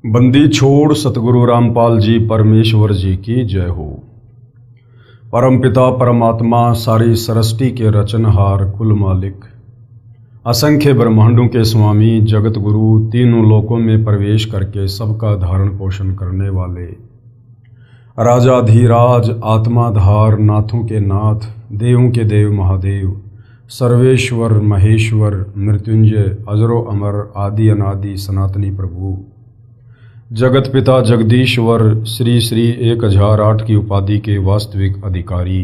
बंदी छोड़ सतगुरु रामपाल जी परमेश्वर जी की जय हो। परमपिता परमात्मा सारी सृष्टि के रचनहार कुल मालिक, असंख्य ब्रह्मांडों के स्वामी, जगत गुरु, तीनों लोकों में प्रवेश करके सबका धारण पोषण करने वाले राजाधीराज, आत्माधार, नाथों के नाथ, देवों के देव महादेव, सर्वेश्वर महेश्वर, मृत्युंजय, अजरो अमर, आदि अनादि सनातनी प्रभु, जगत पिता जगदीश्वर, श्री श्री 1008 की उपाधि के वास्तविक अधिकारी,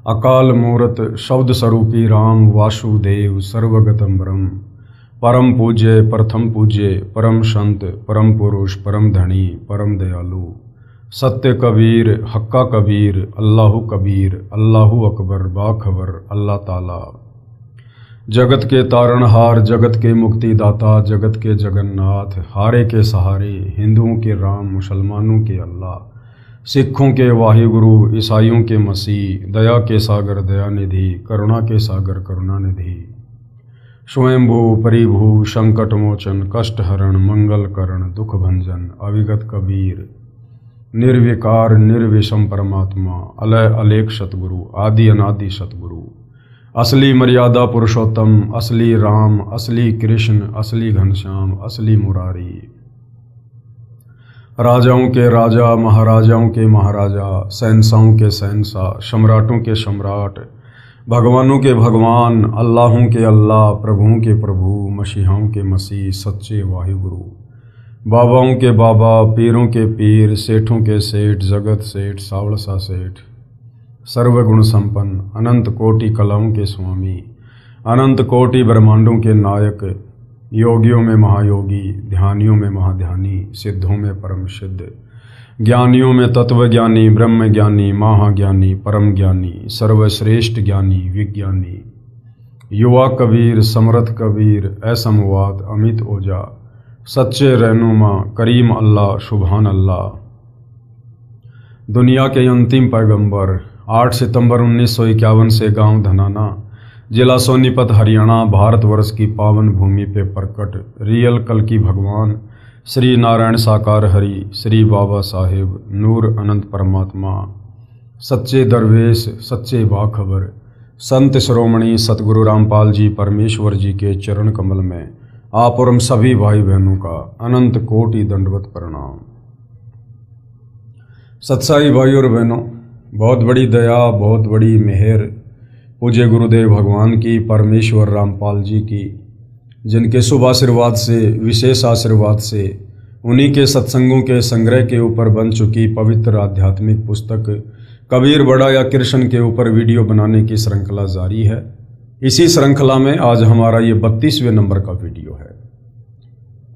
अकाल मूर्त शब्द स्वरूपी राम वासुदेव, सर्वगतम ब्रह्म, परम पूज्य, प्रथम पूज्य, परम संत, परम पुरुष, परम धनी, परम दयालु, सत्य कबीर, हक्का कबीर, अल्लाहु कबीर, अल्लाहु अकबर, बाखबर, अल्लाह ताला, जगत के तारणहार, जगत के मुक्तिदाता, जगत के जगन्नाथ, हारे के सहारे, हिंदुओं के राम, मुसलमानों के अल्लाह, सिखों के वाहिगुरु, ईसाइयों के मसीह, दया के सागर दयानिधि, करुणा के सागर करुणानिधि, स्वयंभू परिभू, संकट मोचन, कष्ट हरण, मंगल करण, दुख भंजन, अविगत कबीर, निर्विकार निर्विषम परमात्मा, अलय अलेख सतगुरु, आदि अनादि सतगुरु, असली मर्यादा पुरुषोत्तम, असली राम, असली कृष्ण, असली घनश्याम, असली मुरारी, राजाओं के राजा, महाराजाओं के महाराजा, शहंशाहों के शहंशाह, सम्राटों के सम्राट, भगवानों के भगवान, अल्लाहों के अल्लाह, प्रभुओं के प्रभु, मसीहाओं के मसीह, सच्चे वाहिगुरु, बाबाओं के बाबा, पीरों के पीर, सेठों के सेठ, जगत सेठ, सावड़सा सेठ, सर्वगुण संपन्न, अनंत कोटि कलाओं के स्वामी, अनंत कोटि ब्रह्मांडों के नायक, योगियों में महायोगी, ध्यानियों में महाध्यानी, सिद्धों में परम सिद्ध, ज्ञानियों में तत्वज्ञानी, ब्रह्म ज्ञानी, महाज्ञानी, परम ज्ञानी, सर्वश्रेष्ठ ज्ञानी, विज्ञानी, युवा कबीर, समर्थ कबीर, असमवाद, अमित ओझा, सच्चे रहनुमा, करीम अल्लाह, सुभान अल्लाह, दुनिया के अंतिम पैगंबर, 8 सितंबर 1951 से गांव धनाना, जिला सोनीपत, हरियाणा, भारतवर्ष की पावन भूमि पे प्रकट रियल कल की भगवान श्री नारायण साकार हरि, श्री बाबा साहेब, नूर अनंत परमात्मा, सच्चे दरवेश, सच्चे बाखबर, संत शिरोमणि सतगुरु रामपाल जी परमेश्वर जी के चरण कमल में आप और हम सभी भाई बहनों का अनंत कोटि दंडवत प्रणाम। सत्साई भाई और बहनों, बहुत बड़ी दया, बहुत बड़ी मेहर पूज्य गुरुदेव भगवान की, परमेश्वर रामपाल जी की, जिनके शुभ आशीर्वाद से, विशेष आशीर्वाद से, उन्हीं के सत्संगों के संग्रह के ऊपर बन चुकी पवित्र आध्यात्मिक पुस्तक कबीर बड़ा या कृष्ण के ऊपर वीडियो बनाने की श्रृंखला जारी है। इसी श्रृंखला में आज हमारा ये 32वें नंबर का वीडियो है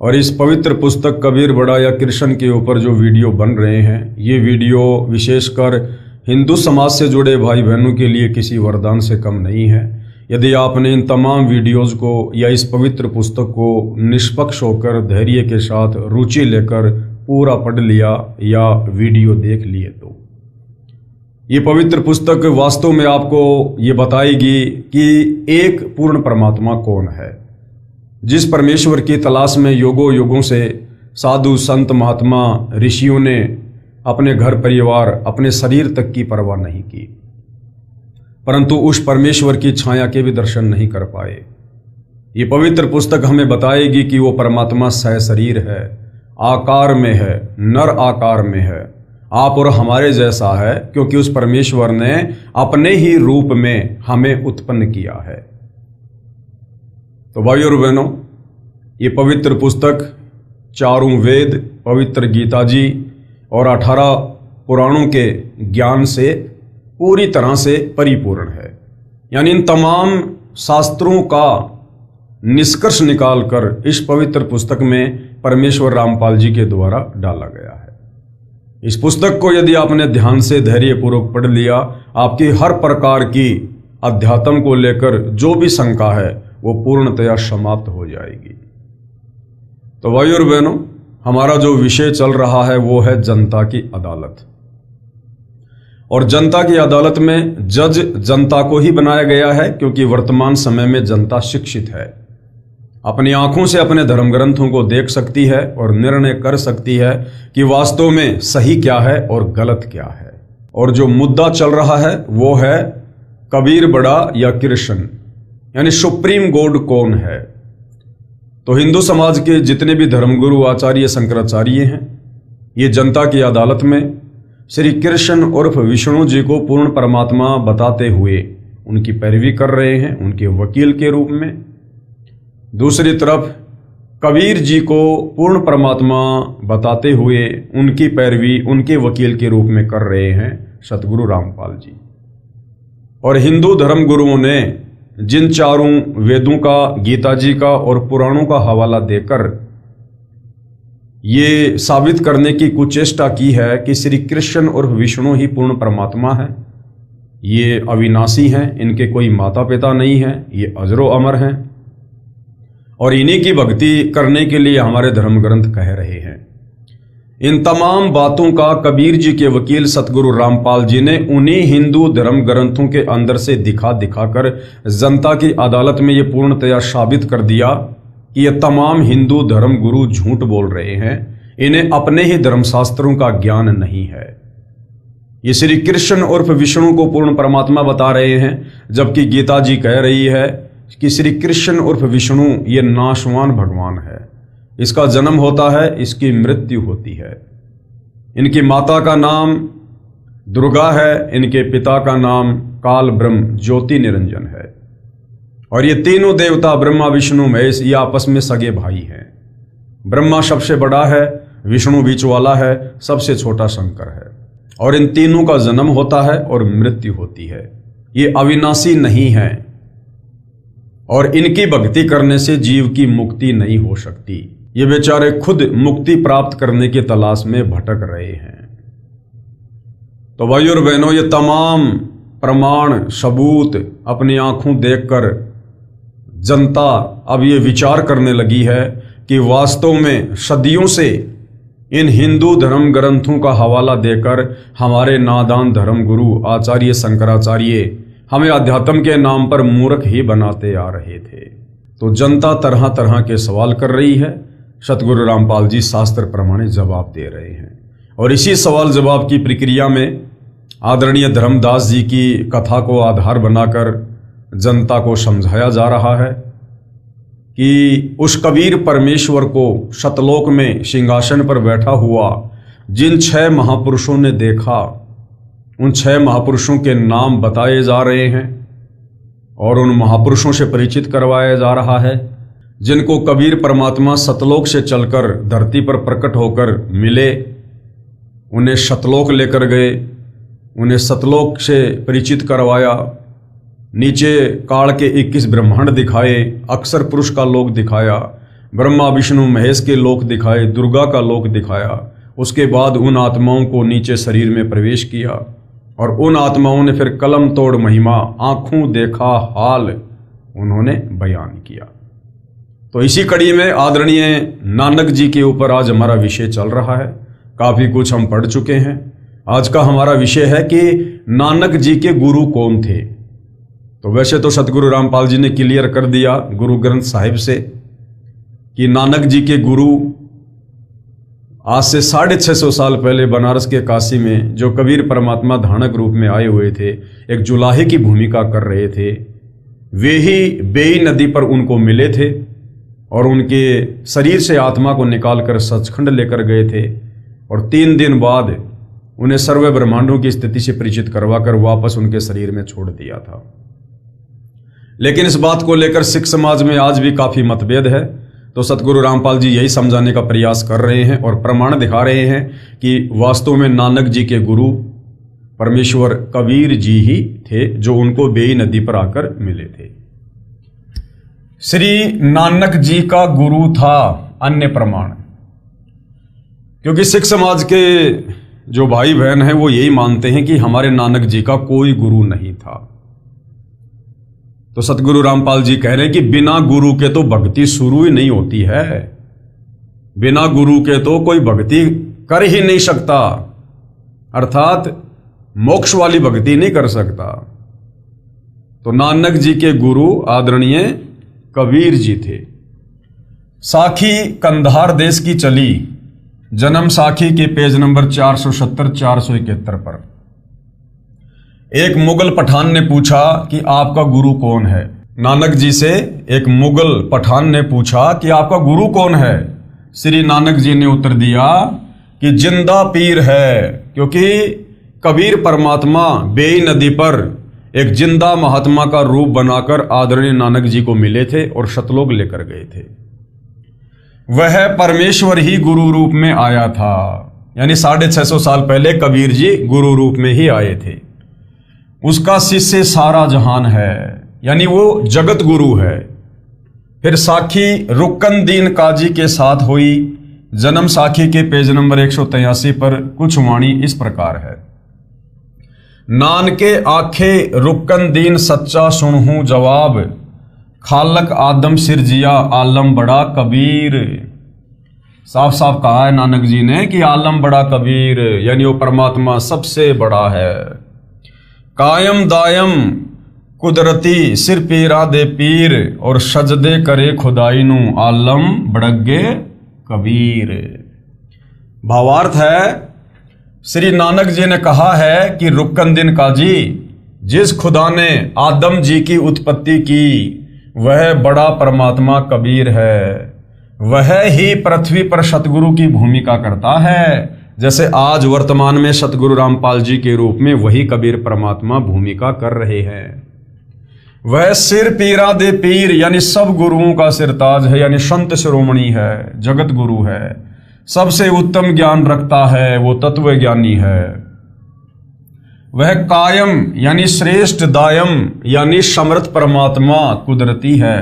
और इस पवित्र पुस्तक कबीर बड़ा या कृष्ण के ऊपर जो वीडियो बन रहे हैं, ये वीडियो विशेषकर हिंदू समाज से जुड़े भाई बहनों के लिए किसी वरदान से कम नहीं है। यदि आपने इन तमाम वीडियोज़ को या इस पवित्र पुस्तक को निष्पक्ष होकर, धैर्य के साथ, रुचि लेकर पूरा पढ़ लिया या वीडियो देख लिए तो ये पवित्र पुस्तक वास्तव में आपको ये बताएगी कि एक पूर्ण परमात्मा कौन है, जिस परमेश्वर की तलाश में युगों युगों से साधु संत महात्मा ऋषियों ने अपने घर परिवार, अपने शरीर तक की परवाह नहीं की, परंतु उस परमेश्वर की छाया के भी दर्शन नहीं कर पाए। ये पवित्र पुस्तक हमें बताएगी कि वो परमात्मा सहशरीर है, आकार में है, नर आकार में है, आप और हमारे जैसा है, क्योंकि उस परमेश्वर ने अपने ही रूप में हमें उत्पन्न किया है। तो भाई और बहनों, ये पवित्र पुस्तक चारों वेद, पवित्र गीता जी और 18 पुराणों के ज्ञान से पूरी तरह से परिपूर्ण है। यानी इन तमाम शास्त्रों का निष्कर्ष निकालकर इस पवित्र पुस्तक में परमेश्वर रामपाल जी के द्वारा डाला गया है। इस पुस्तक को यदि आपने ध्यान से, धैर्यपूर्वक पढ़ लिया, आपकी हर प्रकार की अध्यात्म को लेकर जो भी शंका है वो पूर्णतया समाप्त हो जाएगी। तो भाई और बहनों, हमारा जो विषय चल रहा है वो है जनता की अदालत। और जनता की अदालत में जज जनता को ही बनाया गया है, क्योंकि वर्तमान समय में जनता शिक्षित है। अपनी आंखों से अपने धर्म ग्रंथों को देख सकती है और निर्णय कर सकती है कि वास्तव में सही क्या है और गलत क्या है। और जो मुद्दा चल रहा है वो है कबीर बड़ा या कृष्ण, यानी सुप्रीम गॉड कौन है। तो हिंदू समाज के जितने भी धर्मगुरु आचार्य शंकराचार्य हैं, ये जनता की अदालत में श्री कृष्ण उर्फ विष्णु जी को पूर्ण परमात्मा बताते हुए उनकी पैरवी कर रहे हैं, उनके वकील के रूप में। दूसरी तरफ कबीर जी को पूर्ण परमात्मा बताते हुए उनकी पैरवी उनके वकील के रूप में कर रहे हैं सतगुरु रामपाल जी। और हिंदू धर्म गुरुओं ने जिन चारों वेदों का, गीता जी का और पुराणों का हवाला देकर ये साबित करने की कुचेष्टा की है कि श्री कृष्ण और विष्णु ही पूर्ण परमात्मा है, ये अविनाशी हैं, इनके कोई माता पिता नहीं हैं, ये अजरो अमर हैं और इन्हीं की भक्ति करने के लिए हमारे धर्म ग्रंथ कह रहे हैं। इन तमाम बातों का कबीर जी के वकील सतगुरु रामपाल जी ने उन्हीं हिंदू धर्म ग्रंथों के अंदर से दिखा दिखाकर जनता की अदालत में ये पूर्णतया साबित कर दिया कि ये तमाम हिंदू धर्म गुरु झूठ बोल रहे हैं, इन्हें अपने ही धर्मशास्त्रों का ज्ञान नहीं है। ये श्री कृष्ण उर्फ विष्णु को पूर्ण परमात्मा बता रहे हैं, जबकि गीता जी कह रही है कि श्री कृष्ण उर्फ विष्णु ये नाशवान भगवान है, इसका जन्म होता है, इसकी मृत्यु होती है। इनकी माता का नाम दुर्गा है, इनके पिता का नाम काल ब्रह्म ज्योति निरंजन है। और ये तीनों देवता ब्रह्मा विष्णु महेश ये आपस में सगे भाई हैं। ब्रह्मा सबसे बड़ा है, विष्णु बीच वाला है, सबसे छोटा शंकर है। और इन तीनों का जन्म होता है और मृत्यु होती है। ये अविनाशी नहीं है और इनकी भक्ति करने से जीव की मुक्ति नहीं हो सकती। ये बेचारे खुद मुक्ति प्राप्त करने की तलाश में भटक रहे हैं। तो भाइयों और बहनों, ये तमाम प्रमाण सबूत अपनी आंखों देखकर जनता अब ये विचार करने लगी है कि वास्तव में सदियों से इन हिंदू धर्म ग्रंथों का हवाला देकर हमारे नादान धर्म गुरु आचार्य शंकराचार्य हमें अध्यात्म के नाम पर मूर्ख ही बनाते आ रहे थे। तो जनता तरह तरह के सवाल कर रही है, सतगुरु रामपाल जी शास्त्र प्रमाणित जवाब दे रहे हैं। और इसी सवाल जवाब की प्रक्रिया में आदरणीय धर्मदास जी की कथा को आधार बनाकर जनता को समझाया जा रहा है कि उस कबीर परमेश्वर को सतलोक में सिंहासन पर बैठा हुआ जिन 6 महापुरुषों ने देखा, उन 6 महापुरुषों के नाम बताए जा रहे हैं और उन महापुरुषों से परिचित करवाया जा रहा है, जिनको कबीर परमात्मा सतलोक से चलकर धरती पर प्रकट होकर मिले, उन्हें सतलोक लेकर गए, उन्हें सतलोक से परिचित करवाया, नीचे काल के 21 ब्रह्मांड दिखाए, अक्षर पुरुष का लोक दिखाया, ब्रह्मा विष्णु महेश के लोक दिखाए, दुर्गा का लोक दिखाया। उसके बाद उन आत्माओं को नीचे शरीर में प्रवेश किया और उन आत्माओं ने फिर कलम तोड़ महिमा, आंखों देखा हाल उन्होंने बयान किया। तो इसी कड़ी में आदरणीय नानक जी के ऊपर आज हमारा विषय चल रहा है। काफ़ी कुछ हम पढ़ चुके हैं। आज का हमारा विषय है कि नानक जी के गुरु कौन थे। तो वैसे तो सतगुरु रामपाल जी ने क्लियर कर दिया गुरु ग्रंथ साहिब से कि नानक जी के गुरु आज से 650 साल पहले बनारस के काशी में जो कबीर परमात्मा धानक रूप में आए हुए थे, एक जुलाहे की भूमिका कर रहे थे, वे ही बेई नदी पर उनको मिले थे और उनके शरीर से आत्मा को निकालकर सचखंड लेकर गए थे और 3 दिन बाद उन्हें सर्व ब्रह्मांडों की स्थिति से परिचित करवाकर वापस उनके शरीर में छोड़ दिया था। लेकिन इस बात को लेकर सिख समाज में आज भी काफ़ी मतभेद है। तो सतगुरु रामपाल जी यही समझाने का प्रयास कर रहे हैं और प्रमाण दिखा रहे हैं कि वास्तव में नानक जी के गुरु परमेश्वर कबीर जी ही थे, जो उनको बेई नदी पर आकर मिले थे। श्री नानक जी का गुरु था अन्य प्रमाण, क्योंकि सिख समाज के जो भाई बहन हैं वो यही मानते हैं कि हमारे नानक जी का कोई गुरु नहीं था। तो सतगुरु रामपाल जी कह रहे हैं कि बिना गुरु के तो भक्ति शुरू ही नहीं होती है, बिना गुरु के तो कोई भक्ति कर ही नहीं सकता, अर्थात मोक्ष वाली भक्ति नहीं कर सकता। तो नानक जी के गुरु आदरणीय कबीर जी थे। साखी कंधार देश की चली, जन्म साखी के पेज नंबर 470-471 पर। एक मुगल पठान ने पूछा कि आपका गुरु कौन है। नानक जी से एक मुगल पठान ने पूछा कि आपका गुरु कौन है। श्री नानक जी ने उत्तर दिया कि जिंदा पीर है, क्योंकि कबीर परमात्मा बेई नदी पर एक जिंदा महात्मा का रूप बनाकर आदरणीय नानक जी को मिले थे और शतलोक लेकर गए थे। वह परमेश्वर ही गुरु रूप में आया था, यानी 650 साल पहले कबीर जी गुरु रूप में ही आए थे। उसका शिष्य सारा जहान है, यानी वो जगत गुरु है। फिर साखी रुकनदीन काजी के साथ हुई, जन्म साखी के पेज नंबर 183 पर कुछ वाणी इस प्रकार है। नान के आखे रुकनदीन सच्चा सुनहूं जवाब, खालक आदम सिरजिया आलम बड़ा कबीर। साफ साफ कहा है नानक जी ने कि आलम बड़ा कबीर, यानी वो परमात्मा सबसे बड़ा है। कायम दायम कुदरती सिर पीरा दे पीर, और सजदे करे खुदाई नू आलम बड़गे कबीर। भावार्थ है, श्री नानक जी ने कहा है कि रुकनदीन काजी, जिस खुदा ने आदम जी की उत्पत्ति की वह बड़ा परमात्मा कबीर है। वह ही पृथ्वी पर सतगुरु की भूमिका करता है, जैसे आज वर्तमान में सतगुरु रामपाल जी के रूप में वही कबीर परमात्मा भूमिका कर रहे हैं। वह सिर पीरा दे पीर, यानी सब गुरुओं का सिरताज है, यानी संत शिरोमणि है, जगत गुरु है, सबसे उत्तम ज्ञान रखता है, वो तत्व ज्ञानी है। वह कायम यानी श्रेष्ठ, दायम यानी समर्थ परमात्मा कुदरती है।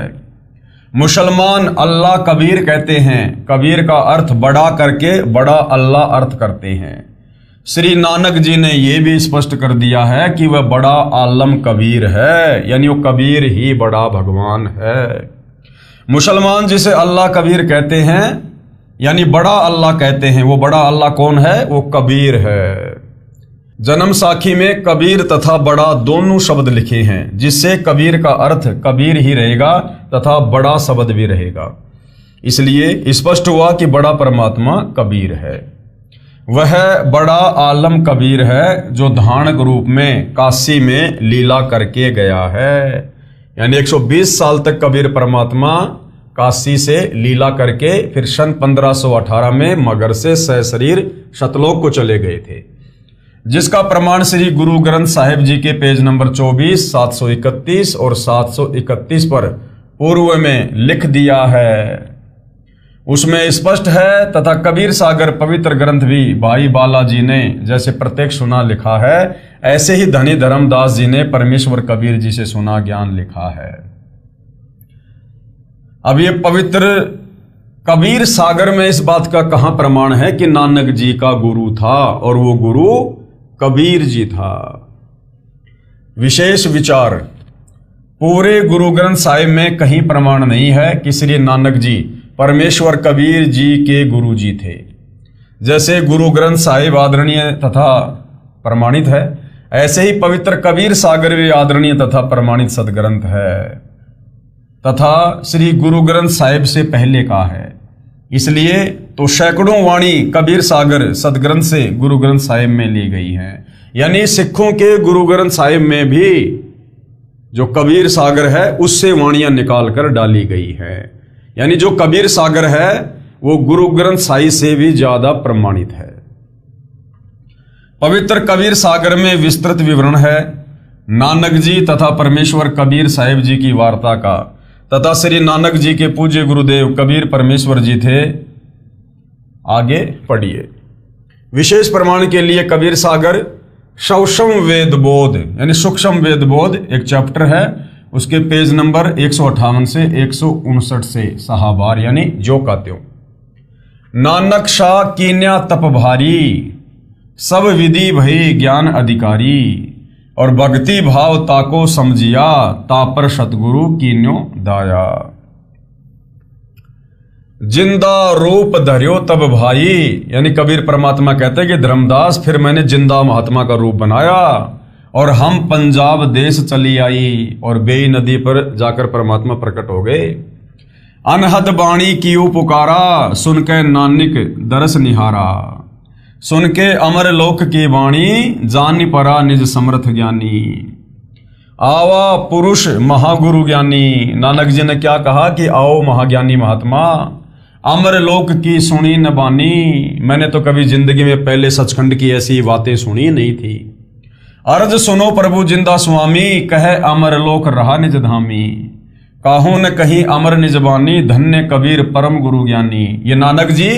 मुसलमान अल्लाह कबीर कहते हैं, कबीर का अर्थ बड़ा करके बड़ा अल्लाह अर्थ करते हैं। श्री नानक जी ने यह भी स्पष्ट कर दिया है कि वह बड़ा आलम कबीर है, यानी वो कबीर ही बड़ा भगवान है। मुसलमान जिसे अल्लाह कबीर कहते हैं, यानी बड़ा अल्लाह कहते हैं, वो बड़ा अल्लाह कौन है? वो कबीर है। जन्म साखी में कबीर तथा बड़ा दोनों शब्द लिखे हैं, जिससे कबीर का अर्थ कबीर ही रहेगा तथा बड़ा शब्द भी रहेगा। इसलिए स्पष्ट हुआ कि बड़ा परमात्मा कबीर है। वह बड़ा आलम कबीर है जो धारणक रूप में काशी में लीला करके गया है, यानी 120 साल तक कबीर परमात्मा काशी से लीला करके फिर सन 1518 में मगर से सशरीर सतलोक को चले गए थे, जिसका प्रमाण श्री गुरु ग्रंथ साहिब जी के पेज नंबर 24, 731 और 731 पर पूर्व में लिख दिया है। उसमें स्पष्ट है तथा कबीर सागर पवित्र ग्रंथ भी भाई बालाजी ने जैसे प्रत्यक्ष सुना लिखा है, ऐसे ही धनी धर्मदास जी ने परमेश्वर कबीर जी से सुना ज्ञान लिखा है। अब ये पवित्र कबीर सागर में इस बात का कहां प्रमाण है कि नानक जी का गुरु था और वो गुरु कबीर जी था। विशेष विचार, पूरे गुरु ग्रंथ साहिब में कहीं प्रमाण नहीं है कि श्री नानक जी परमेश्वर कबीर जी के गुरु जी थे। जैसे गुरु ग्रंथ साहिब आदरणीय तथा प्रमाणित है, ऐसे ही पवित्र कबीर सागर भी आदरणीय तथा प्रमाणित सदग्रंथ है तथा श्री गुरु ग्रंथ साहिब से पहले का है। इसलिए तो सैकड़ों वाणी कबीर सागर सदग्रंथ से गुरु ग्रंथ साहिब में ली गई हैं, यानी सिखों के गुरु ग्रंथ साहिब में भी जो कबीर सागर है उससे वाणियां निकाल कर डाली गई है, यानी जो कबीर सागर है वो गुरु ग्रंथ साहिब से भी ज्यादा प्रमाणित है। पवित्र कबीर सागर में विस्तृत विवरण है नानक जी तथा परमेश्वर कबीर साहिब जी की वार्ता का, तथा श्री नानक जी के पूज्य गुरुदेव कबीर परमेश्वर जी थे। आगे पढ़िए। विशेष प्रमाण के लिए कबीर सागर सूक्ष्म वेद बोध यानी सूक्ष्म वेद बोध एक चैप्टर है, उसके पेज नंबर 158 से 159 से सहाबार यानी जो का त्यों। नानक शाह कीन्या तप भारी, सब विधि भई ज्ञान अधिकारी, और भक्ति भाव ताको समझिया, तापर सतगुरु कीन्यो दाया। जिंदा रूप धर्यो तब भाई, यानी कबीर परमात्मा कहते हैं कि धर्मदास फिर मैंने जिंदा महात्मा का रूप बनाया और हम पंजाब देश चली आई और बेई नदी पर जाकर परमात्मा प्रकट हो गए। अनहद बाणी कीऊ पुकारा, सुन के नानक दरस निहारा। सुन के अमर लोक की वाणी, जान परा निज समर्थ ज्ञानी। आवा पुरुष महागुरु ज्ञानी। नानक जी ने क्या कहा कि आओ महाज्ञानी महात्मा, अमर लोक की सुनी न बानी। मैंने तो कभी जिंदगी में पहले सचखंड की ऐसी बातें सुनी नहीं थी। अर्ज सुनो प्रभु जिंदा स्वामी, कहे अमर लोक रहा निज धामी। काहू न कहीं अमर निज बानी, धन्य कबीर परम गुरु ज्ञानी। ये नानक जी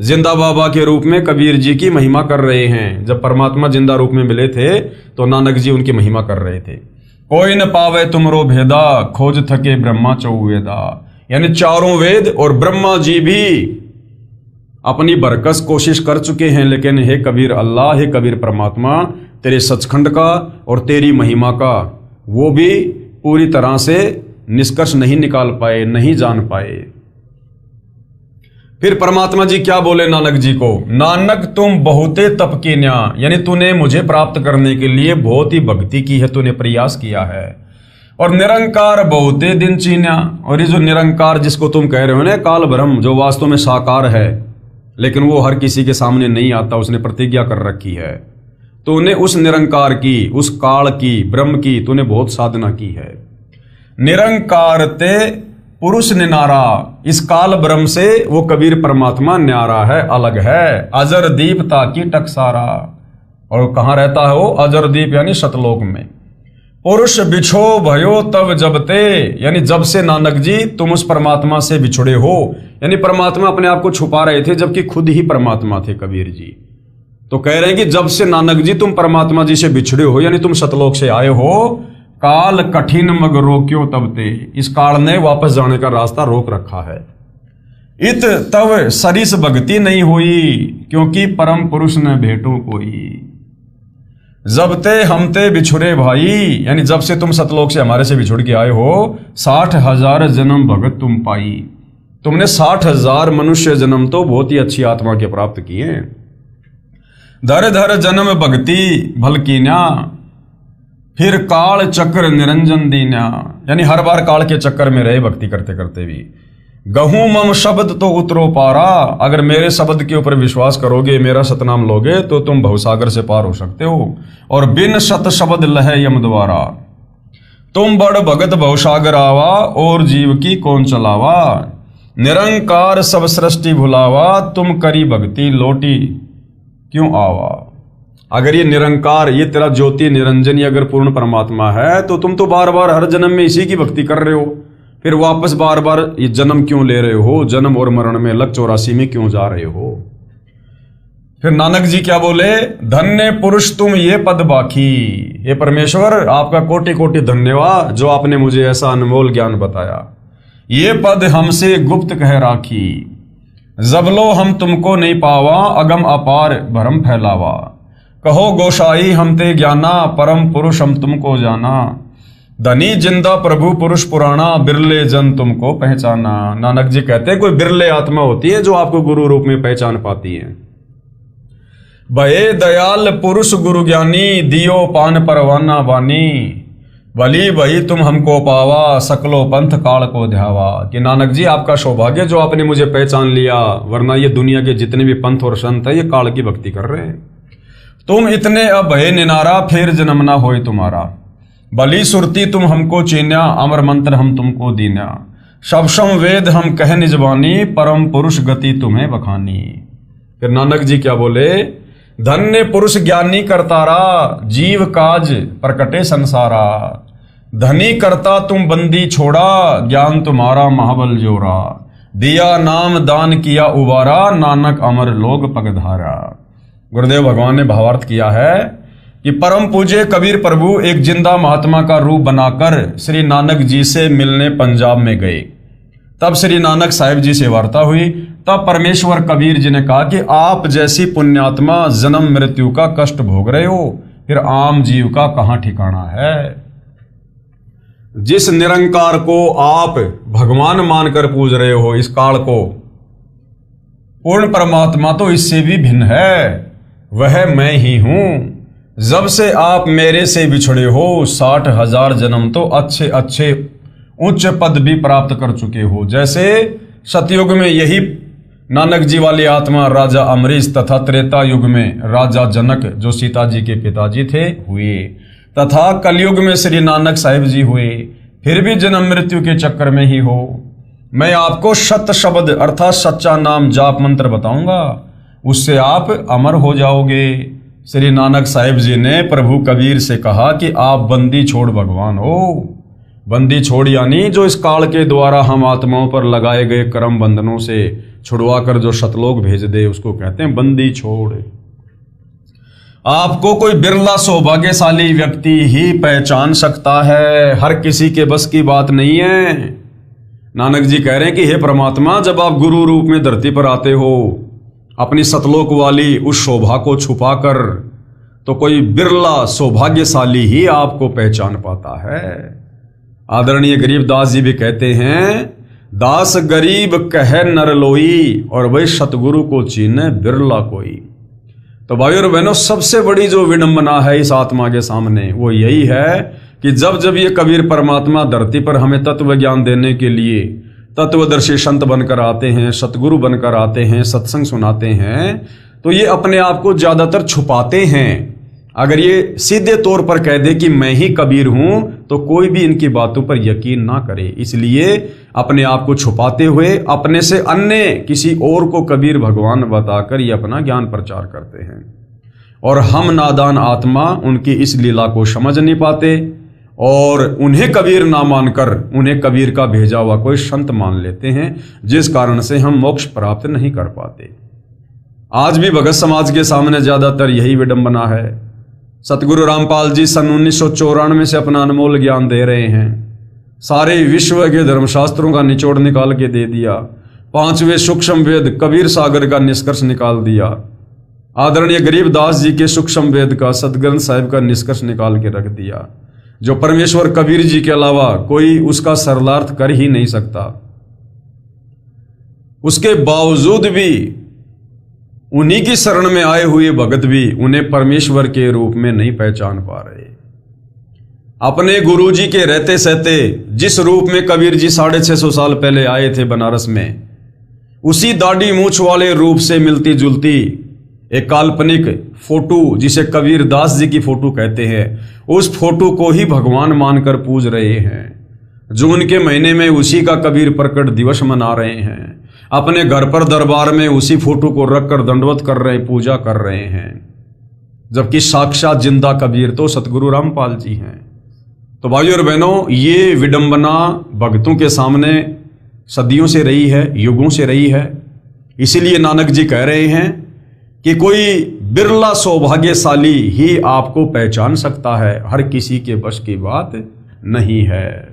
जिंदा बाबा के रूप में कबीर जी की महिमा कर रहे हैं। जब परमात्मा जिंदा रूप में मिले थे तो नानक जी उनकी महिमा कर रहे थे। कोई न पावे तुमरो भेदा, खोज थके ब्रह्मा चौवेदा। यानी चारों वेद और ब्रह्मा जी भी अपनी बरकस कोशिश कर चुके हैं, लेकिन हे कबीर अल्लाह, हे कबीर परमात्मा, तेरे सचखंड का और तेरी महिमा का वो भी पूरी तरह से निष्कर्ष नहीं निकाल पाए, नहीं जान पाए। फिर परमात्मा जी क्या बोले नानक जी को, नानक तुम बहुते तप कीन्या, यानी तूने मुझे प्राप्त करने के लिए बहुत ही भक्ति की है, तूने प्रयास किया है। और निरंकार बहुते दिन चीन्या, और ये जो निरंकार जिसको तुम कह रहे हो ना, काल ब्रह्म, जो वास्तव में साकार है लेकिन वो हर किसी के सामने नहीं आता, उसने प्रतिज्ञा कर रखी है। तूने उस निरंकार की, उस काल की, ब्रह्म की तूने बहुत साधना की है। निरंकार ते पुरुष निनारा, इस काल ब्रह्म से वो कबीर परमात्मा न्यारा है, अलग है। अजर दीप ताकि टकसारा, और कहाँ रहता है वो अजर दीप, यानी सतलोक में। पुरुष बिछो भयो तब जब ते, यानी जब से नानक जी तुम उस परमात्मा से बिछुड़े हो, यानी परमात्मा अपने आप को छुपा रहे थे जबकि खुद ही परमात्मा थे कबीर जी। तो कह रहे हैं कि जब से नानक जी तुम परमात्मा जी से बिछड़े हो, यानी तुम सतलोक से आए हो, काल कठिन मग रोक्यो तब ते, इस काल ने वापस जाने का रास्ता रोक रखा है। इत तब सरिस भक्ति नहीं हुई, क्योंकि परम पुरुष न भेटो कोई। जब ते हम ते बिछुड़े भाई, यानी जब से तुम सतलोक से हमारे से बिछुड़ के आए हो, 60,000 जन्म भगत तुम पाई। तुमने 60,000 मनुष्य जन्म तो बहुत ही अच्छी आत्मा के प्राप्त किए। धर धर जन्म भक्ति भल कीन्या, फिर काल चक्र निरंजन दीन्या, यानी हर बार काल के चक्कर में रहे भक्ति करते करते भी। गहूं मम शब्द तो उतरो पारा, अगर मेरे शब्द के ऊपर विश्वास करोगे, मेरा सतनाम लोगे, तो तुम भवसागर से पार हो सकते हो। और बिन सत शब्द लह यम द्वारा, तुम बड़ भगत भवसागर आवा, और जीव की कौन चलावा। निरंकार सब सृष्टि भुलावा, तुम करी भक्ति लोटी क्यों आवा। अगर ये निरंकार, ये तेरा ज्योति निरंजन, ये अगर पूर्ण परमात्मा है, तो तुम तो बार बार हर जन्म में इसी की भक्ति कर रहे हो, फिर वापस बार बार ये जन्म क्यों ले रहे हो, जन्म और मरण में लग 84 में क्यों जा रहे हो। फिर नानक जी क्या बोले, धन्य पुरुष तुम ये पद बाकी। ये परमेश्वर आपका कोटि कोटि धन्यवाद, जो आपने मुझे ऐसा अनमोल ज्ञान बताया। ये पद हमसे गुप्त कह राखी, जबलो हम तुमको नहीं पावा, अगम अपार भरम फैलावा। कहो गोसाई हम ते ज्ञाना, परम पुरुष हम तुमको जाना। धनी जिंदा प्रभु पुरुष पुराना, बिरले जन तुमको पहचाना। नानक जी कहते हैं कोई बिरले आत्मा होती है जो आपको गुरु रूप में पहचान पाती है। भये दयाल पुरुष गुरु ज्ञानी, दियो पान परवाना बानी। भली भई तुम हमको पावा, सकलो पंथ काल को ध्यावा। कि नानक जी आपका सौभाग्य जो आपने मुझे पहचान लिया, वरना ये दुनिया के जितने भी पंथ और संत है ये काल की भक्ति कर रहे हैं। तुम इतने अब भय निनारा, फिर जन्म ना होए तुम्हारा। भली सुरती तुम हमको चीन्या, अमर मंत्र हम तुमको दीन्या। शबशम वेद हम कह निजबानी, परम पुरुष गति तुम्हें बखानी। फिर नानक जी क्या बोले, धन्य पुरुष ज्ञानी करतारा, जीव काज प्रकटे संसारा। धनी करता तुम बंदी छोड़ा, ज्ञान तुम्हारा महाबल जोरा। दिया नाम दान किया उबारा, नानक अमर लोग पगधारा। गुरुदेव भगवान ने भावार्थ किया है कि परम पूज्य कबीर प्रभु एक जिंदा महात्मा का रूप बनाकर श्री नानक जी से मिलने पंजाब में गए। तब श्री नानक साहिब जी से वार्ता हुई। तब परमेश्वर कबीर जी ने कहा कि आप जैसी पुण्यात्मा जन्म मृत्यु का कष्ट भोग रहे हो, फिर आम जीव का कहां ठिकाना है। जिस निरंकार को आप भगवान मानकर पूज रहे हो, इस काल को, पूर्ण परमात्मा तो इससे भी भिन्न है, वह मैं ही हूं। जब से आप मेरे से बिछड़े हो, 60,000 जन्म तो अच्छे अच्छे उच्च पद भी प्राप्त कर चुके हो। जैसे सतयुग में यही नानक जी वाली आत्मा राजा अमरीश तथा त्रेता युग में राजा जनक जो सीता जी के पिताजी थे हुए, तथा कलयुग में श्री नानक साहिब जी हुए। फिर भी जन्म मृत्यु के चक्कर में ही हो। मैं आपको सत्य शब्द अर्थात सच्चा नाम जाप मंत्र बताऊंगा, उससे आप अमर हो जाओगे। श्री नानक साहिब जी ने प्रभु कबीर से कहा कि आप बंदी छोड़ भगवान हो। बंदी छोड़ यानी जो इस काल के द्वारा हम आत्माओं पर लगाए गए कर्म बंधनों से छुड़वाकर जो सतलोक भेज दे, उसको कहते हैं बंदी छोड़। आपको कोई बिरला सौभाग्यशाली व्यक्ति ही पहचान सकता है, हर किसी के बस की बात नहीं है। नानक जी कह रहे हैं कि हे परमात्मा, जब आप गुरु रूप में धरती पर आते हो अपनी सतलोक वाली उस शोभा को छुपाकर, तो कोई बिरला सौभाग्यशाली ही आपको पहचान पाता है। आदरणीय गरीबदास जी भी कहते हैं, दास गरीब कहे नर लोई और वही सतगुरु को चीने बिरला कोई। तो भाई और बहनों, सबसे बड़ी जो विडंबना है इस आत्मा के सामने वो यही है कि जब जब ये कबीर परमात्मा धरती पर हमें तत्व ज्ञान देने के लिए तत्वदर्शी संत बनकर आते हैं, सतगुरु बनकर आते हैं, सत्संग सुनाते हैं, तो ये अपने आप को ज्यादातर छुपाते हैं। अगर ये सीधे तौर पर कह दे कि मैं ही कबीर हूं, तो कोई भी इनकी बातों पर यकीन ना करे। इसलिए अपने आप को छुपाते हुए अपने से अन्य किसी और को कबीर भगवान बताकर ये अपना ज्ञान प्रचार करते हैं। और हम नादान आत्मा उनकी इस लीला को समझ नहीं पाते और उन्हें कबीर ना मानकर उन्हें कबीर का भेजा हुआ कोई संत मान लेते हैं, जिस कारण से हम मोक्ष प्राप्त नहीं कर पाते। आज भी भगत समाज के सामने ज्यादातर यही विडंबना है। सतगुरु रामपाल जी सन 1994 से अपना अनमोल ज्ञान दे रहे हैं। सारे विश्व के धर्मशास्त्रों का निचोड़ निकाल के दे दिया। 5वें सूक्ष्म वेद कबीर सागर का निष्कर्ष निकाल दिया। आदरणीय गरीबदास जी के सूक्ष्म वेद का सतग्रंथ साहिब का निष्कर्ष निकाल के रख दिया, जो परमेश्वर कबीर जी के अलावा कोई उसका सरलार्थ कर ही नहीं सकता। उसके बावजूद भी उन्हीं की शरण में आए हुए भगत भी उन्हें परमेश्वर के रूप में नहीं पहचान पा रहे। अपने गुरुजी के रहते सहते जिस रूप में कबीर जी 650 साल पहले आए थे बनारस में, उसी दाढ़ी मूछ वाले रूप से मिलती जुलती एक काल्पनिक फोटो जिसे कबीर दास जी की फोटो कहते हैं, उस फोटो को ही भगवान मानकर पूज रहे हैं। जून के महीने में उसी का कबीर प्रकट दिवस मना रहे हैं। अपने घर पर दरबार में उसी फोटो को रखकर दंडवत कर रहे, पूजा कर रहे हैं, जबकि साक्षात जिंदा कबीर तो सतगुरु रामपाल जी हैं। तो भाइयों और बहनों, ये विडंबना भक्तों के सामने सदियों से रही है, युगों से रही है। इसीलिए नानक जी कह रहे हैं कि कोई बिरला सौभाग्यशाली ही आपको पहचान सकता है, हर किसी के बस की बात नहीं है।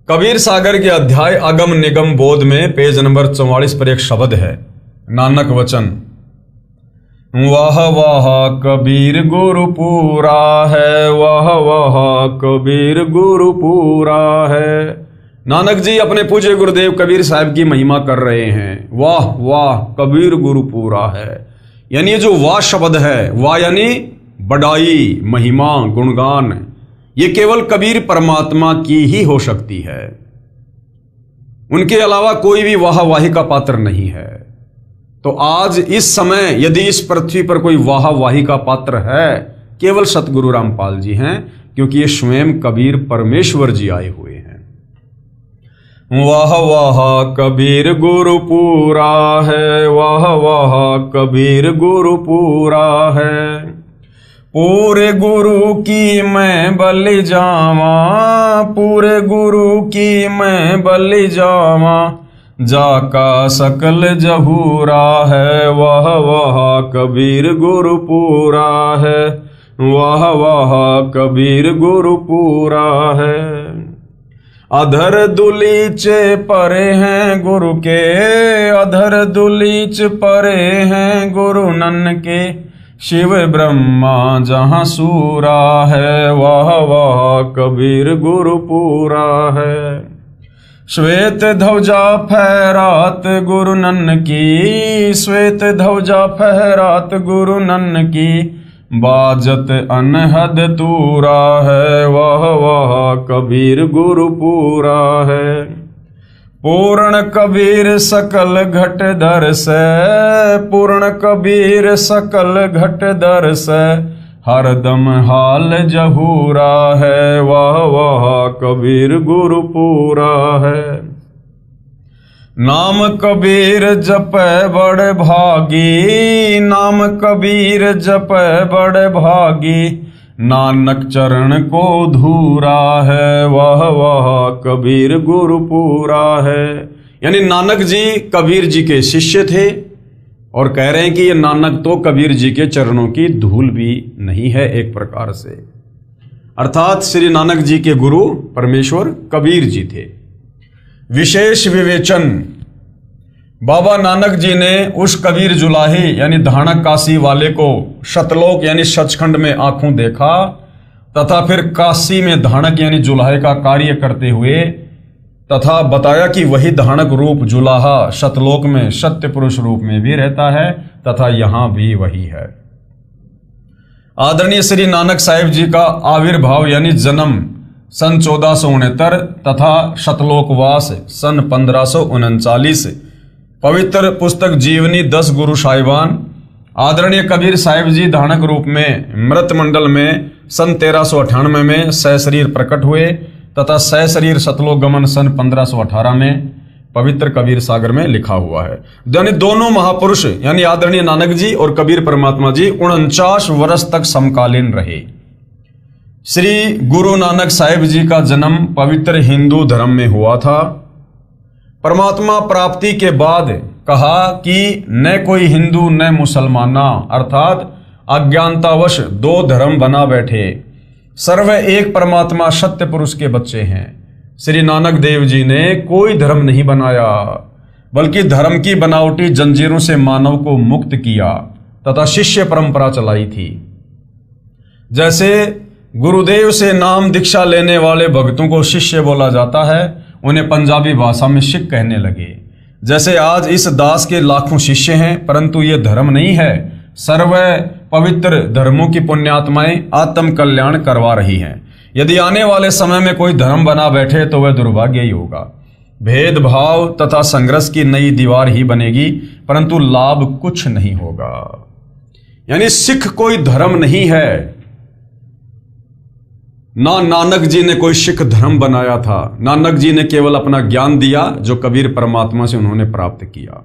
कबीर सागर के अध्याय अगम निगम बोध में पेज नंबर 44 पर एक शब्द है, नानक वचन, वाह वाह कबीर गुरु पूरा है, वाह वाह कबीर गुरु पूरा है। नानक जी अपने पूज्य गुरुदेव कबीर साहब की महिमा कर रहे हैं। वाह वाह कबीर गुरु पूरा है, यानी ये जो वाह शब्द है, वाह यानी बड़ाई, महिमा, गुणगान, ये केवल कबीर परमात्मा की ही हो सकती है। उनके अलावा कोई भी वाहवाही का पात्र नहीं है। तो आज इस समय यदि इस पृथ्वी पर कोई वाहवाही का पात्र है, केवल सतगुरु रामपाल जी हैं, क्योंकि ये स्वयं कबीर परमेश्वर जी आए हुए हैं। वाह वाह कबीर गुरु पूरा है, वाह वाह कबीर गुरु पूरा है। पूरे गुरु की मैं बलि जावा, पूरे गुरु की मैं बलि जावा, जाका सकल जहूरा है, वाह वाह कबीर गुरु पूरा है, वाह वाह कबीर गुरु पूरा है। अधर दुलीच परे हैं गुरु के, अधर दुलीच परे हैं गुरु नन के, शिव ब्रह्मा जहाँ सूरा है, वाह वाह कबीर गुरु पूरा है। श्वेत ध्वजा फहरात गुरु नन की, श्वेत ध्वजा फहरात गुरु नन की, बाजत अनहद तूरा है, वह वह कबीर गुरु पूरा है। पूर्ण कबीर सकल घट धर से, पूर्ण कबीर सकल घट धर से, हरदम हाल जहूरा है, वह वह कबीर गुरु पूरा है। नाम कबीर जपै बड़ भागी, नाम कबीर जपै बड़ भागी, नानक चरण को धूरा है, वह वह कबीर गुरु पूरा है। यानी नानक जी कबीर जी के शिष्य थे और कह रहे हैं कि ये नानक तो कबीर जी के चरणों की धूल भी नहीं है एक प्रकार से। अर्थात श्री नानक जी के गुरु परमेश्वर कबीर जी थे। विशेष विवेचन, बाबा नानक जी ने उस कबीर जुलाही यानी धानक काशी वाले को शतलोक यानी सचखंड में आंखों देखा तथा फिर काशी में धानक यानी जुलाहे का कार्य करते हुए तथा बताया कि वही धानक रूप जुलाहा शतलोक में सत्य पुरुष रूप में भी रहता है तथा यहां भी वही है। आदरणीय श्री नानक साहिब जी का आविर्भाव यानी जन्म सन 1469 तथा शतलोकवास सन 1539। पवित्र पुस्तक जीवनी 10 गुरु साहिबान। आदरणीय कबीर साहिब जी धानक रूप में मृत मंडल में सन 1398 में सहशरीर प्रकट हुए तथा सहशरीर शतलोक गमन सन 1518 में पवित्र कबीर सागर में लिखा हुआ है। यानी दोनों महापुरुष यानी आदरणीय नानक जी और कबीर परमात्मा जी 49 वर्ष तक समकालीन रहे। श्री गुरु नानक साहिब जी का जन्म पवित्र हिंदू धर्म में हुआ था। परमात्मा प्राप्ति के बाद कहा कि न कोई हिंदू न मुसलमाना, अर्थात अज्ञानतावश दो धर्म बना बैठे, सर्व एक परमात्मा सत्य पुरुष के बच्चे हैं। श्री नानक देव जी ने कोई धर्म नहीं बनाया बल्कि धर्म की बनावटी जंजीरों से मानव को मुक्त किया तथा शिष्य परंपरा चलाई थी। जैसे गुरुदेव से नाम दीक्षा लेने वाले भक्तों को शिष्य बोला जाता है, उन्हें पंजाबी भाषा में सिख कहने लगे। जैसे आज इस दास के लाखों शिष्य हैं, परंतु ये धर्म नहीं है, सर्व पवित्र धर्मों की पुण्यात्माएं आत्म कल्याण करवा रही हैं। यदि आने वाले समय में कोई धर्म बना बैठे तो वह दुर्भाग्य ही होगा। भेदभाव तथा संघर्ष की नई दीवार ही बनेगी, परंतु लाभ कुछ नहीं होगा। यानी सिख कोई धर्म नहीं है, ना नानक जी ने कोई सिख धर्म बनाया था। नानक जी ने केवल अपना ज्ञान दिया जो कबीर परमात्मा से उन्होंने प्राप्त किया,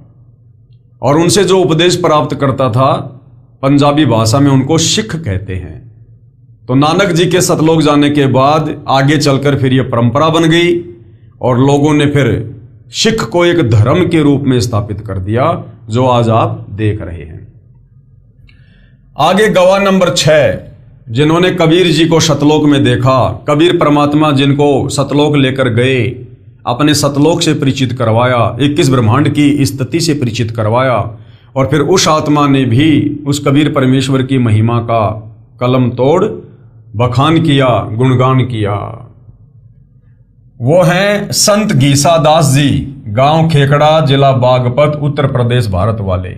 और उनसे जो उपदेश प्राप्त करता था पंजाबी भाषा में उनको सिख कहते हैं। तो नानक जी के सतलोक जाने के बाद आगे चलकर फिर यह परंपरा बन गई और लोगों ने फिर सिख को एक धर्म के रूप में स्थापित कर दिया, जो आज आप देख रहे हैं। आगे गवाह नंबर 6, जिन्होंने कबीर जी को सतलोक में देखा, कबीर परमात्मा जिनको सतलोक लेकर गए, अपने सतलोक से परिचित करवाया, 21 ब्रह्मांड की स्थिति से परिचित करवाया, और फिर उस आत्मा ने भी उस कबीर परमेश्वर की महिमा का कलम तोड़ बखान किया, गुणगान किया। वो हैं संत गीसा दास जी, गांव खेकड़ा, जिला बागपत, उत्तर प्रदेश, भारत वाले।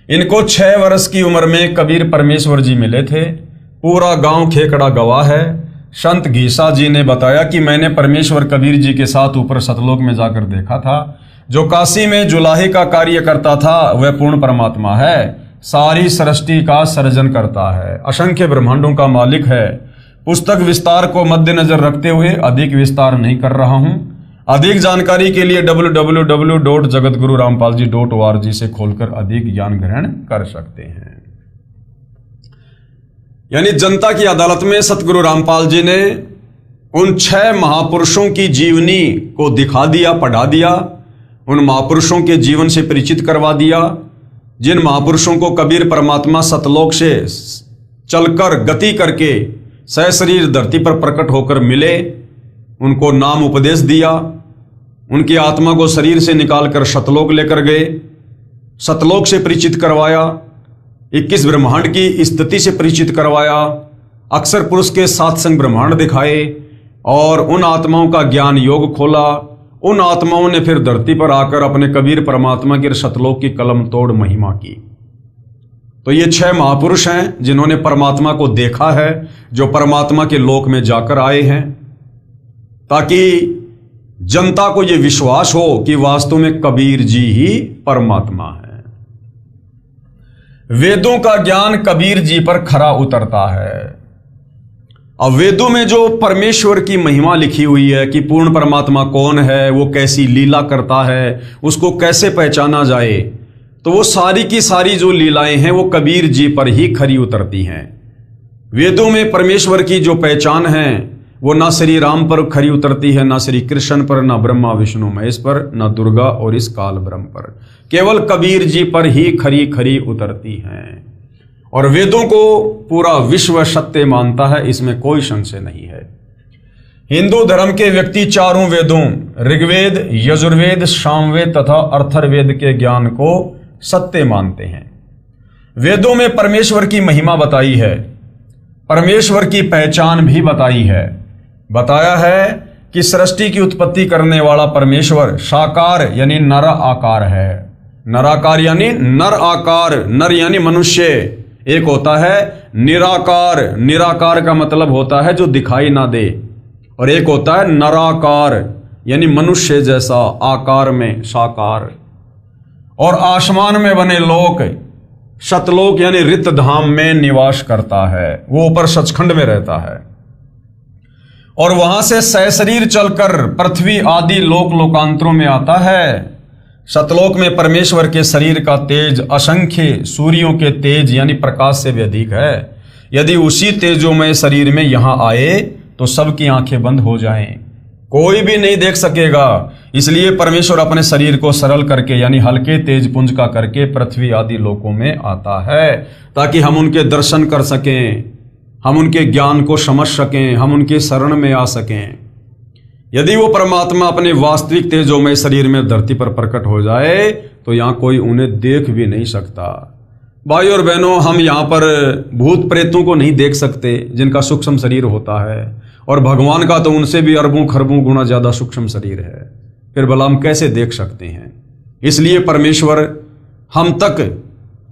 इनको 6 वर्ष की उम्र में कबीर परमेश्वर जी मिले थे। पूरा गांव खेकड़ा गवाह है। संत गीसा जी ने बताया कि मैंने परमेश्वर कबीर जी के साथ ऊपर सतलोक में जाकर देखा था। जो काशी में जुलाहे का कार्य करता था वह पूर्ण परमात्मा है, सारी सृष्टि का सर्जन करता है, असंख्य ब्रह्मांडों का मालिक है। पुस्तक विस्तार को मद्देनजर रखते हुए अधिक विस्तार नहीं कर रहा हूं। अधिक जानकारी के लिए www.jagatgururampalji.org से खोलकर अधिक ज्ञान ग्रहण कर सकते हैं। यानी जनता की अदालत में सतगुरु रामपाल जी ने उन 6 महापुरुषों की जीवनी को दिखा दिया, पढ़ा दिया, उन महापुरुषों के जीवन से परिचित करवा दिया, जिन महापुरुषों को कबीर परमात्मा सतलोक से चलकर गति करके सहशरीर धरती पर प्रकट होकर मिले, उनको नाम उपदेश दिया, उनकी आत्मा को शरीर से निकालकर सतलोक लेकर गए, सतलोक से परिचित करवाया, 21 ब्रह्मांड की स्थिति से परिचित करवाया, अक्षर पुरुष के 7 संग ब्रह्मांड दिखाए और उन आत्माओं का ज्ञान योग खोला। उन आत्माओं ने फिर धरती पर आकर अपने कबीर परमात्मा के सतलोक की कलम तोड़ महिमा की। तो ये 6 महापुरुष हैं जिन्होंने परमात्मा को देखा है, जो परमात्मा के लोक में जाकर आए हैं, ताकि जनता को यह विश्वास हो कि वास्तव में कबीर जी ही परमात्मा है। वेदों का ज्ञान कबीर जी पर खरा उतरता है। अब वेदों में जो परमेश्वर की महिमा लिखी हुई है कि पूर्ण परमात्मा कौन है, वो कैसी लीला करता है, उसको कैसे पहचाना जाए, तो वो सारी की सारी जो लीलाएं हैं वो कबीर जी पर ही खरी उतरती हैं। वेदों में परमेश्वर की जो पहचान है वो ना श्री राम पर खरी उतरती है, ना श्री कृष्ण पर, ना ब्रह्मा विष्णु महेश पर, ना दुर्गा और इस काल ब्रह्म पर। केवल कबीर जी पर ही खरी खरी उतरती हैं। और वेदों को पूरा विश्व सत्य मानता है, इसमें कोई संशय नहीं है। हिंदू धर्म के व्यक्ति चारों वेदों ऋग्वेद, यजुर्वेद, सामवेद तथा अथर्ववेद के ज्ञान को सत्य मानते हैं। वेदों में परमेश्वर की महिमा बताई है, परमेश्वर की पहचान भी बताई है। बताया है कि सृष्टि की उत्पत्ति करने वाला परमेश्वर साकार यानी नर आकार है। नराकार यानी नर आकार, नर यानी मनुष्य। एक होता है निराकार, निराकार का मतलब होता है जो दिखाई ना दे, और एक होता है नराकार यानी मनुष्य जैसा आकार में साकार। और आसमान में बने लोक, सतलोक यानी रित धाम में निवास करता है, वो ऊपर सचखंड में रहता है। और वहां से सशरीर चलकर पृथ्वी आदि लोक लोकांतरों में आता है। सतलोक में परमेश्वर के शरीर का तेज असंख्य सूर्यों के तेज यानी प्रकाश से भी अधिक है। यदि उसी तेजोमय शरीर में यहां आए तो सबकी आंखें बंद हो जाएं, कोई भी नहीं देख सकेगा। इसलिए परमेश्वर अपने शरीर को सरल करके यानी हल्के तेज पुंज का करके पृथ्वी आदि लोकों में आता है, ताकि हम उनके दर्शन कर सकें, हम उनके ज्ञान को समझ सकें, हम उनके शरण में आ सकें। यदि वो परमात्मा अपने वास्तविक तेजोमय शरीर में धरती पर प्रकट हो जाए तो यहां कोई उन्हें देख भी नहीं सकता। भाई और बहनों, हम यहाँ पर भूत प्रेतों को नहीं देख सकते जिनका सूक्ष्म शरीर होता है, और भगवान का तो उनसे भी अरबों खरबों गुना ज्यादा सूक्ष्म शरीर है। फिर भला हम कैसे देख सकते हैं? इसलिए परमेश्वर हम तक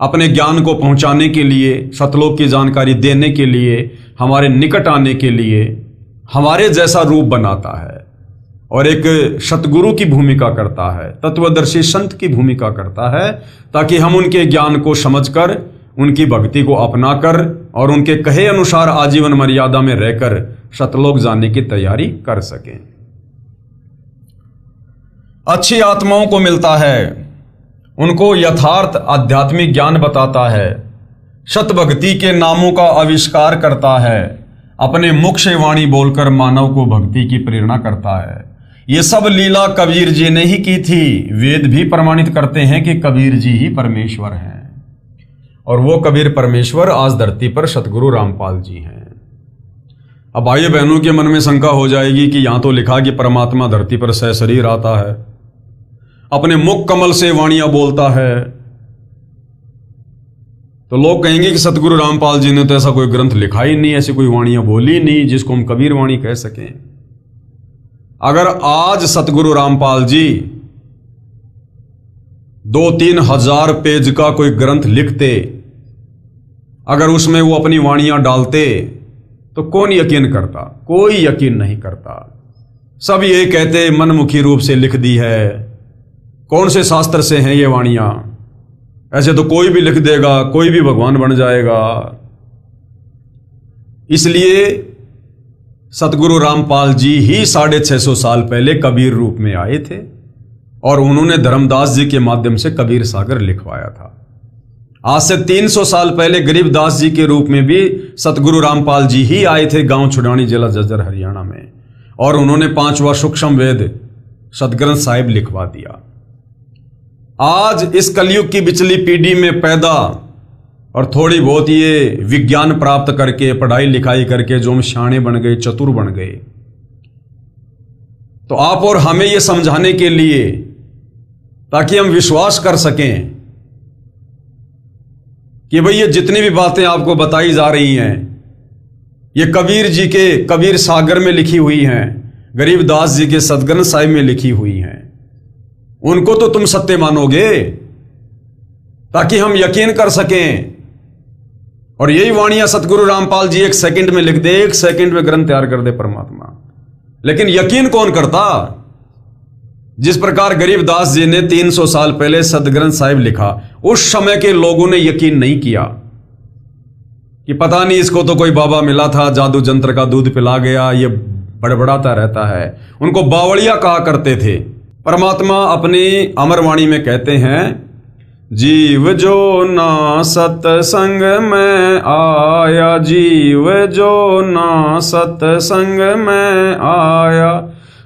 अपने ज्ञान को पहुंचाने के लिए, सतलोक की जानकारी देने के लिए, हमारे निकट आने के लिए हमारे जैसा रूप बनाता है और एक सतगुरु की भूमिका करता है, तत्वदर्शी संत की भूमिका करता है, ताकि हम उनके ज्ञान को समझकर, उनकी भक्ति को अपनाकर और उनके कहे अनुसार आजीवन मर्यादा में रहकर सतलोक जाने की तैयारी कर सकें। अच्छी आत्माओं को मिलता है, उनको यथार्थ आध्यात्मिक ज्ञान बताता है, सत भक्ति के नामों का आविष्कार करता है, अपने मुख से वाणी बोलकर मानव को भक्ति की प्रेरणा करता है। ये सब लीला कबीर जी ने ही की थी। वेद भी प्रमाणित करते हैं कि कबीर जी ही परमेश्वर हैं, और वो कबीर परमेश्वर आज धरती पर सतगुरु रामपाल जी हैं। अब भाई बहनों के मन में शंका हो जाएगी कि यहां तो लिखा कि परमात्मा धरती पर सशरीर आता है, अपने मुख कमल से वाणियां बोलता है, तो लोग कहेंगे कि सतगुरु रामपाल जी ने तो ऐसा कोई ग्रंथ लिखा ही नहीं, ऐसी कोई वाणियां बोली नहीं जिसको हम कबीर वाणी कह सकें। अगर आज सतगुरु रामपाल जी 2-3 हजार पेज का कोई ग्रंथ लिखते, अगर उसमें वो अपनी वाणियां डालते, तो कौन यकीन करता? कोई यकीन नहीं करता। सब ये कहते मनमुखी रूप से लिख दी है, कौन से शास्त्र से हैं ये वाणियां, ऐसे तो कोई भी लिख देगा, कोई भी भगवान बन जाएगा। इसलिए सतगुरु रामपाल जी ही 650 साल पहले कबीर रूप में आए थे, और उन्होंने धर्मदास जी के माध्यम से कबीर सागर लिखवाया था। आज से 300 साल पहले गरीबदास जी के रूप में भी सतगुरु रामपाल जी ही आए थे गांव छुड़ानी जिला जज्जर हरियाणा में, और उन्होंने 5वां सूक्ष्म वेद सतग्रंथ साहिब लिखवा दिया। आज इस कलयुग की बिचली पीढ़ी में पैदा और थोड़ी बहुत ये विज्ञान प्राप्त करके, पढ़ाई लिखाई करके जो हम शाणे बन गए, चतुर बन गए, तो आप और हमें ये समझाने के लिए, ताकि हम विश्वास कर सकें कि भाई ये जितनी भी बातें आपको बताई जा रही हैं ये कबीर जी के कबीर सागर में लिखी हुई हैं, गरीबदास जी के सतग्रंथ साहिब में लिखी हुई हैं, उनको तो तुम सत्य मानोगे, ताकि हम यकीन कर सकें और यही वाणियां सतगुरु रामपाल जी 1 सेकंड में लिख दे, 1 सेकंड में ग्रंथ तैयार कर दे परमात्मा। लेकिन यकीन कौन करता? जिस प्रकार गरीबदास जी ने 300 साल पहले सदग्रंथ साहिब लिखा, उस समय के लोगों ने यकीन नहीं किया कि पता नहीं इसको तो कोई बाबा मिला था, जादू जंत्र का दूध पिला गया, ये बड़बड़ाता रहता है। उनको बावड़िया कहा करते थे। परमात्मा अपनी अमरवाणी में कहते हैं, जीव जो ना सत्संग में आया, जीव जो ना सत्संग में आया,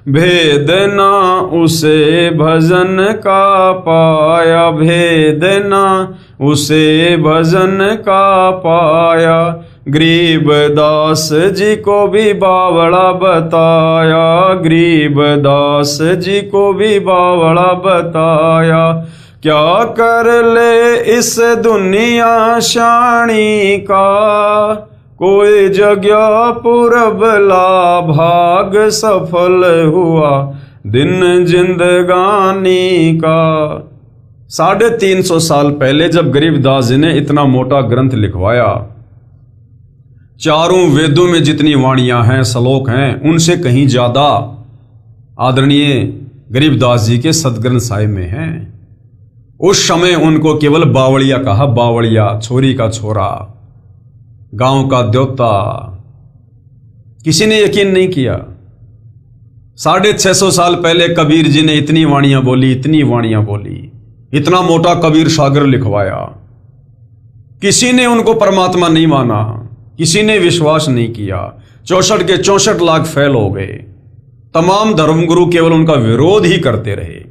भेद ना उसे भजन का पाया, भेद ना उसे भजन का पाया। गरीबदास जी को भी बावड़ा बताया, गरीबदास जी को भी बावड़ा बताया। क्या कर ले इस दुनिया शानी का, कोई जगह पूरब ला भाग सफल हुआ दिन जिंदगानी का। 350 साल पहले जब गरीबदास जी ने इतना मोटा ग्रंथ लिखवाया, चारों वेदों में जितनी वाणियां हैं, श्लोक हैं, उनसे कहीं ज्यादा आदरणीय गरीबदास जी के सदग्रंथ साहिब में हैं। उस समय उनको केवल बावड़िया कहा, बावड़िया, छोरी का छोरा, गांव का द्योता। किसी ने यकीन नहीं किया। 650 साल पहले कबीर जी ने इतनी वाणियां बोली, इतनी वाणियां बोली, इतना मोटा कबीर सागर लिखवाया। किसी ने उनको परमात्मा नहीं माना, किसी ने विश्वास नहीं किया। 64 के 64 लाख फैल हो गए। तमाम धर्मगुरु केवल उनका विरोध ही करते रहे।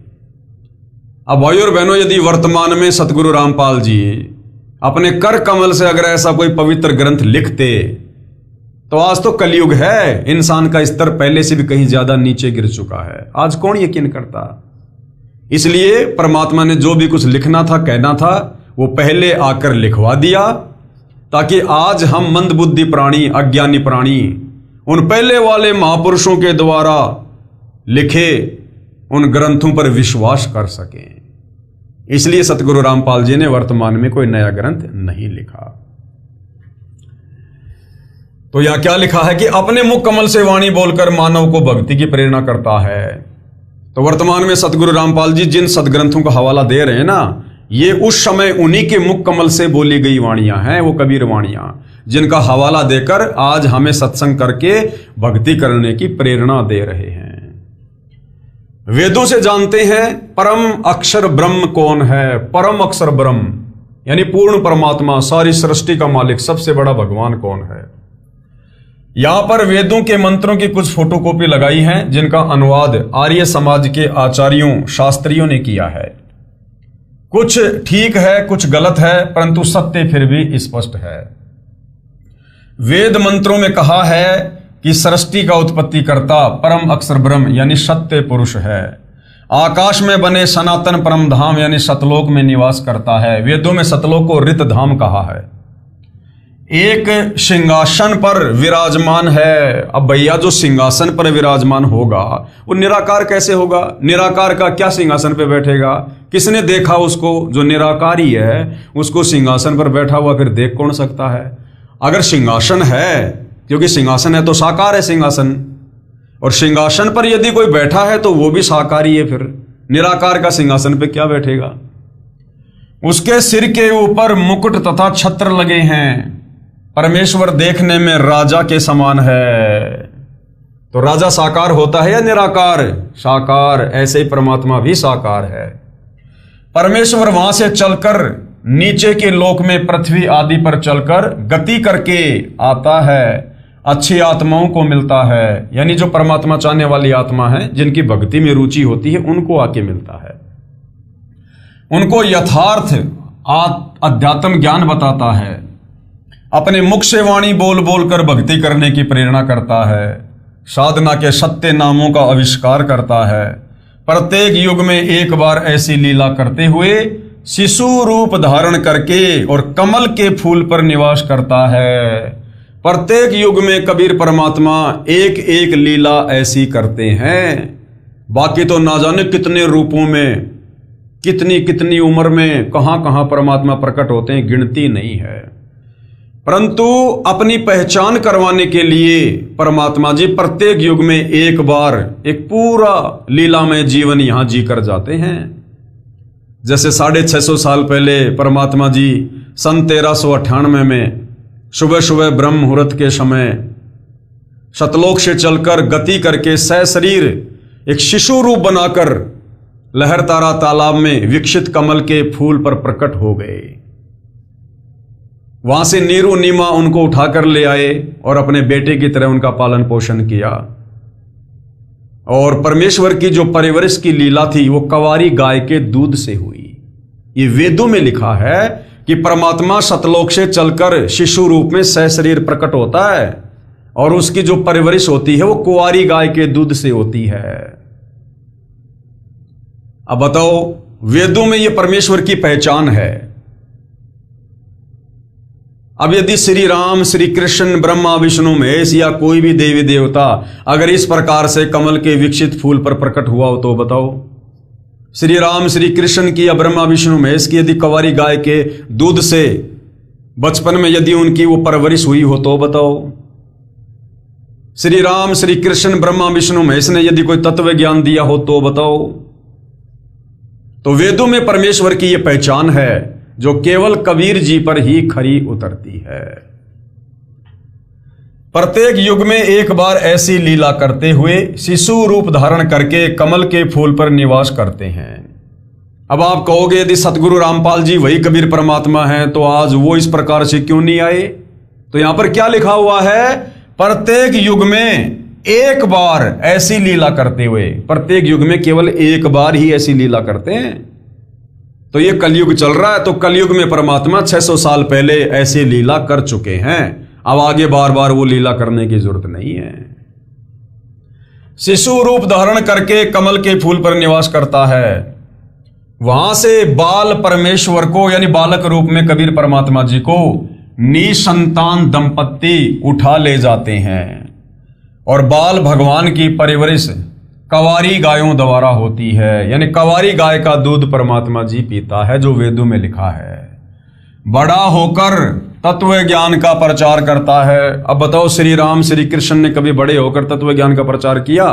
अब भाई और बहनों, यदि वर्तमान में सतगुरु रामपाल जी अपने कर कमल से अगर ऐसा कोई पवित्र ग्रंथ लिखते, तो आज तो कलयुग है, इंसान का स्तर पहले से भी कहीं ज्यादा नीचे गिर चुका है। आज कौन यकीन करता? इसलिए परमात्मा ने जो भी कुछ लिखना था, कहना था, वो पहले आकर लिखवा दिया, ताकि आज हम मंदबुद्धि प्राणी, अज्ञानी प्राणी, उन पहले वाले महापुरुषों के द्वारा लिखे उन ग्रंथों पर विश्वास कर सकें। इसलिए सतगुरु रामपाल जी ने वर्तमान में कोई नया ग्रंथ नहीं लिखा। तो यहां क्या लिखा है कि अपने मुख कमल से वाणी बोलकर मानव को भक्ति की प्रेरणा करता है। तो वर्तमान में सतगुरु रामपाल जी जिन सदग्रंथों का हवाला दे रहे हैं ना, ये उस समय उन्हीं के मुख कमल से बोली गई वाणियां हैं, वो कबीर वाणियां, जिनका हवाला देकर आज हमें सत्संग करके भक्ति करने की प्रेरणा दे रहे हैं। वेदों से जानते हैं परम अक्षर ब्रह्म कौन है। परम अक्षर ब्रह्म यानी पूर्ण परमात्मा, सारी सृष्टि का मालिक, सबसे बड़ा भगवान कौन है। यहां पर वेदों के मंत्रों की कुछ फोटोकॉपी लगाई है, जिनका अनुवाद आर्य समाज के आचार्यों, शास्त्रियों ने किया है। कुछ ठीक है, कुछ गलत है, परंतु सत्य फिर भी स्पष्ट है। वेद मंत्रों में कहा है कि सृष्टि का उत्पत्ति करता परम अक्षर ब्रह्म यानी सत्य पुरुष है। आकाश में बने सनातन परम धाम यानी सतलोक में निवास करता है। वेदों में सतलोक को रित धाम कहा है। एक सिंहासन पर विराजमान है। अब भैया जो सिंहासन पर विराजमान होगा वो निराकार कैसे होगा? निराकार का क्या सिंहासन पर बैठेगा? किसने देखा उसको? जो निराकारी है उसको सिंहासन पर बैठा हुआ फिर देख कौन सकता है? अगर सिंहासन है, क्योंकि सिंहासन है तो साकार है सिंहासन, और सिंहासन पर यदि कोई बैठा है तो वो भी साकारी है, फिर निराकार का सिंहासन पे क्या बैठेगा? उसके सिर के ऊपर मुकुट तथा छत्र लगे हैं। परमेश्वर देखने में राजा के समान है। तो राजा साकार होता है या निराकार? साकार। ऐसे ही परमात्मा भी साकार है। परमेश्वर वहां से चलकर नीचे के लोक में पृथ्वी आदि पर चलकर गति करके आता है, अच्छी आत्माओं को मिलता है। यानी जो परमात्मा चाहने वाली आत्मा है, जिनकी भक्ति में रुचि होती है, उनको आके मिलता है। उनको यथार्थ अध्यात्म ज्ञान बताता है। अपने मुख से वाणी बोल बोल कर भक्ति करने की प्रेरणा करता है। साधना के सत्य नामों का आविष्कार करता है। प्रत्येक युग में एक बार ऐसी लीला करते हुए शिशु रूप धारण करके और कमल के फूल पर निवास करता है। प्रत्येक युग में कबीर परमात्मा एक एक लीला ऐसी करते हैं। बाकी तो ना जाने कितने रूपों में, कितनी कितनी उम्र में, कहां कहां परमात्मा प्रकट होते हैं, गिनती नहीं है। परंतु अपनी पहचान करवाने के लिए परमात्मा जी प्रत्येक युग में एक बार एक पूरा लीलामय जीवन यहां जीकर जाते हैं। जैसे 650 साल पहले परमात्मा जी सन 1398 में सुबह सुबह ब्रह्म मुहूर्त के समय सतलोक से चलकर गति करके सशरीर एक शिशु रूप बनाकर लहरतारा तालाब में विकसित कमल के फूल पर प्रकट हो गए। वहां से नीरू नीमा उनको उठाकर ले आए और अपने बेटे की तरह उनका पालन पोषण किया। और परमेश्वर की जो परवरिश की लीला थी वो कवारी गाय के दूध से हुई। ये वेदों में लिखा है कि परमात्मा सतलोक से चलकर शिशु रूप में सशरीर प्रकट होता है और उसकी जो परवरिश होती है वो कुंवारी गाय के दूध से होती है। अब बताओ, वेदों में ये परमेश्वर की पहचान है। अब यदि श्री राम, श्री कृष्ण, ब्रह्मा, विष्णु, महेश या कोई भी देवी देवता अगर इस प्रकार से कमल के विकसित फूल पर प्रकट हुआ हो तो बताओ, श्री राम, श्री कृष्ण की या ब्रह्मा, विष्णु, महेश की यदि कुंवारी गाय के दूध से बचपन में यदि उनकी वो परवरिश हुई हो तो बताओ, श्री राम, श्री कृष्ण, ब्रह्मा, विष्णु, महेश ने यदि कोई तत्व ज्ञान दिया हो तो बताओ। तो वेदों में परमेश्वर की यह पहचान है जो केवल कबीर जी पर ही खरी उतरती है। प्रत्येक युग में एक बार ऐसी लीला करते हुए शिशु रूप धारण करके कमल के फूल पर निवास करते हैं। अब आप कहोगे यदि सतगुरु रामपाल जी वही कबीर परमात्मा हैं तो आज वो इस प्रकार से क्यों नहीं आए? तो यहां पर क्या लिखा हुआ है? प्रत्येक युग में एक बार ऐसी लीला करते हुए, प्रत्येक युग में केवल एक बार ही ऐसी लीला करते हैं। तो ये कलयुग चल रहा है, तो कलयुग में परमात्मा 600 साल पहले ऐसी लीला कर चुके हैं। अब आगे बार बार वो लीला करने की जरूरत नहीं है। शिशु रूप धारण करके कमल के फूल पर निवास करता है। वहां से बाल परमेश्वर को यानी बालक रूप में कबीर परमात्मा जी को निसंतान दंपत्ति उठा ले जाते हैं और बाल भगवान की परवरिश कवारी गायों द्वारा होती है। यानी कवारी गाय का दूध परमात्मा जी पीता है, जो वेदों में लिखा है। बड़ा होकर तत्व ज्ञान का प्रचार करता है। अब बताओ, श्री राम, श्री कृष्ण ने कभी बड़े होकर तत्व ज्ञान का प्रचार किया?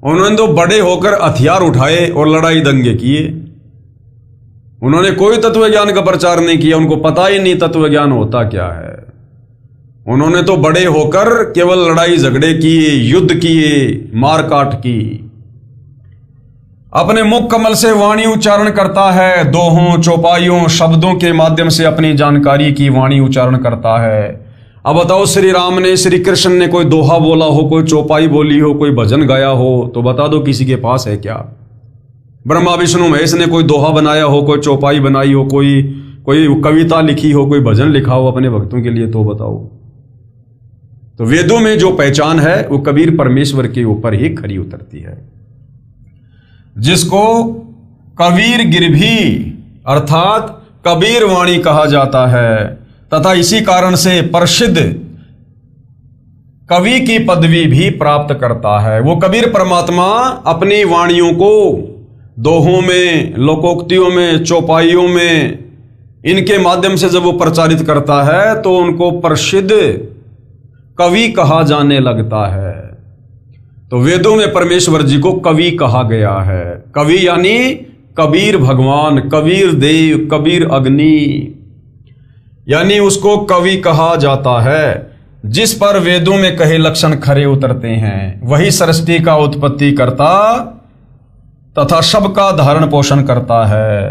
उन्होंने तो बड़े होकर हथियार उठाए और लड़ाई दंगे किए। उन्होंने कोई तत्व ज्ञान का प्रचार नहीं किया, उनको पता ही नहीं तत्व ज्ञान होता क्या है। उन्होंने तो बड़े होकर केवल लड़ाई झगड़े किए, युद्ध किए, मार काट की। अपने मुख कमल से वाणी उच्चारण करता है, दोहों, चौपाइयों, शब्दों के माध्यम से अपनी जानकारी की वाणी उच्चारण करता है। अब बताओ, श्री राम ने, श्री कृष्ण ने कोई दोहा बोला हो, कोई चौपाई बोली हो, कोई भजन गाया हो तो बता दो किसी के पास है क्या? ब्रह्मा, विष्णु, महेश ने कोई दोहा बनाया हो, कोई चौपाई बनाई हो, कोई कविता लिखी हो, कोई भजन लिखा हो अपने भक्तों के लिए तो बताओ। तो वेदों में जो पहचान है वो कबीर परमेश्वर के ऊपर ही खरी उतरती है, जिसको कबीर गिरभी अर्थात कबीर वाणी कहा जाता है तथा इसी कारण से प्रसिद्ध कवि की पदवी भी प्राप्त करता है। वो कबीर परमात्मा अपनी वाणियों को दोहों में, लोकोक्तियों में, चौपाइयों में, इनके माध्यम से जब वो प्रचारित करता है तो उनको प्रसिद्ध कवि कहा जाने लगता है। तो वेदों में परमेश्वर जी को कवि कहा गया है। कवि यानी कबीर भगवान, कबीर देव, कबीर अग्नि, यानी उसको कवि कहा जाता है। जिस पर वेदों में कहे लक्षण खरे उतरते हैं, वही सृष्टि का उत्पत्ति करता तथा सबका धारण पोषण करता है,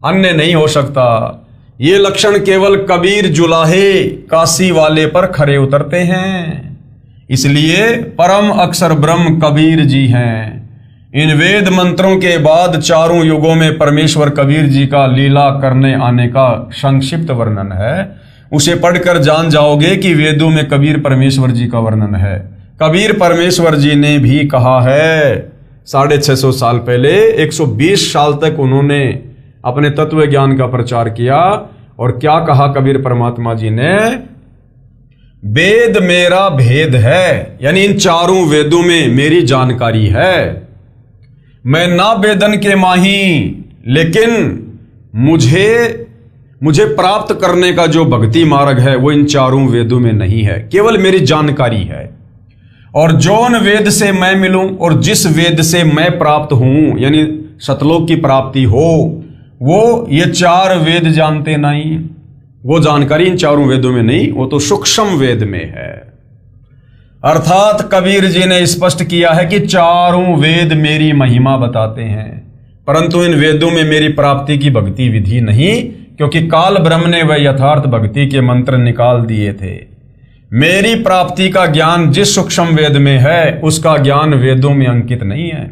अन्य नहीं हो सकता। ये लक्षण केवल कबीर जुलाहे काशी वाले पर खरे उतरते हैं। इसलिए परम अक्षर ब्रह्म कबीर जी हैं। इन वेद मंत्रों के बाद चारों युगों में परमेश्वर कबीर जी का लीला करने आने का संक्षिप्त वर्णन है। उसे पढ़कर जान जाओगे कि वेदों में कबीर परमेश्वर जी का वर्णन है। कबीर परमेश्वर जी ने भी कहा है 650 साल पहले, 120 साल तक उन्होंने अपने तत्व ज्ञान का प्रचार किया। और क्या कहा कबीर परमात्मा जी ने? वेद मेरा भेद है, यानी इन चारों वेदों में मेरी जानकारी है। मैं ना वेदन के माही, लेकिन मुझे मुझे प्राप्त करने का जो भक्ति मार्ग है वो इन चारों वेदों में नहीं है, केवल मेरी जानकारी है। और जौन वेद से मैं मिलूं और जिस वेद से मैं प्राप्त हूं, यानी सतलोक की प्राप्ति हो, वो ये चार वेद जानते नहीं। वो जानकारी इन चारों वेदों में नहीं, वो तो सूक्ष्म वेद में है। अर्थात कबीर जी ने स्पष्ट किया है कि चारों वेद मेरी महिमा बताते हैं, परंतु इन वेदों में मेरी प्राप्ति की भक्ति विधि नहीं, क्योंकि काल ब्रह्म ने वह यथार्थ भक्ति के मंत्र निकाल दिए थे। मेरी प्राप्ति का ज्ञान जिस सूक्ष्म वेद में है, उसका ज्ञान वेदों में अंकित नहीं है।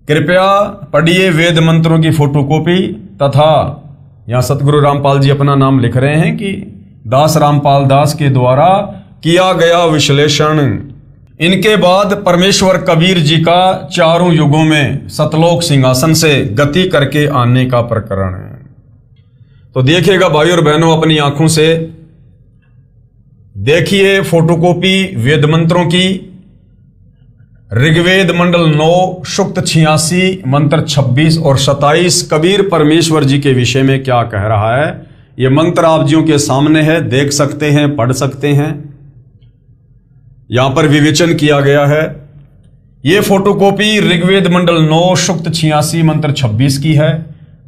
कृपया पढ़िए वेद मंत्रों की फोटोकॉपी, तथा यहां सतगुरु रामपाल जी अपना नाम लिख रहे हैं कि दास रामपाल दास के द्वारा किया गया विश्लेषण। इनके बाद परमेश्वर कबीर जी का चारों युगों में सतलोक सिंहासन से गति करके आने का प्रकरण है। तो देखिएगा भाई और बहनों, अपनी आंखों से देखिए फोटोकॉपी वेद मंत्रों की। ऋग्वेद मंडल 9 सूक्त 86 मंत्र 26 और 27 कबीर परमेश्वर जी के विषय में क्या कह रहा है, ये मंत्र आप जियों के सामने है, देख सकते हैं, पढ़ सकते हैं। यहां पर विवेचन किया गया है। ये फोटोकॉपी ऋग्वेद मंडल 9 सूक्त 86 मंत्र 26 की है,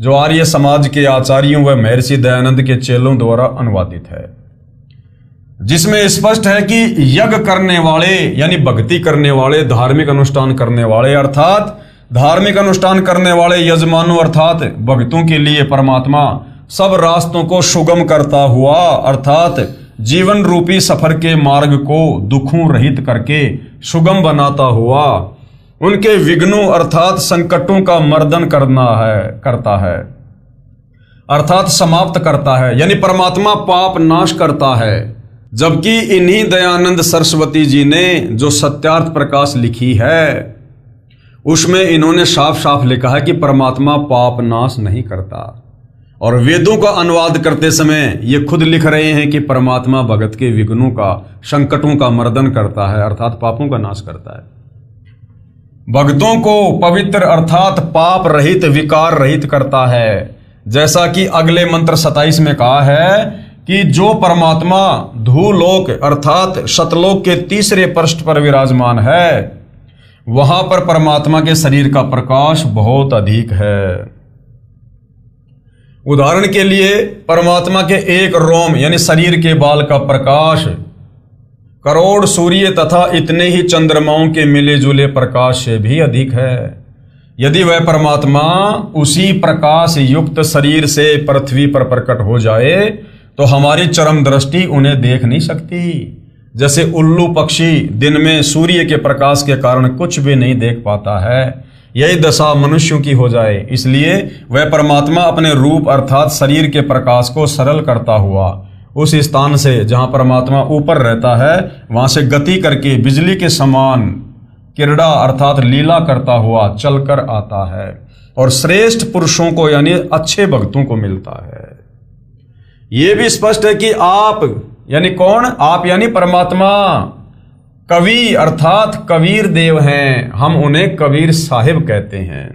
जो आर्य समाज के आचार्यों व महर्षि दयानंद के चेलों द्वारा अनुवादित है, जिसमें स्पष्ट है कि यज्ञ करने वाले यानी भक्ति करने वाले, धार्मिक अनुष्ठान करने वाले, अर्थात धार्मिक अनुष्ठान करने वाले यजमानों अर्थात भक्तों के लिए परमात्मा सब रास्तों को सुगम करता हुआ, अर्थात जीवन रूपी सफर के मार्ग को दुखों रहित करके सुगम बनाता हुआ उनके विघ्नों अर्थात संकटों का मर्दन करता है, अर्थात समाप्त करता है, यानी परमात्मा पाप नाश करता है। जबकि इन्हीं दयानंद सरस्वती जी ने जो सत्यार्थ प्रकाश लिखी है, उसमें इन्होंने साफ साफ लिखा है कि परमात्मा पाप नाश नहीं करता। और वेदों का अनुवाद करते समय ये खुद लिख रहे हैं कि परमात्मा भगत के विघ्नों का, संकटों का मर्दन करता है, अर्थात पापों का नाश करता है। भक्तों को पवित्र अर्थात पाप रहित, विकार रहित करता है। जैसा कि अगले मंत्र 27 में कहा है कि जो परमात्मा धूलोक अर्थात सतलोक के तीसरे पृष्ठ पर विराजमान है, वहां पर परमात्मा के शरीर का प्रकाश बहुत अधिक है। उदाहरण के लिए परमात्मा के एक रोम यानी शरीर के बाल का प्रकाश करोड़ सूर्य तथा इतने ही चंद्रमाओं के मिले जुले प्रकाश से भी अधिक है। यदि वह परमात्मा उसी प्रकाश युक्त शरीर से पृथ्वी पर प्रकट हो जाए तो हमारी चरम दृष्टि उन्हें देख नहीं सकती। जैसे उल्लू पक्षी दिन में सूर्य के प्रकाश के कारण कुछ भी नहीं देख पाता है, यही दशा मनुष्यों की हो जाए। इसलिए वह परमात्मा अपने रूप अर्थात शरीर के प्रकाश को सरल करता हुआ उस स्थान से जहां परमात्मा ऊपर रहता है, वहां से गति करके बिजली के समान क्रीड़ा अर्थात लीला करता हुआ चलकर आता है और श्रेष्ठ पुरुषों को यानी अच्छे भक्तों को मिलता है। यह भी स्पष्ट है कि आप यानी कौन, आप यानी परमात्मा कवि अर्थात कबीर देव हैं, हम उन्हें कबीर साहिब कहते हैं।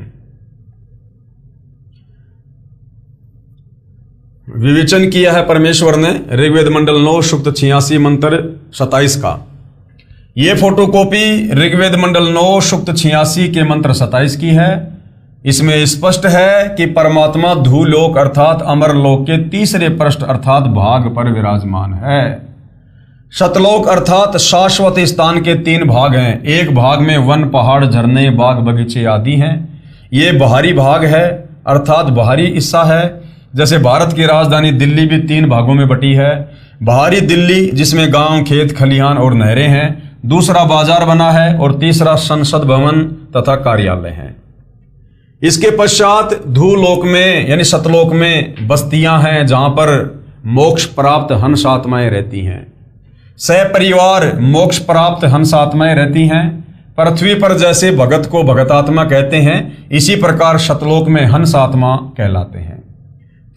विवेचन किया है परमेश्वर ने ऋग्वेद मंडल 9 सूक्त 86 मंत्र 27 का। यह फोटोकॉपी ऋग्वेद मंडल 9 सूक्त 86 के मंत्र 27 की है। इसमें स्पष्ट है कि परमात्मा धूलोक अर्थात अमरलोक के तीसरे पृष्ठ अर्थात भाग पर विराजमान है। सतलोक अर्थात शाश्वत स्थान के 3 भाग हैं। एक भाग में वन, पहाड़, झरने, बाग बगीचे आदि हैं। ये बाहरी भाग है अर्थात बाहरी हिस्सा है। जैसे भारत की राजधानी दिल्ली भी 3 भागों में बटी है। बाहरी दिल्ली जिसमें गांव, खेत, खलिहान और नहरें हैं, दूसरा बाजार बना है और तीसरा संसद भवन तथा कार्यालय हैं। इसके पश्चात धूलोक में यानी सतलोक में बस्तियां हैं जहां पर मोक्ष प्राप्त हंस आत्माएं रहती हैं। सपरिवार मोक्ष प्राप्त हंस आत्माएं रहती हैं। पृथ्वी पर जैसे भगत को भगतात्मा कहते हैं, इसी प्रकार सतलोक में हंस आत्मा कहलाते हैं।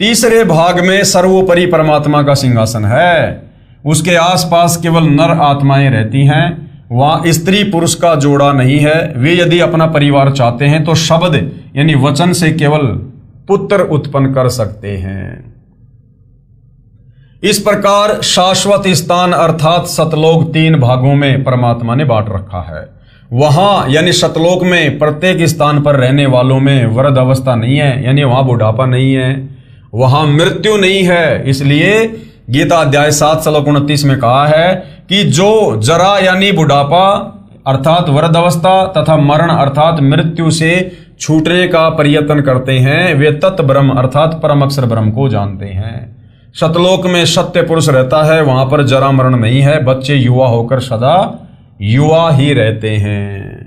तीसरे भाग में सर्वोपरि परमात्मा का सिंहासन है। उसके आसपास केवल नर आत्माएं रहती हैं। वहां स्त्री पुरुष का जोड़ा नहीं है। वे यदि अपना परिवार चाहते हैं तो शब्द यानी वचन से केवल पुत्र उत्पन्न कर सकते हैं। इस प्रकार शाश्वत स्थान अर्थात सतलोक 3 भागों में परमात्मा ने बांट रखा है। वहां यानी सतलोक में प्रत्येक स्थान पर रहने वालों में वृद्ध अवस्था नहीं है, यानी वहां बुढ़ापा नहीं है, वहां मृत्यु नहीं है। इसलिए गीता अध्याय 7 श्लोक 29 में कहा है कि जो जरा यानी बुढ़ापा अर्थात वृद्ध अवस्था तथा मरण अर्थात मृत्यु से छूटने का प्रयत्न करते हैं, वे तत् ब्रह्म अर्थात परम अक्षर ब्रह्म को जानते हैं। सतलोक में सत्य पुरुष रहता है, वहां पर जरा मरण नहीं है, बच्चे युवा होकर सदा युवा ही रहते हैं।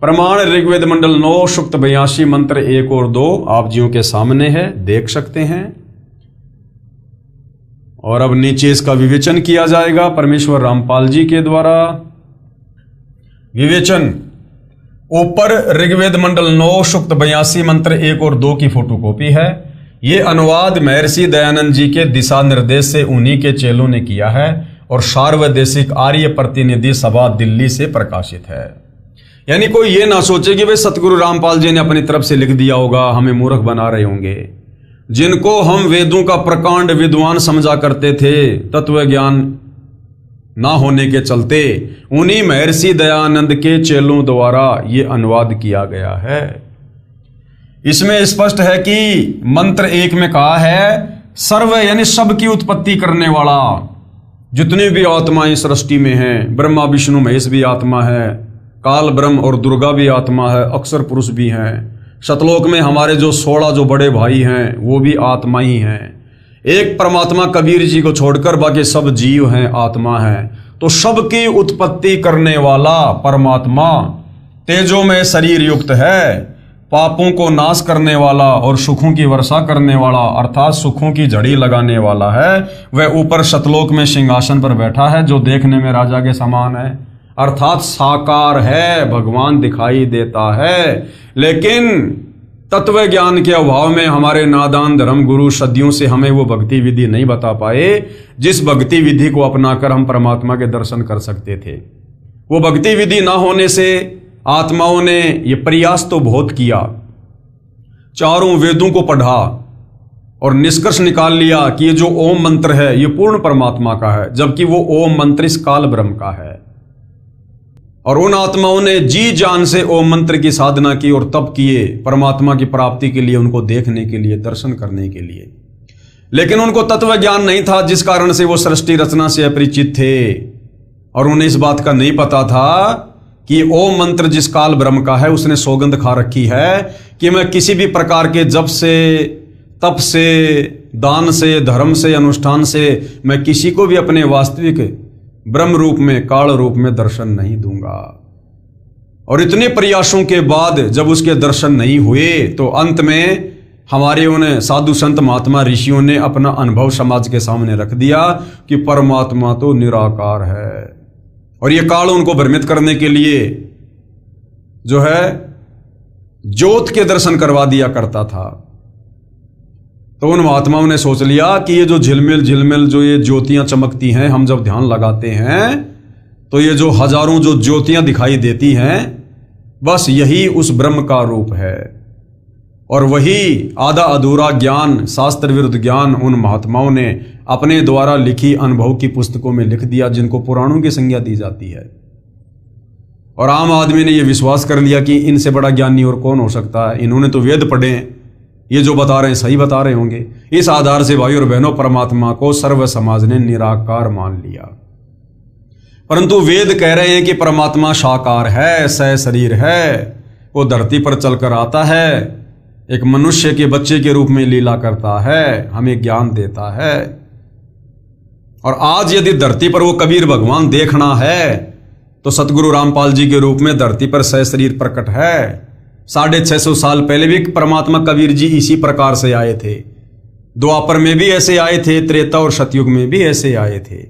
प्रमाण ऋग्वेद मंडल 9 सूक्त 82 मंत्र 1 और 2 आप जियों के सामने है, देख सकते हैं। और अब नीचे इसका विवेचन किया जाएगा परमेश्वर रामपाल जी के द्वारा। विवेचन, ऊपर ऋग्वेद मंडल 9 सूक्त 82 मंत्र 1 और 2 की फोटोकॉपी है। ये अनुवाद महर्षि दयानंद जी के दिशा निर्देश से उन्हीं के चेलों ने किया है और सार्वदेशिक आर्य प्रतिनिधि सभा दिल्ली से प्रकाशित है। यानी कोई ये ना सोचे कि भाई सतगुरु रामपाल जी ने अपनी तरफ से लिख दिया होगा, हमें मूर्ख बना रहे होंगे। जिनको हम वेदों का प्रकांड विद्वान समझा करते थे, तत्व ज्ञान ना होने के चलते उन्हीं महर्षि दयानंद के चेलों द्वारा ये अनुवाद किया गया है। इसमें स्पष्ट है कि मंत्र 1 में कहा है सर्व यानी सब की उत्पत्ति करने वाला, जितनी भी आत्माएं सृष्टि में हैं, ब्रह्मा विष्णु महेश भी आत्मा है, काल ब्रह्म और दुर्गा भी आत्मा है, अक्षर पुरुष भी हैं। सतलोक में हमारे जो 16 जो बड़े भाई हैं वो भी आत्मा ही हैं। एक परमात्मा कबीर जी को छोड़कर बाकी सब जीव हैं, आत्मा हैं। तो सबकी उत्पत्ति करने वाला परमात्मा तेजो में शरीर युक्त है, पापों को नाश करने वाला और सुखों की वर्षा करने वाला अर्थात सुखों की झड़ी लगाने वाला है। वह ऊपर सतलोक में सिंहासन पर बैठा है जो देखने में राजा के समान है, अर्थात साकार है, भगवान दिखाई देता है। लेकिन तत्व ज्ञान के अभाव में हमारे नादान धर्म गुरु सदियों से हमें वो भक्ति विधि नहीं बता पाए जिस भक्ति विधि को अपनाकर हम परमात्मा के दर्शन कर सकते थे। वो भक्ति विधि ना होने से आत्माओं ने ये प्रयास तो बहुत किया, चारों वेदों को पढ़ा और निष्कर्ष निकाल लिया कि ये जो ओम मंत्र है ये पूर्ण परमात्मा का है, जबकि वो ओम मंत्र इस काल ब्रह्म का है। और उन आत्माओं ने जी जान से ओम मंत्र की साधना की और तप किए परमात्मा की प्राप्ति के लिए, उनको देखने के लिए, दर्शन करने के लिए। लेकिन उनको तत्व ज्ञान नहीं था, जिस कारण से वो सृष्टि रचना से अपरिचित थे और उन्हें इस बात का नहीं पता था कि ओम मंत्र जिस काल ब्रह्म का है उसने सौगंध खा रखी है कि मैं किसी भी प्रकार के जप से, तप से, दान से, धर्म से, अनुष्ठान से मैं किसी को भी अपने वास्तविक ब्रह्म रूप में, काल रूप में दर्शन नहीं दूंगा। और इतने प्रयासों के बाद जब उसके दर्शन नहीं हुए तो अंत में हमारे उन्हें साधु संत महात्मा ऋषियों ने अपना अनुभव समाज के सामने रख दिया कि परमात्मा तो निराकार है। और ये काल उनको भ्रमित करने के लिए जो है ज्योत के दर्शन करवा दिया करता था। तो उन महात्माओं ने सोच लिया कि ये जो झिलमिल झिलमिल जो ये ज्योतियां चमकती हैं, हम जब ध्यान लगाते हैं तो ये जो हजारों जो ज्योतियां दिखाई देती हैं, बस यही उस ब्रह्म का रूप है। और वही आधा अधूरा ज्ञान, शास्त्र विरुद्ध ज्ञान उन महात्माओं ने अपने द्वारा लिखी अनुभव की पुस्तकों में लिख दिया, जिनको पुराणों की संज्ञा दी जाती है। और आम आदमी ने यह विश्वास कर लिया कि इनसे बड़ा ज्ञानी और कौन हो सकता है, इन्होंने तो वेद पढ़े हैं, ये जो बता रहे हैं सही बता रहे होंगे। इस आधार से भाई और बहनों परमात्मा को सर्व समाज ने निराकार मान लिया। परंतु वेद कह रहे हैं कि परमात्मा साकार है, सहशरीर है, वो धरती पर चलकर आता है, एक मनुष्य के बच्चे के रूप में लीला करता है, हमें ज्ञान देता है। और आज यदि धरती पर वो कबीर भगवान देखना है तो सतगुरु रामपाल जी के रूप में धरती पर सहशरीर प्रकट है। 650 साल पहले भी परमात्मा कबीर जी इसी प्रकार से आए थे। द्वापर में भी ऐसे आए थे, त्रेता और सतयुग में भी ऐसे आए थे।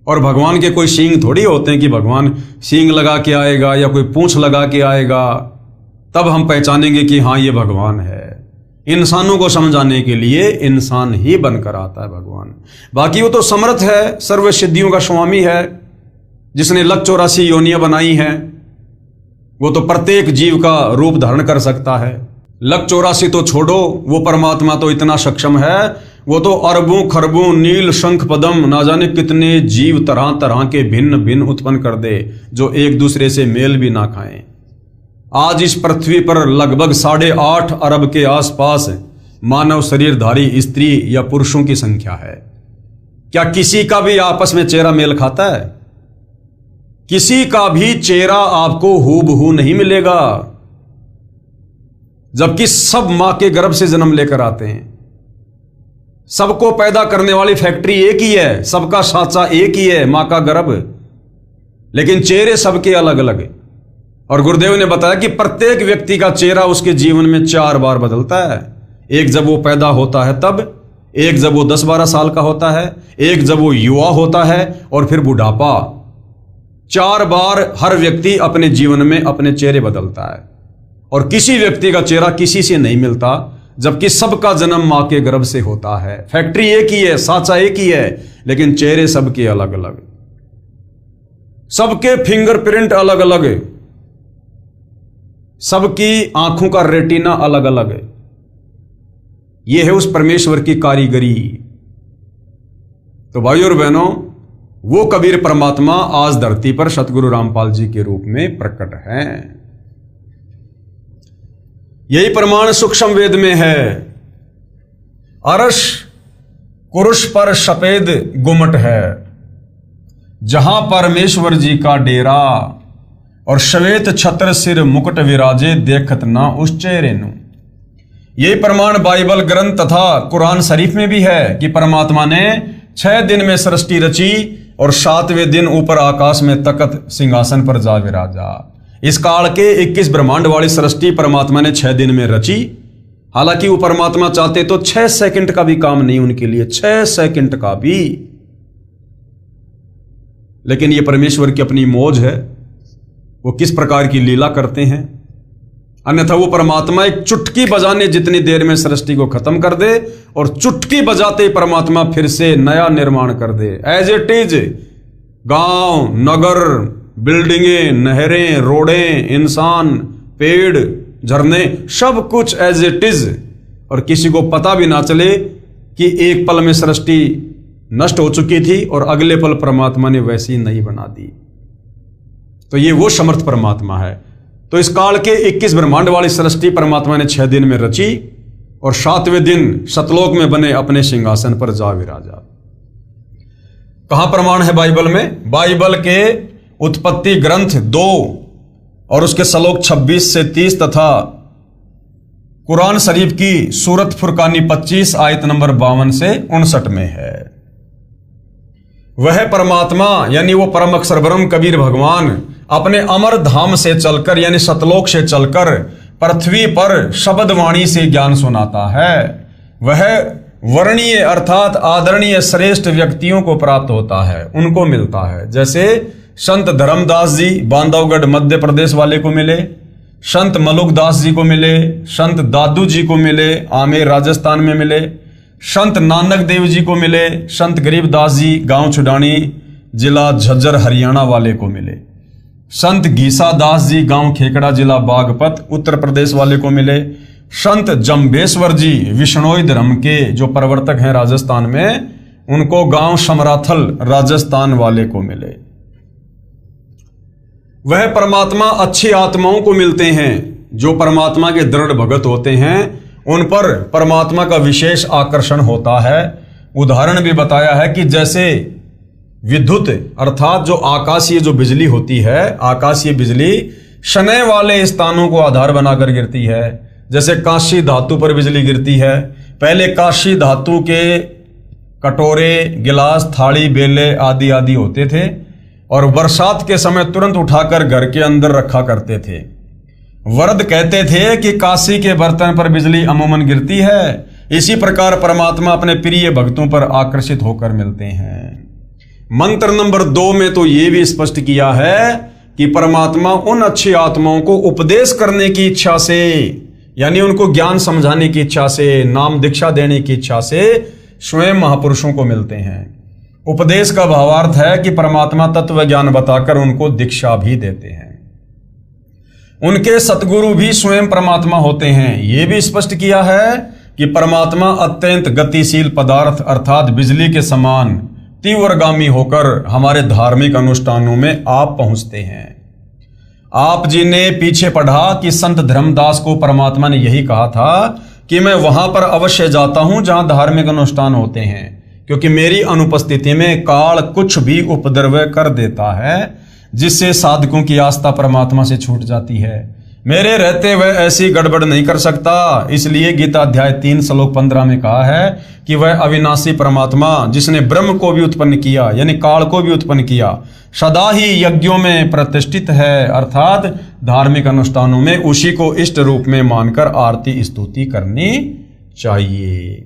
और भगवान के कोई सींग थोड़ी होते हैं कि भगवान सींग लगा के आएगा या कोई पूंछ लगा के आएगा तब हम पहचानेंगे कि हाँ ये भगवान है। इंसानों को समझाने के लिए इंसान ही बनकर आता है भगवान। बाकी वो तो समर्थ है, सर्व सिद्धियों का स्वामी है, जिसने 184 योनियां बनाई हैं। वो तो प्रत्येक जीव का रूप धारण कर सकता है। 184 तो छोड़ो, वो परमात्मा तो इतना सक्षम है, वो तो अरबों खरबों नील शंख पदम ना जाने कितने जीव तरह तरह के भिन्न भिन्न उत्पन्न कर दे, जो एक दूसरे से मेल भी ना खाएं। आज इस पृथ्वी पर लगभग 8.5 अरब के आसपास मानव शरीरधारी स्त्री या पुरुषों की संख्या है। क्या किसी का भी आपस में चेहरा मेल खाता है? किसी का भी चेहरा आपको हूबहू नहीं मिलेगा, जबकि सब मां के गर्भ से जन्म लेकर आते हैं। सबको पैदा करने वाली फैक्ट्री एक ही है, सबका साचा एक ही है, मां का गर्भ, लेकिन चेहरे सबके अलग अलग है। और गुरुदेव ने बताया कि प्रत्येक व्यक्ति का चेहरा उसके जीवन में 4 बार बदलता है। एक जब वो पैदा होता है तब, एक जब वो 10-12 साल का होता है, एक जब वो युवा होता है, और फिर बुढ़ापा। 4 बार हर व्यक्ति अपने जीवन में अपने चेहरे बदलता है, और किसी व्यक्ति का चेहरा किसी से नहीं मिलता, जबकि सबका जन्म मां के गर्भ से होता है। फैक्ट्री एक ही है, साचा एक ही है, लेकिन चेहरे सबके अलग अलग, सबके फिंगरप्रिंट अलग अलग, सबकी आंखों का रेटिना अलग अलग है। यह है उस परमेश्वर की कारीगरी। तो भाइयों और बहनों, वो कबीर परमात्मा आज धरती पर सतगुरु रामपाल जी के रूप में प्रकट हैं। यही प्रमाण सूक्ष्म वेद में है। अरश कुरुश पर सफेद गुमट है, जहां परमेश्वर जी का डेरा, और श्वेत छत्र सिर मुकुट विराजे, देखत ना उस चेहरे नु। यही प्रमाण बाइबल ग्रंथ तथा कुरान शरीफ में भी है कि परमात्मा ने 6 दिन में सृष्टि रची और 7वें दिन ऊपर आकाश में तकत सिंहासन पर जा विराजा। इस काल के 21 ब्रह्मांड वाली सृष्टि परमात्मा ने 6 दिन में रची। हालांकि वो परमात्मा चाहते तो 6 सेकंड का भी काम नहीं उनके लिए, 6 सेकंड का भी, लेकिन ये परमेश्वर की अपनी मौज है, वो किस प्रकार की लीला करते हैं। अन्यथा वो परमात्मा एक चुटकी बजाने जितनी देर में सृष्टि को खत्म कर दे, और चुटकी बजाते ही परमात्मा फिर से नया निर्माण कर दे। एज इट इज गांव, नगर, बिल्डिंगें, नहरें, रोडें, इंसान, पेड़, झरने, सब कुछ एज इट इज, और किसी को पता भी ना चले कि एक पल में सृष्टि नष्ट हो चुकी थी और अगले पल परमात्मा ने वैसी नई बना दी। तो ये वो समर्थ परमात्मा है। तो इस काल के 21 ब्रह्मांड वाली सृष्टि परमात्मा ने 6 दिन में रची, और 7वें दिन सतलोक में बने अपने सिंहासन पर जा विराजा। कहां प्रमाण है बाइबल में? बाइबल के उत्पत्ति ग्रंथ 2 और उसके श्लोक 26 से 30 तथा कुरान शरीफ की सूरत फुरकानी 25 आयत नंबर 52 से 59 में है। वह परमात्मा यानी वो परम अक्षर ब्रह्म कबीर भगवान अपने अमर धाम से चलकर यानी सतलोक से चलकर पृथ्वी पर शब्द वाणी से ज्ञान सुनाता है। वह वर्णीय अर्थात आदरणीय श्रेष्ठ व्यक्तियों को प्राप्त होता है, उनको मिलता है। जैसे संत धर्मदास जी बांधवगढ़ मध्य प्रदेश वाले को मिले, संत मलुकदास जी को मिले, संत दादू जी को मिले, आमेर राजस्थान में मिले, संत नानक देव जी को मिले, संत गरीबदास जी गांव छुडानी जिला झज्जर हरियाणा वाले को मिले, संत गीसा दास जी गांव खेकड़ा जिला बागपत उत्तर प्रदेश वाले को मिले, संत जम्बेश्वर जी विष्णोई धर्म के जो प्रवर्तक हैं राजस्थान में, उनको गांव समराथल राजस्थान वाले को मिले। वह परमात्मा अच्छी आत्माओं को मिलते हैं जो परमात्मा के दृढ़ भगत होते हैं, उन पर परमात्मा का विशेष आकर्षण होता है। उदाहरण भी बताया है कि जैसे विद्युत अर्थात जो आकाशीय जो बिजली होती है, आकाशीय बिजली शनै वाले स्थानों को आधार बनाकर गिरती है। जैसे कांसी धातु पर बिजली गिरती है। पहले कांसी धातु के कटोरे, गिलास, थाली, बेले आदि आदि होते थे और बरसात के समय तुरंत उठाकर घर के अंदर रखा करते थे। वरद कहते थे कि काशी के बर्तन पर बिजली अमूमन गिरती है। इसी प्रकार परमात्मा अपने प्रिय भक्तों पर आकर्षित होकर मिलते हैं। मंत्र नंबर 2 में तो यह भी स्पष्ट किया है कि परमात्मा उन अच्छी आत्माओं को उपदेश करने की इच्छा से, यानी उनको ज्ञान समझाने की इच्छा से, नाम दीक्षा देने की इच्छा से स्वयं महापुरुषों को मिलते हैं। उपदेश का भावार्थ है कि परमात्मा तत्व ज्ञान बताकर उनको दीक्षा भी देते हैं। उनके सतगुरु भी स्वयं परमात्मा होते हैं। यह भी स्पष्ट किया है कि परमात्मा अत्यंत गतिशील पदार्थ अर्थात बिजली के समान तीव्रगामी होकर हमारे धार्मिक अनुष्ठानों में आप पहुंचते हैं। आप जी ने पीछे पढ़ा कि संत धर्मदास को परमात्मा ने यही कहा था कि मैं वहां पर अवश्य जाता हूं जहां धार्मिक अनुष्ठान होते हैं, क्योंकि मेरी अनुपस्थिति में काल कुछ भी उपद्रव कर देता है जिससे साधकों की आस्था परमात्मा से छूट जाती है। मेरे रहते वह ऐसी गड़बड़ नहीं कर सकता। इसलिए गीता अध्याय 3 श्लोक 15 में कहा है कि वह अविनाशी परमात्मा जिसने ब्रह्म को भी उत्पन्न किया यानी काल को भी उत्पन्न किया, सदा ही यज्ञों में प्रतिष्ठित है, अर्थात धार्मिक अनुष्ठानों में उसी को इष्ट रूप में मानकर आरती स्तुति करनी चाहिए।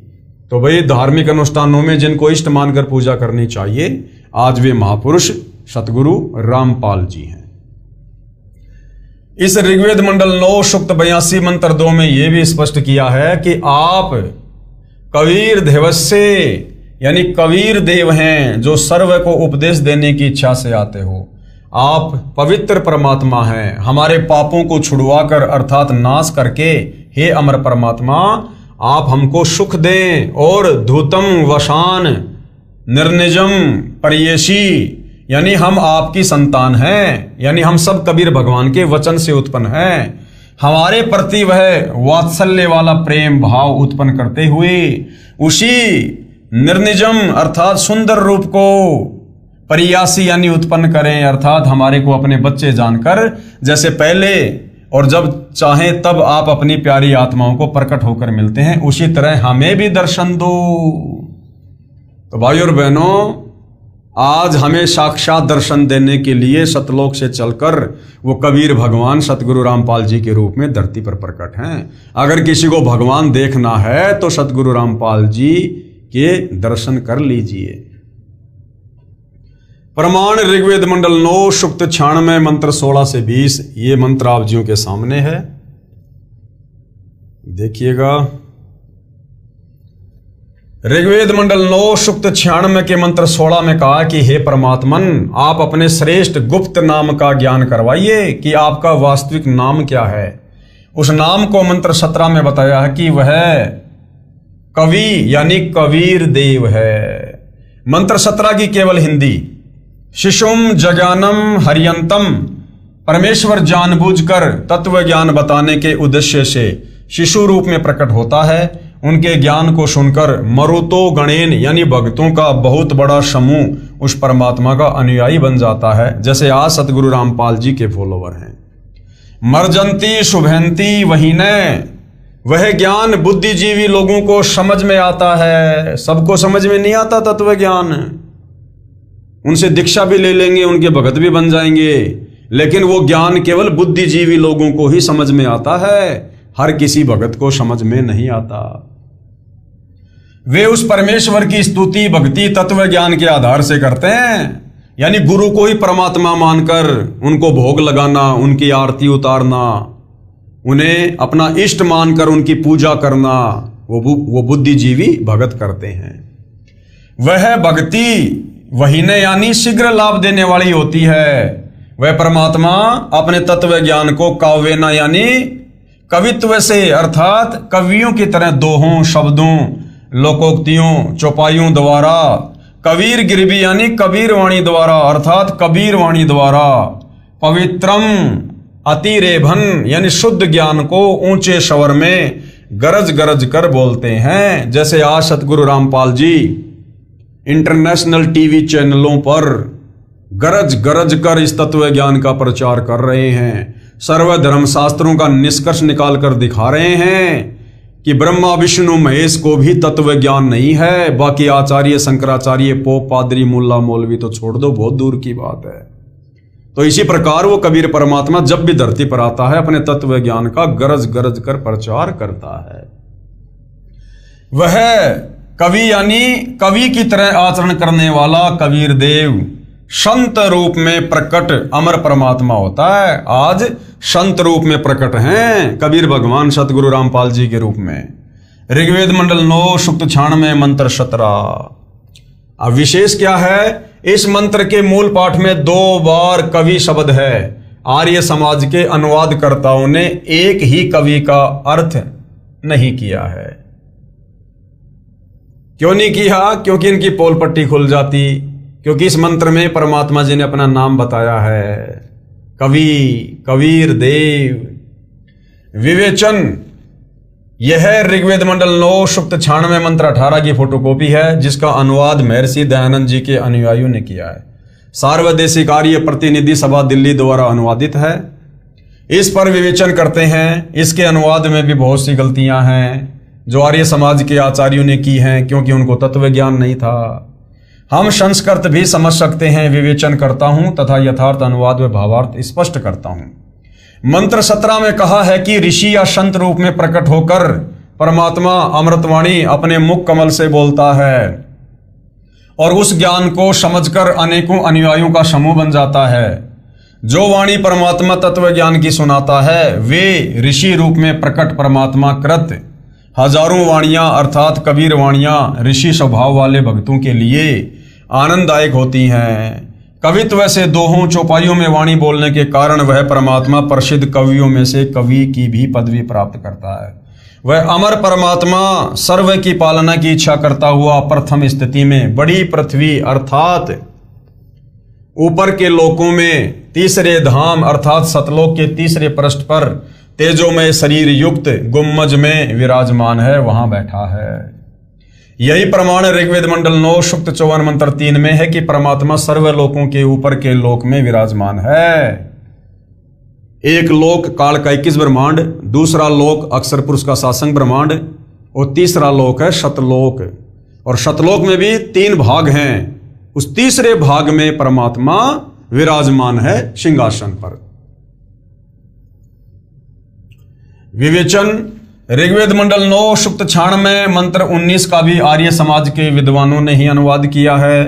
तो भाई धार्मिक अनुष्ठानों में जिनको इष्ट मानकर पूजा करनी चाहिए, आज वे महापुरुष सतगुरु रामपाल जी हैं। इस ऋग्वेद मंडल 9 सूक्त 82 मंत्र 2 में यह भी स्पष्ट किया है कि आप कबीर देवस्य यानी कबीर देव हैं जो सर्व को उपदेश देने की इच्छा से आते हो। आप पवित्र परमात्मा हैं, हमारे पापों को छुड़वाकर अर्थात नाश करके हे अमर परमात्मा आप हमको सुख दें और धूतम वशान निर्निजम परियेशी यानी हम आपकी संतान हैं, यानी हम सब कबीर भगवान के वचन से उत्पन्न हैं। हमारे प्रति वह वात्सल्य वाला प्रेम भाव उत्पन्न करते हुए उसी निर्निजम अर्थात सुंदर रूप को परियासी यानी उत्पन्न करें, अर्थात हमारे को अपने बच्चे जानकर जैसे पहले और जब चाहें तब आप अपनी प्यारी आत्माओं को प्रकट होकर मिलते हैं, उसी तरह हमें भी दर्शन दो। तो भाइयों और बहनों, आज हमें साक्षात दर्शन देने के लिए सतलोक से चलकर वो कबीर भगवान सतगुरु रामपाल जी के रूप में धरती पर प्रकट हैं। अगर किसी को भगवान देखना है तो सतगुरु रामपाल जी के दर्शन कर लीजिए। प्रमाण ऋग्वेद मंडल 9 सूक्त 96 मंत्र 16 से 20 ये मंत्र आप जियों के सामने है, देखिएगा। ऋग्वेद मंडल 9 सूक्त 96 के मंत्र 16 में कहा कि हे परमात्मन आप अपने श्रेष्ठ गुप्त नाम का ज्ञान करवाइए कि आपका वास्तविक नाम क्या है। उस नाम को मंत्र 17 में बताया है कि वह कवि यानी कबीर देव है। मंत्र 17 की केवल हिंदी, शिशुम जज्ञानम हरियंतम, परमेश्वर जानबूझकर तत्व ज्ञान बताने के उद्देश्य से शिशु रूप में प्रकट होता है। उनके ज्ञान को सुनकर मरुतो गणेन यानी भक्तों का बहुत बड़ा समूह उस परमात्मा का अनुयायी बन जाता है, जैसे आज सतगुरु रामपाल जी के फॉलोवर हैं। मर्जंती शुभंती वही ने, वह ज्ञान बुद्धिजीवी लोगों को समझ में आता है। सबको समझ में नहीं आता तत्व ज्ञान, उनसे दीक्षा भी ले लेंगे, उनके भगत भी बन जाएंगे, लेकिन वो ज्ञान केवल बुद्धिजीवी लोगों को ही समझ में आता है, हर किसी भगत को समझ में नहीं आता। वे उस परमेश्वर की स्तुति भक्ति तत्व ज्ञान के आधार से करते हैं, यानी गुरु को ही परमात्मा मानकर उनको भोग लगाना, उनकी आरती उतारना, उन्हें अपना इष्ट मानकर उनकी पूजा करना, वो बुद्धिजीवी भगत करते हैं। वह भक्ति वही ने यानी शीघ्र लाभ देने वाली होती है। वह परमात्मा अपने तत्व ज्ञान को काव्यना यानी कवित्व से अर्थात कवियों की तरह दोहों शब्दों लोकोक्तियों चौपाइयों द्वारा, कबीर गिरवी यानी कबीर वाणी द्वारा अर्थात कबीर वाणी द्वारा, पवित्रम अतिरेभन यानी शुद्ध ज्ञान को ऊंचे स्वर में गरज गरज कर बोलते हैं। जैसे आज सतगुरु रामपाल जी इंटरनेशनल टीवी चैनलों पर गरज गरज कर इस तत्व ज्ञान का प्रचार कर रहे हैं, सर्वधर्म शास्त्रों का निष्कर्ष निकाल कर दिखा रहे हैं कि ब्रह्मा विष्णु महेश को भी तत्व ज्ञान नहीं है। बाकी आचार्य शंकराचार्य पोप पादरी मुल्ला मौलवी तो छोड़ दो, बहुत दूर की बात है। तो इसी प्रकार वो कबीर परमात्मा जब भी धरती पर आता है अपने तत्व ज्ञान का गरज गरज कर प्रचार करता है। वह कवि यानी कवि की तरह आचरण करने वाला कबीर देव संत रूप में प्रकट अमर परमात्मा होता है। आज संत रूप में प्रकट हैं कबीर भगवान सतगुरु रामपाल जी के रूप में। ऋग्वेद मंडल 9 सूक्त 96 मंत्र 17। अब विशेष क्या है, इस मंत्र के मूल पाठ में 2 बार कवि शब्द है। आर्य समाज के अनुवादकर्ताओं ने एक ही कवि का अर्थ नहीं किया है। क्यों नहीं किया? क्योंकि इनकी पोल पट्टी खुल जाती, क्योंकि इस मंत्र में परमात्मा जी ने अपना नाम बताया है, कवि, कबीर देव। विवेचन यह ऋग्वेद मंडल 9 सूक्त 96 मंत्र 18 की फोटोकॉपी है, जिसका अनुवाद महर्षि दयानंद जी के अनुयायियों ने किया है। सार्वदेशिक आर्य प्रतिनिधि सभा दिल्ली द्वारा अनुवादित है। इस पर विवेचन करते हैं। इसके अनुवाद में भी बहुत सी गलतियां हैं जो आर्य समाज के आचार्यों ने की हैं, क्योंकि उनको तत्व ज्ञान नहीं था। हम संस्कृत भी समझ सकते हैं। विवेचन करता हूं तथा यथार्थ अनुवाद व भावार्थ स्पष्ट करता हूं। मंत्र 17 में कहा है कि ऋषि या संत रूप में प्रकट होकर परमात्मा अमृतवाणी अपने मुख कमल से बोलता है और उस ज्ञान को समझकर अनेकों अनुयायियों का समूह बन जाता है। जो वाणी परमात्मा तत्व ज्ञान की सुनाता है वे ऋषि रूप में प्रकट परमात्मा कृत हजारों वाणियां अर्थात कबीर वाणियां ऋषि स्वभाव वाले भक्तों के लिए आनंददायक होती हैं। कवित्व से दोहों चौपाइयों में वाणी बोलने के कारण वह परमात्मा प्रसिद्ध कवियों में से कवि की भी पदवी प्राप्त करता है। वह अमर परमात्मा सर्व की पालना की इच्छा करता हुआ प्रथम स्थिति में बड़ी पृथ्वी अर्थात ऊपर के लोकों में तीसरे धाम अर्थात सतलोक के तीसरे पृष्ठ पर तेजोमय शरीर युक्त गुम्मज में विराजमान है, वहां बैठा है। यही प्रमाण ऋग्वेद मंडल 9 सूक्त 54 मंत्र 3 में है कि परमात्मा सर्व लोकों के ऊपर के लोक में विराजमान है। एक लोक काल का 21 ब्रह्मांड, दूसरा लोक अक्षर पुरुष का शासंग ब्रह्मांड और तीसरा लोक है शतलोक। और शतलोक में भी 3 भाग हैं। उस तीसरे भाग में परमात्मा विराजमान है सिंहासन पर। विवेचन ऋग्वेद मंडल 9 सूक्त 96 मंत्र 19 का भी आर्य समाज के विद्वानों ने ही अनुवाद किया है।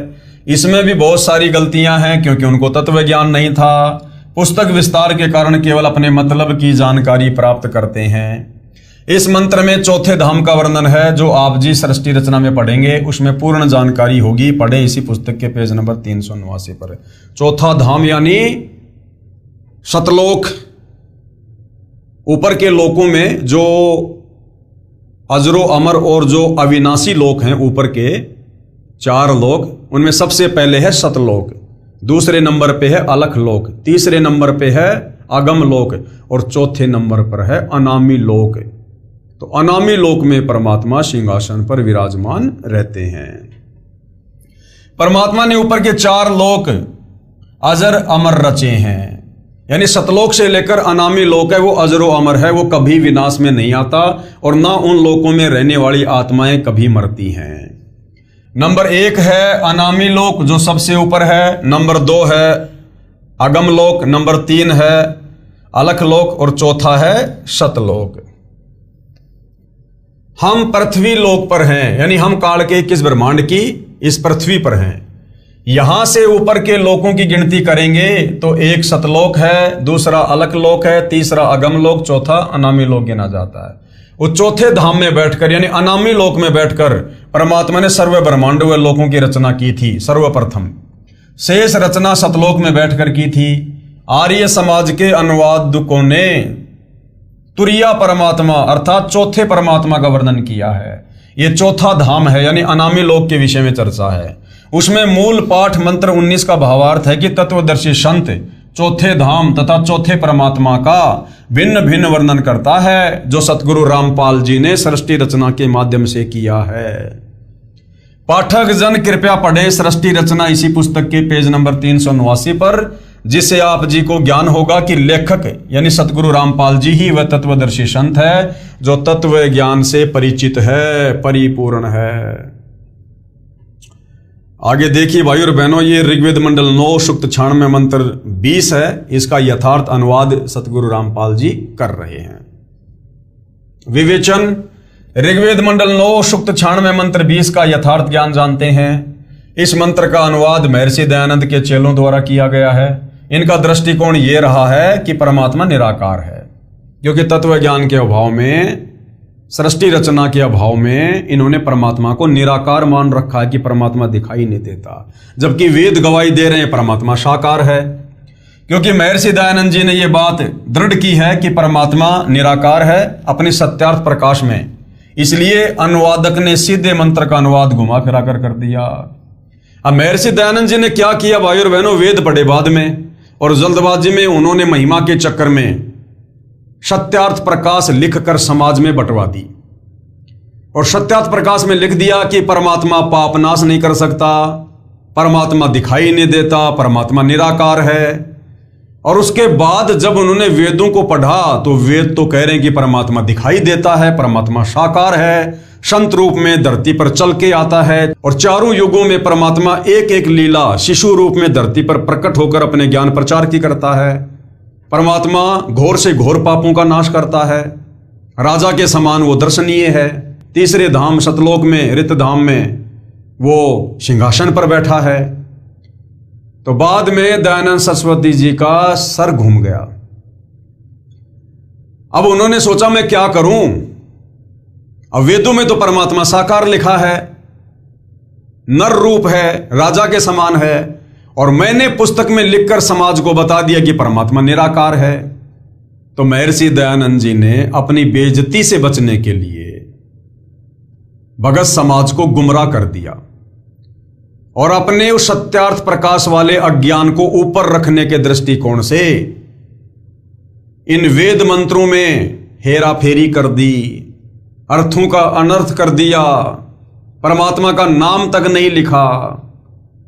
इसमें भी बहुत सारी गलतियां हैं, क्योंकि उनको तत्व ज्ञान नहीं था। पुस्तक विस्तार के कारण केवल अपने मतलब की जानकारी प्राप्त करते हैं। इस मंत्र में चौथे धाम का वर्णन है, जो आप जी सृष्टि रचना में पढ़ेंगे उसमें पूर्ण जानकारी होगी। पढ़े इसी पुस्तक के पेज नंबर 389 पर। चौथा धाम यानी सतलोक, ऊपर के लोकों में जो अजरो अमर और जो अविनाशी लोक हैं, ऊपर के 4 लोक, उनमें सबसे पहले है सतलोक, दूसरे नंबर पे है अलख लोक, तीसरे नंबर पे है अगम लोक और चौथे नंबर पर है अनामी लोक। तो अनामी लोक में परमात्मा सिंहासन पर विराजमान रहते हैं। परमात्मा ने ऊपर के 4 लोक अजर अमर रचे हैं, यानी सतलोक से लेकर अनामी लोक है वो अजरो अमर है, वो कभी विनाश में नहीं आता और ना उन लोकों में रहने वाली आत्माएं कभी मरती हैं। नंबर 1 है अनामी लोक जो सबसे ऊपर है, नंबर 2 है अगम लोक, नंबर 3 है अलख लोक और चौथा है सतलोक। हम पृथ्वी लोक पर हैं, यानी हम काल के 21 ब्रह्मांड की इस पृथ्वी पर हैं। यहां से ऊपर के लोकों की गिनती करेंगे तो एक सतलोक है, दूसरा अलख लोक है, तीसरा अगम लोक, चौथा अनामी लोक गिना जाता है। वो चौथे धाम में बैठकर यानी अनामी लोक में बैठकर परमात्मा ने सर्व ब्रह्मांड व लोकों की रचना की थी सर्वप्रथम। शेष रचना सतलोक में बैठकर की थी। आर्य समाज के अनुवादकों ने तुरिया परमात्मा अर्थात चौथे परमात्मा का वर्णन किया है। ये चौथा धाम है, यानी अनामी लोक के विषय में चर्चा है। उसमें मूल पाठ मंत्र 19 का भावार्थ है कि तत्वदर्शी संत चौथे धाम तथा चौथे परमात्मा का भिन्न भिन्न वर्णन करता है, जो सतगुरु रामपाल जी ने सृष्टि रचना के माध्यम से किया है। पाठक जन कृपया पढ़ें सृष्टि रचना इसी पुस्तक के पेज नंबर 389 पर, जिससे आप जी को ज्ञान होगा कि लेखक यानी सतगुरु रामपाल जी ही वह तत्वदर्शी संत है जो तत्व ज्ञान से परिचित है, परिपूर्ण है। आगे देखिए भाई और बहनों, ये ऋग्वेद मंडल 9 सूक्त 96 मंत्र 20 है। इसका यथार्थ अनुवाद सतगुरु रामपाल जी कर रहे हैं। विवेचन ऋग्वेद मंडल 9 सूक्त 96 मंत्र 20 का यथार्थ ज्ञान जानते हैं। इस मंत्र का अनुवाद महर्षि दयानंद के चेलों द्वारा किया गया है। इनका दृष्टिकोण ये रहा है कि परमात्मा निराकार है, क्योंकि तत्व ज्ञान के अभाव में, सृष्टि रचना के अभाव में इन्होंने परमात्मा को निराकार मान रखा है कि परमात्मा दिखाई नहीं देता, जबकि वेद गवाही दे रहे हैं परमात्मा साकार है। क्योंकि महर्षि दयानंद जी ने यह बात दृढ़ की है कि परमात्मा निराकार है अपने सत्यार्थ प्रकाश में, इसलिए अनुवादक ने सीधे मंत्र का अनुवाद घुमा फिरा कर दिया। अब महर्षि दयानंद जी ने क्या किया भाई और बहनों, वेद पढ़े बाद में और जल्दबाजी में उन्होंने महिमा के चक्कर में सत्यार्थ प्रकाश लिखकर समाज में बंटवा दी। और सत्यार्थ प्रकाश में लिख दिया कि परमात्मा पाप नाश नहीं कर सकता, परमात्मा दिखाई नहीं देता, परमात्मा निराकार है। और उसके बाद जब उन्होंने वेदों को पढ़ा तो वेद तो कह रहे हैं कि परमात्मा दिखाई देता है, परमात्मा साकार है, संत रूप में धरती पर चल के आता है और चारों युगों में परमात्मा एक एक लीला शिशु रूप में धरती पर प्रकट होकर अपने ज्ञान प्रचार की करता है। परमात्मा घोर से घोर पापों का नाश करता है, राजा के समान वो दर्शनीय है। तीसरे धाम सतलोक में, रित धाम में वो सिंहासन पर बैठा है। तो बाद में दयानंद सरस्वती जी का सर घूम गया। अब उन्होंने सोचा मैं क्या करूं, अब वेदों में तो परमात्मा साकार लिखा है, नर रूप है, राजा के समान है, और मैंने पुस्तक में लिखकर समाज को बता दिया कि परमात्मा निराकार है। तो महर्षि दयानंद जी ने अपनी बेइज्जती से बचने के लिए भगत समाज को गुमराह कर दिया और अपने उस सत्यार्थ प्रकाश वाले अज्ञान को ऊपर रखने के दृष्टिकोण से इन वेद मंत्रों में हेरा फेरी कर दी, अर्थों का अनर्थ कर दिया, परमात्मा का नाम तक नहीं लिखा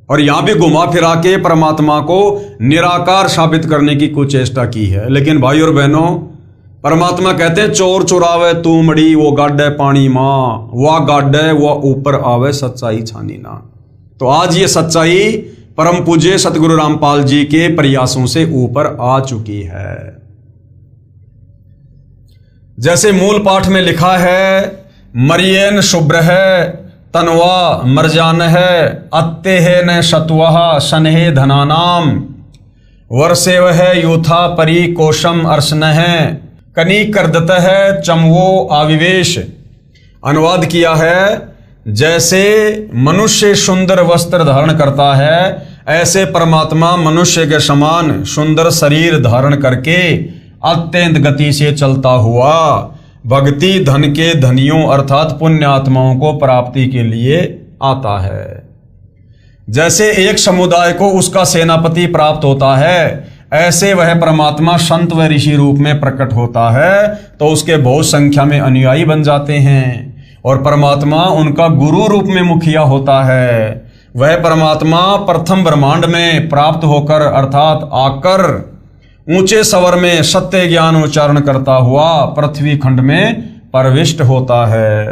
और यहां भी घुमा फिरा के परमात्मा को निराकार साबित करने की कुछ चेष्टा की है। लेकिन भाई और बहनों, परमात्मा कहते हैं चोर चुरावे तू मड़ी, वो गाड्डे पानी मां, वह गाड्डे वह ऊपर आवे सच्चाई छानी ना। तो आज ये सच्चाई परम पूज्य सतगुरु रामपाल जी के प्रयासों से ऊपर आ चुकी है। जैसे मूल पाठ में लिखा है, मरियन शुभ्र है तनवा मरजान है, अत्ते है न शतुआ सनहे धनानाम, वर्षे वह यूथा परी कोशम अर्शन है, कनी करदत है चमवो आविवेश। अनुवाद किया है, जैसे मनुष्य सुंदर वस्त्र धारण करता है, ऐसे परमात्मा मनुष्य के समान सुंदर शरीर धारण करके अत्यंत गति से चलता हुआ भक्ति धन के धनियों अर्थात पुण्य आत्माओं को प्राप्ति के लिए आता है। जैसे एक समुदाय को उसका सेनापति प्राप्त होता है, ऐसे वह परमात्मा संत व ऋषि रूप में प्रकट होता है तो उसके बहुत संख्या में अनुयायी बन जाते हैं और परमात्मा उनका गुरु रूप में मुखिया होता है। वह परमात्मा प्रथम ब्रह्मांड में प्राप्त होकर अर्थात आकर ऊंचे स्वर में सत्य ज्ञान उच्चारण करता हुआ पृथ्वी खंड में प्रविष्ट होता है।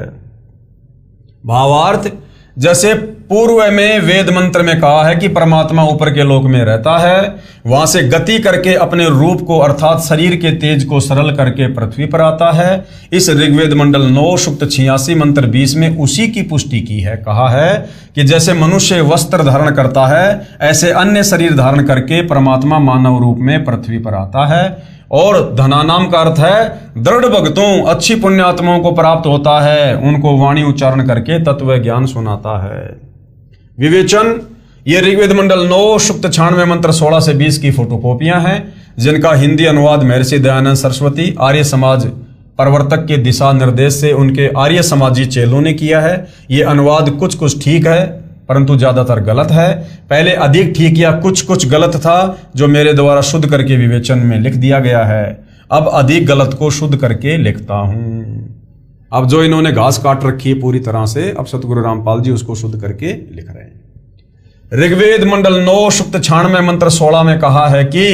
भावार्थ, जैसे पूर्व में वेद मंत्र में कहा है कि परमात्मा ऊपर के लोक में रहता है, वहां से गति करके अपने रूप को अर्थात शरीर के तेज को सरल करके पृथ्वी पर आता है। इस ऋग्वेद मंडल 9 सूक्त 86 मंत्र 20 में उसी की पुष्टि की है। कहा है कि जैसे मनुष्य वस्त्र धारण करता है, ऐसे अन्य शरीर धारण करके परमात्मा मानव रूप में पृथ्वी पर आता है। और धनानाम का अर्थ है दृढ़ भक्तों, अच्छी पुण्यात्माओं को प्राप्त होता है, उनको वाणी उच्चारण करके तत्व ज्ञान सुनाता है। विवेचन, ये ऋग्वेद मंडल 9 सूक्त 96 मंत्र 16 से 20 की फोटोकॉपियां हैं, जिनका हिंदी अनुवाद महर्षि दयानंद सरस्वती आर्य समाज प्रवर्तक के दिशा निर्देश से उनके आर्य समाजी चेलों ने किया है। ये अनुवाद कुछ कुछ ठीक है परंतु ज्यादातर गलत है। पहले अधिक ठीक या कुछ कुछ गलत था जो मेरे द्वारा शुद्ध करके विवेचन में लिख दिया गया है। अब अधिक गलत को शुद्ध करके लिखता हूं। अब जो इन्होंने घास काट रखी है पूरी तरह से, अब सतगुरु रामपाल जी उसको शुद्ध करके लिख रहे हैं। ऋग्वेद मंडल 9 सूक्त 96 मंत्र 16 में कहा है कि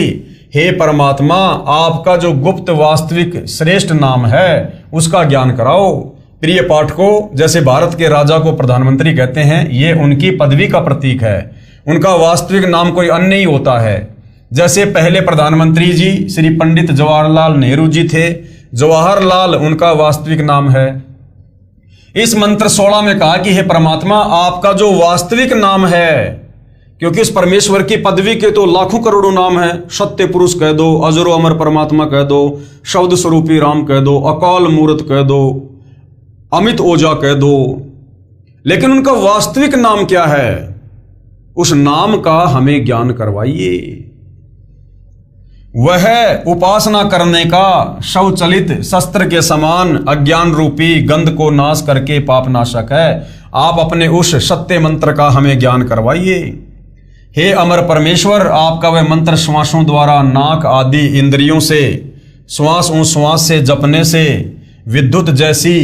हे परमात्मा, आपका जो गुप्त वास्तविक श्रेष्ठ नाम है उसका ज्ञान कराओ। प्रिय पाठकों, जैसे भारत के राजा को प्रधानमंत्री कहते हैं, ये उनकी पदवी का प्रतीक है। उनका वास्तविक नाम कोई अन्य ही होता है। जैसे पहले प्रधानमंत्री जी श्री पंडित जवाहरलाल नेहरू जी थे, जवाहरलाल उनका वास्तविक नाम है। इस मंत्र 16 में कहा कि हे परमात्मा, आपका जो वास्तविक नाम है, क्योंकि इस परमेश्वर की पदवी के तो लाखों करोड़ों नाम है। सत्य पुरुष कह दो, अजरो अमर परमात्मा कह दो, शब्द स्वरूपी राम कह दो, अकाल मूर्त कह दो, अमित ओजा कह दो, लेकिन उनका वास्तविक नाम क्या है? उस नाम का हमें ज्ञान करवाइए। वह उपासना करने का शवचलित शस्त्र के समान अज्ञान रूपी गंध को नाश करके पाप नाशक है। आप अपने उस सत्य मंत्र का हमें ज्ञान करवाइए। हे अमर परमेश्वर, आपका वह मंत्र श्वासों द्वारा नाक आदि इंद्रियों से श्वास श्वास से जपने से विद्युत जैसी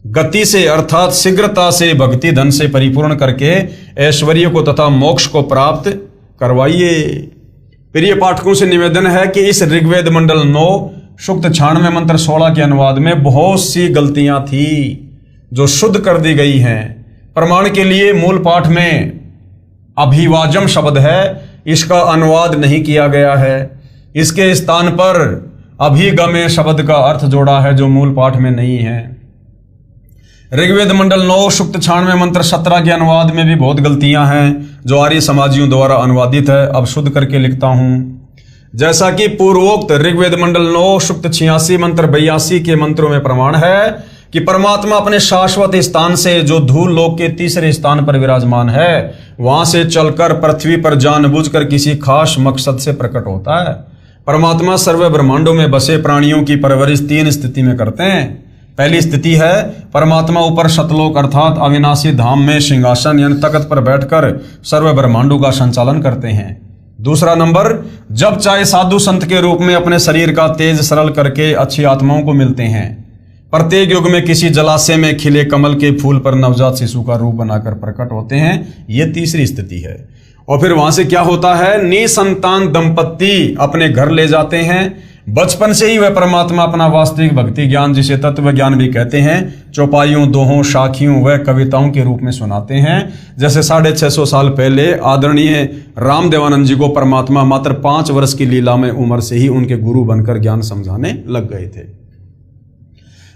गति से अर्थात शीघ्रता से भक्ति धन से परिपूर्ण करके ऐश्वर्य को तथा मोक्ष को प्राप्त करवाइए। प्रिय पाठकों से निवेदन है कि इस ऋग्वेद मंडल 9 सूक्त 96 मंत्र 16 के अनुवाद में बहुत सी गलतियां थी जो शुद्ध कर दी गई हैं। प्रमाण के लिए मूल पाठ में अभिवाजम शब्द है, इसका अनुवाद नहीं किया गया है। इसके स्थान पर अभिगमे शब्द का अर्थ जोड़ा है जो मूल पाठ में नहीं है। ऋग्वेद मंडल 9 सूक्त 96 मंत्र 17 के अनुवाद में भी बहुत गलतियां हैं जो आर्य समाजियों द्वारा अनुवादित है। अब शुद्ध करके लिखता हूं। जैसा कि पूर्वोक्त ऋग्वेद मंडल 9 सूक्त 86 मंत्र 82 के मंत्रों में प्रमाण है कि परमात्मा अपने शाश्वत स्थान से जो धूल लोक के तीसरे स्थान पर विराजमान है वहां से चलकर पृथ्वी पर जानबूझकर किसी खास मकसद से प्रकट होता है। परमात्मा सर्व ब्रह्मांडों में बसे प्राणियों की परवरिश 3 स्थिति में करते हैं। पहली स्थिति है परमात्मा ऊपर सतलोक अर्थात अविनाशी धाम में सिंहासन यानी तख्त पर बैठकर सर्व ब्रह्मांडों का संचालन करते हैं। दूसरा नंबर, जब चाहे साधु संत के रूप में अपने शरीर का तेज सरल करके अच्छी आत्माओं को मिलते हैं। प्रत्येक युग में किसी जलाशय में खिले कमल के फूल पर नवजात शिशु का रूप बनाकर प्रकट होते हैं। ये तीसरी स्थिति है। और फिर वहां से क्या होता है, निसंतान दंपत्ति अपने घर ले जाते हैं। बचपन से ही वह परमात्मा अपना वास्तविक भक्ति ज्ञान, जिसे तत्व ज्ञान भी कहते हैं, चौपाइयों, दोहों, साखियों व कविताओं के रूप में सुनाते हैं। जैसे 650 साल पहले आदरणीय रामदेवानंद जी को परमात्मा मात्र 5 वर्ष की लीला में उम्र से ही उनके गुरु बनकर ज्ञान समझाने लग गए थे।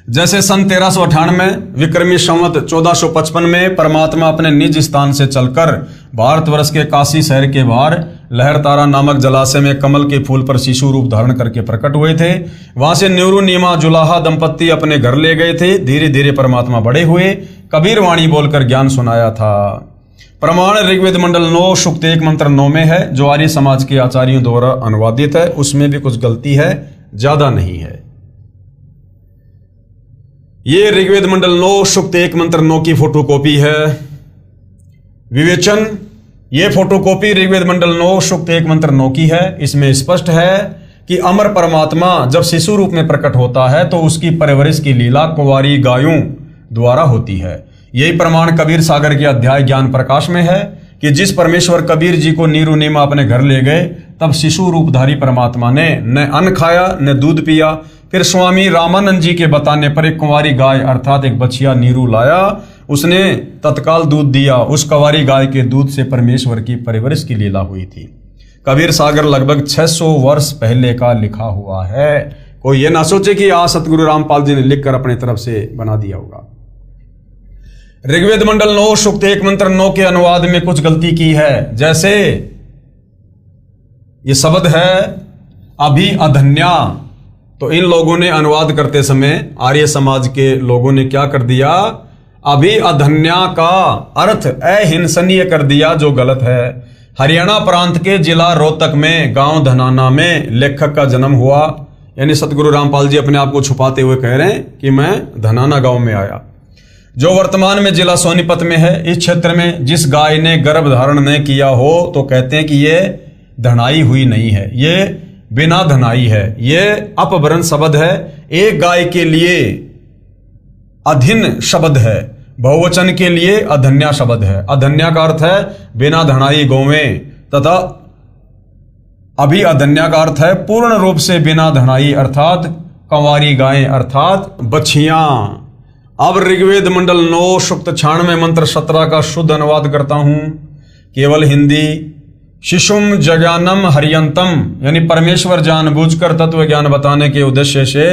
जैसे सन 1398 में विक्रमी संवत 1455 में परमात्मा अपने निज स्थान से चलकर भारतवर्ष के काशी शहर के बाहर लहरतारा नामक जलाशय में कमल के फूल पर शिशु रूप धारण करके प्रकट हुए थे। वहां से न्यूरू नीमा जुलाहा दंपत्ति अपने घर ले गए थे। धीरे धीरे परमात्मा बड़े हुए, कबीर वाणी बोलकर ज्ञान सुनाया था। प्रमाण ऋग्वेद मंडल 9 सूक्त 1 मंत्र 9 में है जो आर्य समाज के आचार्यों द्वारा अनुवादित है। उसमें भी कुछ गलती है, ज्यादा नहीं है। ये ऋग्वेद मंडल 9 सूक्त 1 मंत्र 9 की फोटोकॉपी है। विवेचन, ये फोटोकॉपी ऋग्वेद मंडल 9 सूक्त 1 मंत्र 9 की है। इसमें स्पष्ट है कि अमर परमात्मा जब शिशु रूप में प्रकट होता है तो उसकी परवरिश की लीला कुंवारी गायों द्वारा होती है। यही प्रमाण कबीर सागर के अध्याय ज्ञान प्रकाश में है कि जिस परमेश्वर कबीर जी को नीरू नीमा अपने घर ले गए, तब शिशु रूपधारी परमात्मा ने न अन्न खाया न दूध पिया। फिर स्वामी रामानंद जी के बताने पर एक कुंवारी गाय अर्थात एक बछिया नीरू लाया। उसने तत्काल दूध दिया। उस कुंवारी गाय के दूध से परमेश्वर की परवरिश की लीला हुई थी। कबीर सागर लगभग 600 वर्ष पहले का लिखा हुआ है। कोई ये ना सोचे कि आज सतगुरु रामपाल जी ने लिखकर अपने तरफ से बना दिया होगा। ऋग्वेद मंडल 9 सूक्त 1 मंत्र 9 के अनुवाद में कुछ गलती की है। जैसे ये शब्द है अभी अधन्या, तो इन लोगों ने अनुवाद करते समय आर्य समाज के लोगों ने क्या कर दिया, अभी अधन्या का अर्थ अहिंसनीय कर दिया, जो गलत है। हरियाणा प्रांत के जिला रोहतक में गांव धनाना में लेखक का जन्म हुआ। यानी सतगुरु रामपाल जी अपने आप को छुपाते हुए कह रहे हैं कि मैं धनाना गांव में आया, जो वर्तमान में जिला सोनीपत में है। इस क्षेत्र में जिस गाय ने गर्भ धारण न किया हो तो कहते हैं कि ये धनाई हुई नहीं है, ये बिना धनाई है। ये अपभ्रंश शब्द है। एक गाय के लिए अधीन शब्द है, बहुवचन के लिए अधन्या शब्द है। अधन्या का अर्थ है बिना धनाई गौवें, तथा अभी अधन्या का अर्थ है पूर्ण रूप से बिना धनाई अर्थात कंवारी गायें अर्थात बछियां। अब ऋग्वेद मंडल 9 सूक्त 96 मंत्र 17 का शुद्ध अनुवाद करता हूं, केवल हिंदी। शिशुम जज्ञानम हरियंतम, यानी परमेश्वर जानबूझकर तत्व ज्ञान बताने के उद्देश्य से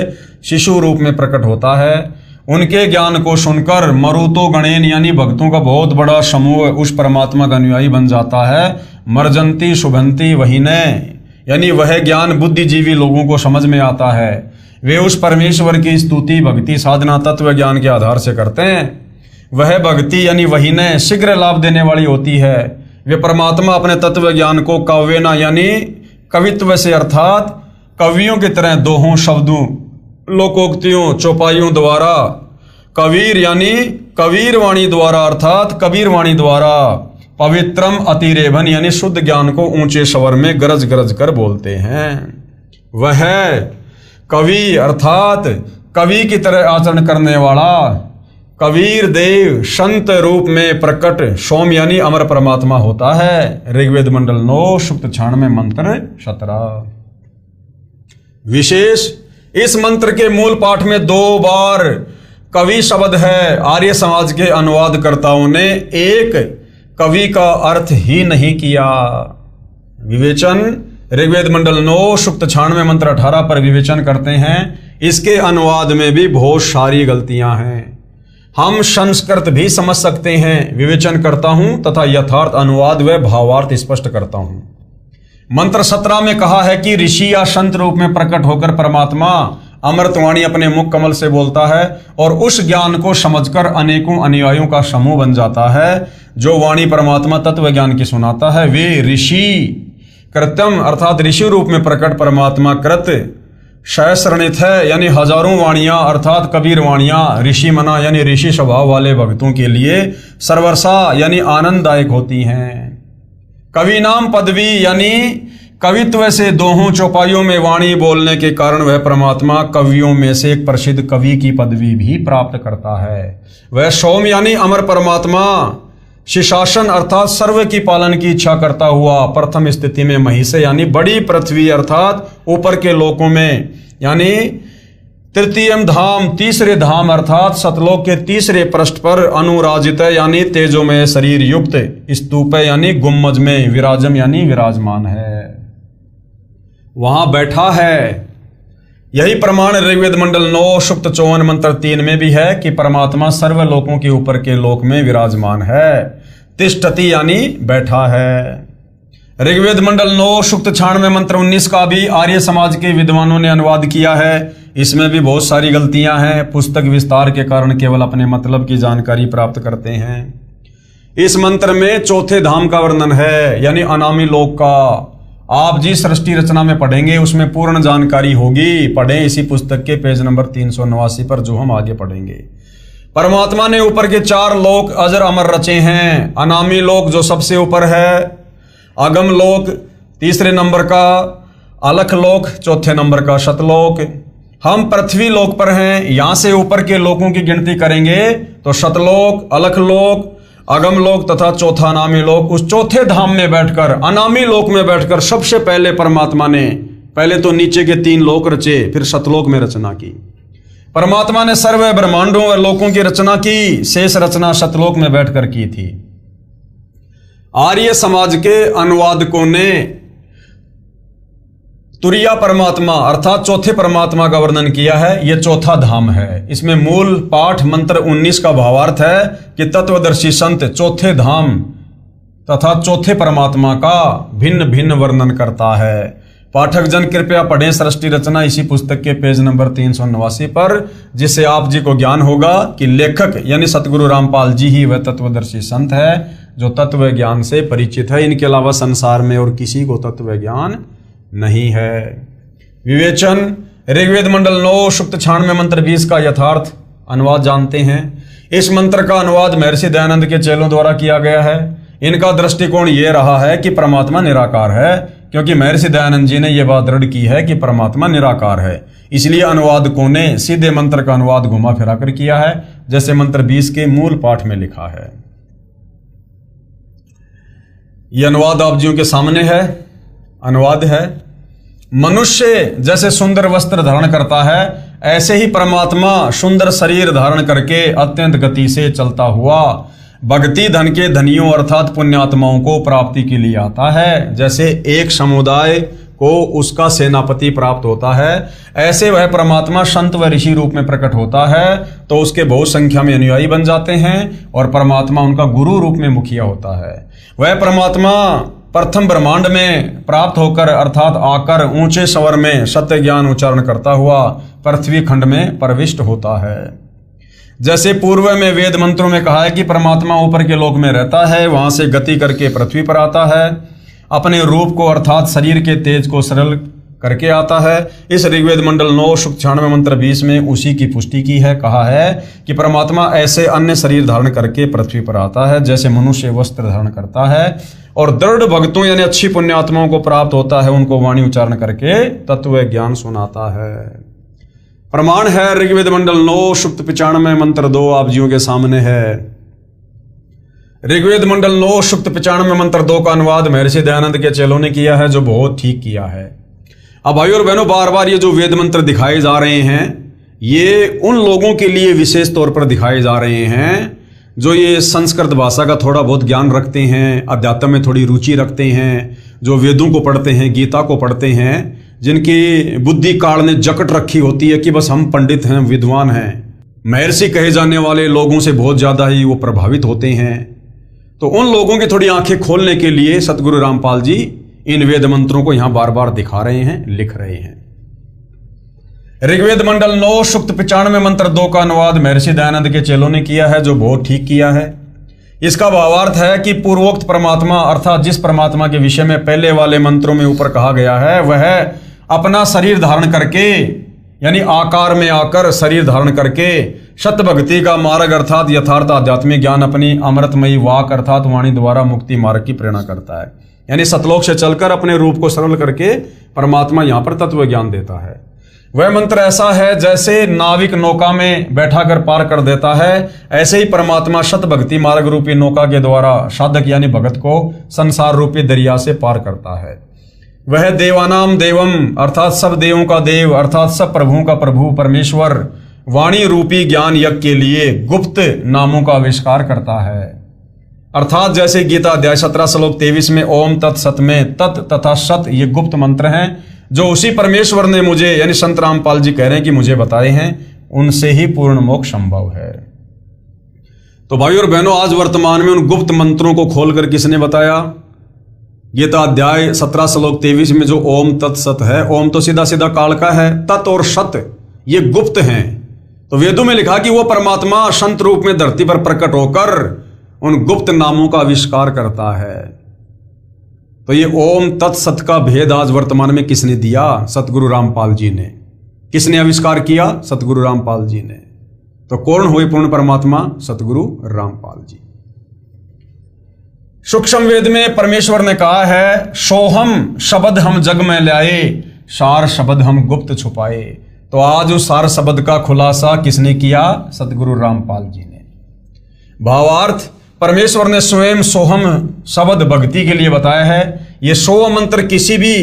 शिशु रूप में प्रकट होता है। उनके ज्ञान को सुनकर मरुतो गणेन यानी भक्तों का बहुत बड़ा समूह उस परमात्मा का अनुयायी बन जाता है। मर्जंती शुभंती वहीने, यानी वह ज्ञान बुद्धिजीवी लोगों को समझ में आता है। वे उस परमेश्वर की स्तुति भक्ति साधना तत्व ज्ञान के आधार से करते हैं। वह भक्ति यानी वहीने शीघ्र लाभ देने वाली होती है। वे परमात्मा अपने तत्व ज्ञान को काव्यना यानी कवित्व से अर्थात कवियों की तरह दोहों, शब्दों, लोकोक्तियों, चौपाइयों द्वारा, कबीर यानी कबीर वाणी द्वारा अर्थात कबीर वाणी द्वारा, पवित्रम अतिरेवन यानी शुद्ध ज्ञान को ऊंचे स्वर में गरज गरज कर बोलते हैं। वह कवि अर्थात कवि की तरह आचरण करने वाला कबीर देव संत रूप में प्रकट सोम यानी अमर परमात्मा होता है। ऋग्वेद मंडल 9 सूक्त 96 मंत्र 17। विशेष इस मंत्र के मूल पाठ में 2 बार कवि शब्द है। आर्य समाज के अनुवादकर्ताओं ने एक कवि का अर्थ ही नहीं किया। विवेचन ऋग्वेद मंडल 9 सूक्त 96 मंत्र 18 पर विवेचन करते हैं। इसके अनुवाद में भी बहुत सारी गलतियां हैं। हम संस्कृत भी समझ सकते हैं, विवेचन करता हूं तथा यथार्थ अनुवाद व भावार्थ स्पष्ट करता हूं। मंत्र 17 में कहा है कि ऋषि या संत रूप में प्रकट होकर परमात्मा अमृतवाणी अपने मुख कमल से बोलता है और उस ज्ञान को समझकर अनेकों अनुयायियों का समूह बन जाता है। जो वाणी परमात्मा तत्व ज्ञान की सुनाता है वे ऋषि कृत्यम अर्थात ऋषि रूप में प्रकट परमात्मा कृत सहस्रणित है यानी हजारों वाणियां अर्थात कबीर वाणियां ऋषि मना यानी ऋषि स्वभाव वाले भक्तों के लिए सर्वर्षा यानी आनंददायक होती हैं। कवि नाम पदवी यानी कवित्व से दोहों चौपाइयों में वाणी बोलने के कारण वह परमात्मा कवियों में से एक प्रसिद्ध कवि की पदवी भी प्राप्त करता है। वह सोम यानी अमर परमात्मा शिशासन अर्थात सर्व की पालन की इच्छा करता हुआ प्रथम स्थिति में महिषे यानी बड़ी पृथ्वी अर्थात ऊपर के लोकों में यानी तृतीयम धाम तीसरे धाम अर्थात सतलोक के तीसरे पृष्ठ पर अनुराजित यानी तेजोमय शरीर युक्त स्तूप यानी गुम्मज में विराजम यानी विराजमान है, वहां बैठा है। यही प्रमाण ऋग्वेद मंडल 9 सूक्त 54 मंत्र 3 में भी है कि परमात्मा सर्व लोकों के ऊपर के लोक में विराजमान है। तिष्ठति यानी बैठा है। ऋग्वेद मंडल 9 सूक्त 96 मंत्र 19 का भी आर्य समाज के विद्वानों ने अनुवाद किया है। इसमें भी बहुत सारी गलतियां हैं। पुस्तक विस्तार के कारण केवल अपने मतलब की जानकारी प्राप्त करते हैं। इस मंत्र में चौथे धाम का वर्णन है यानी अनामी लोक का। आप जिस सृष्टि रचना में पढ़ेंगे उसमें पूर्ण जानकारी होगी। पढ़ें इसी पुस्तक के पेज नंबर 389 पर जो हम आगे पढ़ेंगे। परमात्मा ने ऊपर के 4 लोक अजर अमर रचे हैं। अनामी लोक जो सबसे ऊपर है, अगम लोक तीसरे नंबर का, अलख लोक चौथे नंबर का, शतलोक। हम पृथ्वी लोक पर हैं। यहां से ऊपर के लोकों की गिनती करेंगे तो शतलोक, अलख लोक, अगम लोक तथा चौथा अनामी लोक। उस चौथे धाम में बैठकर अनामी लोक में बैठकर सबसे पहले परमात्मा ने पहले तो नीचे के 3 लोक रचे, फिर शतलोक में रचना की। परमात्मा ने सर्व ब्रह्मांडों व लोकों की रचना की। शेष रचना शतलोक में बैठकर की थी। आर्य समाज के अनुवादकों ने तुरिया परमात्मा अर्थात चौथे परमात्मा का वर्णन किया है। यह चौथा धाम है। इसमें मूल पाठ मंत्र 19 का भावार्थ है कि तत्वदर्शी संत चौथे धाम तथा चौथे परमात्मा का भिन्न भिन्न वर्णन करता है। पाठक जन कृपया पढ़ें सृष्टि रचना इसी पुस्तक के पेज नंबर 389 पर, जिससे आप जी को ज्ञान होगा कि लेखक यानी सतगुरु रामपाल जी ही वह तत्वदर्शी संत है जो तत्व ज्ञान से परिचित है। इनके अलावा संसार में और किसी को तत्व ज्ञान नहीं है। विवेचन ऋग्वेद मंडल 9 सूक्त 96 मंत्र 20 का यथार्थ अनुवाद जानते हैं। इस मंत्र का अनुवाद महर्षि दयानंद के चेलों द्वारा किया गया है। इनका दृष्टिकोण यह रहा है कि परमात्मा निराकार है, क्योंकि महर्षि दयानंद जी ने यह बात दृढ़ की है कि परमात्मा निराकार है। इसलिए अनुवादकों ने सीधे मंत्र का अनुवाद घुमा फिरा कर किया है, जैसे मंत्र 20 के मूल पाठ में लिखा है। यह अनुवाद आप जियों के सामने है। अनुवाद है, मनुष्य जैसे सुंदर वस्त्र धारण करता है ऐसे ही परमात्मा सुंदर शरीर धारण करके अत्यंत गति से चलता हुआ भक्ति धन के धनियों अर्थात पुण्यात्माओं को प्राप्ति के लिए आता है। जैसे एक समुदाय को उसका सेनापति प्राप्त होता है, ऐसे वह परमात्मा संत व ऋषि रूप में प्रकट होता है तो उसके बहुत संख्या में अनुयायी बन जाते हैं और परमात्मा उनका गुरु रूप में मुखिया होता है। वह परमात्मा प्रथम ब्रह्मांड में प्राप्त होकर अर्थात आकर ऊंचे स्वर में सत्य ज्ञान उच्चारण करता हुआ पृथ्वी खंड में प्रविष्ट होता है। जैसे पूर्व में वेद मंत्रों में कहा है कि परमात्मा ऊपर के लोक में रहता है, वहां से गति करके पृथ्वी पर आता है अपने रूप को अर्थात शरीर के तेज को सरल करके आता है। इस ऋग्वेद मंडल 9 सूक्त 96 मंत्र 20 में उसी की पुष्टि की है। कहा है कि परमात्मा ऐसे अन्य शरीर धारण करके पृथ्वी पर आता है जैसे मनुष्य वस्त्र धारण करता है, और दृढ़ भक्तों यानी अच्छी पुण्यात्माओं को प्राप्त होता है, उनको वाणी उच्चारण करके तत्व ज्ञान सुनाता है। प्रमाण है ऋग्वेद मंडल 9 सूक्त 95 मंत्र 2 आप जियों के सामने है। ऋग्वेद मंडल 9 सूक्त 95 मंत्र 2 का अनुवाद महर्षि दयानंद के चेलों ने किया है, जो बहुत ठीक किया है। अब भाइयों और बहनों, बार बार ये जो वेद मंत्र दिखाए जा रहे हैं, ये उन लोगों के लिए विशेष तौर पर दिखाए जा रहे हैं जो ये संस्कृत भाषा का थोड़ा बहुत ज्ञान रखते हैं, अध्यात्म में थोड़ी रुचि रखते हैं, जो वेदों को पढ़ते हैं, गीता को पढ़ते हैं, जिनकी बुद्धि काल ने जकट रखी होती है कि बस हम पंडित हैं, विद्वान हैं, महर्षि कहे जाने वाले लोगों से बहुत ज्यादा ही वो प्रभावित होते हैं। तो उन लोगों की थोड़ी आंखें खोलने के लिए सतगुरु रामपाल जी इन वेद मंत्रों को यहां बार बार दिखा रहे हैं, लिख रहे हैं। ऋग्वेद मंडल 9 सूक्त 95 मंत्र 2 का अनुवाद महर्षि दयानंद के चेलों ने किया है, जो बहुत ठीक किया है। इसका भावार्थ है कि पूर्वोक्त परमात्मा अर्थात जिस परमात्मा के विषय में पहले वाले मंत्रों में ऊपर कहा गया है, वह अपना शरीर धारण करके यानी आकार में आकर शरीर धारण करके शत भक्ति का मार्ग अर्थात यथार्थ आध्यात्मिक ज्ञान अपनी अमृतमयी वाक अर्थात वाणी द्वारा मुक्ति मार्ग की प्रेरणा करता है। यानी सतलोक से चलकर अपने रूप को सरल करके परमात्मा यहां पर तत्व ज्ञान देता है। वह मंत्र ऐसा है जैसे नाविक नौका में बैठाकर पार कर देता है, ऐसे ही परमात्मा शत भक्ति मार्ग रूपी नौका के द्वारा साधक यानी भगत को संसार रूपी दरिया से पार करता है। वह देवानाम देवम अर्थात सब देवों का देव अर्थात सब प्रभुओं का प्रभु परमेश्वर वाणी रूपी ज्ञान यज्ञ के लिए गुप्त नामों का आविष्कार करता है। अर्थात जैसे गीता अध्याय 17 श्लोक 23 में ओम तत् सत में तत् तथा सत ये गुप्त मंत्र हैं, जो उसी परमेश्वर ने मुझे यानी संत रामपाल जी कह रहे हैं कि मुझे बताए हैं, उनसे ही पूर्ण मोक्ष संभव है। तो भाइयों और बहनों, आज वर्तमान में उन गुप्त मंत्रों को खोलकर किसने बताया? गीता अध्याय 17 श्लोक 23 में जो ओम तत् सत है, ओम तो सीधा सीधा काल का है, तत् और सत ये गुप्त हैं। तो वेदों में लिखा कि वो परमात्मा संत रूप में धरती पर प्रकट होकर उन गुप्त नामों का आविष्कार करता है। तो ये ओम तत्सत का भेद आज वर्तमान में किसने दिया? सतगुरु रामपाल जी ने। किसने आविष्कार किया? सतगुरु रामपाल जी ने। तो कौन हुए पूर्ण परमात्मा? सतगुरु रामपाल जी। सूक्ष्म वेद में परमेश्वर ने कहा है, सोहम शब्द हम जग में लाए, सार शब्द हम गुप्त छुपाए। तो आज उस सार शब्द का खुलासा किसने किया? सतगुरु रामपाल जी ने। भावार्थ, परमेश्वर ने स्वयं सोहम शब्द भक्ति के लिए बताया है। यह सोहम मंत्र किसी भी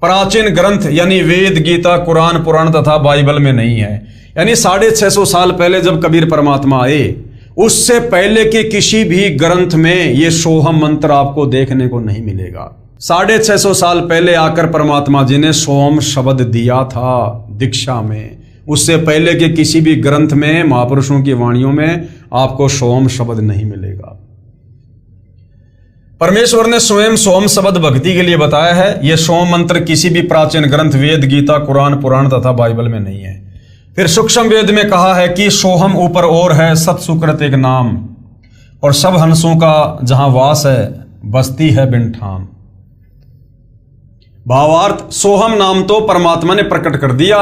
प्राचीन ग्रंथ यानी वेद, गीता, कुरान, पुराण तथा बाइबल में नहीं है। यानी 650 साल पहले जब कबीर परमात्मा आए, उससे पहले के किसी भी ग्रंथ में यह सोहम मंत्र आपको देखने को नहीं मिलेगा। 650 साल पहले आकर परमात्मा जी ने सोहम शब्द दिया था दीक्षा में। उससे पहले के किसी भी ग्रंथ में, महापुरुषों की वाणियों में आपको सोहम शब्द नहीं मिलेगा। परमेश्वर ने स्वयं सोहम शब्द भक्ति के लिए बताया है। यह सोहम मंत्र किसी भी प्राचीन ग्रंथ वेद, गीता, कुरान, पुराण तथा बाइबल में नहीं है। फिर सूक्ष्म वेद में कहा है कि सोहम ऊपर और है सत सुकृत एक नाम, और सब हंसों का जहां वास है बस्ती है बिन ठाम। भावार्थ, सोहम नाम तो परमात्मा ने प्रकट कर दिया,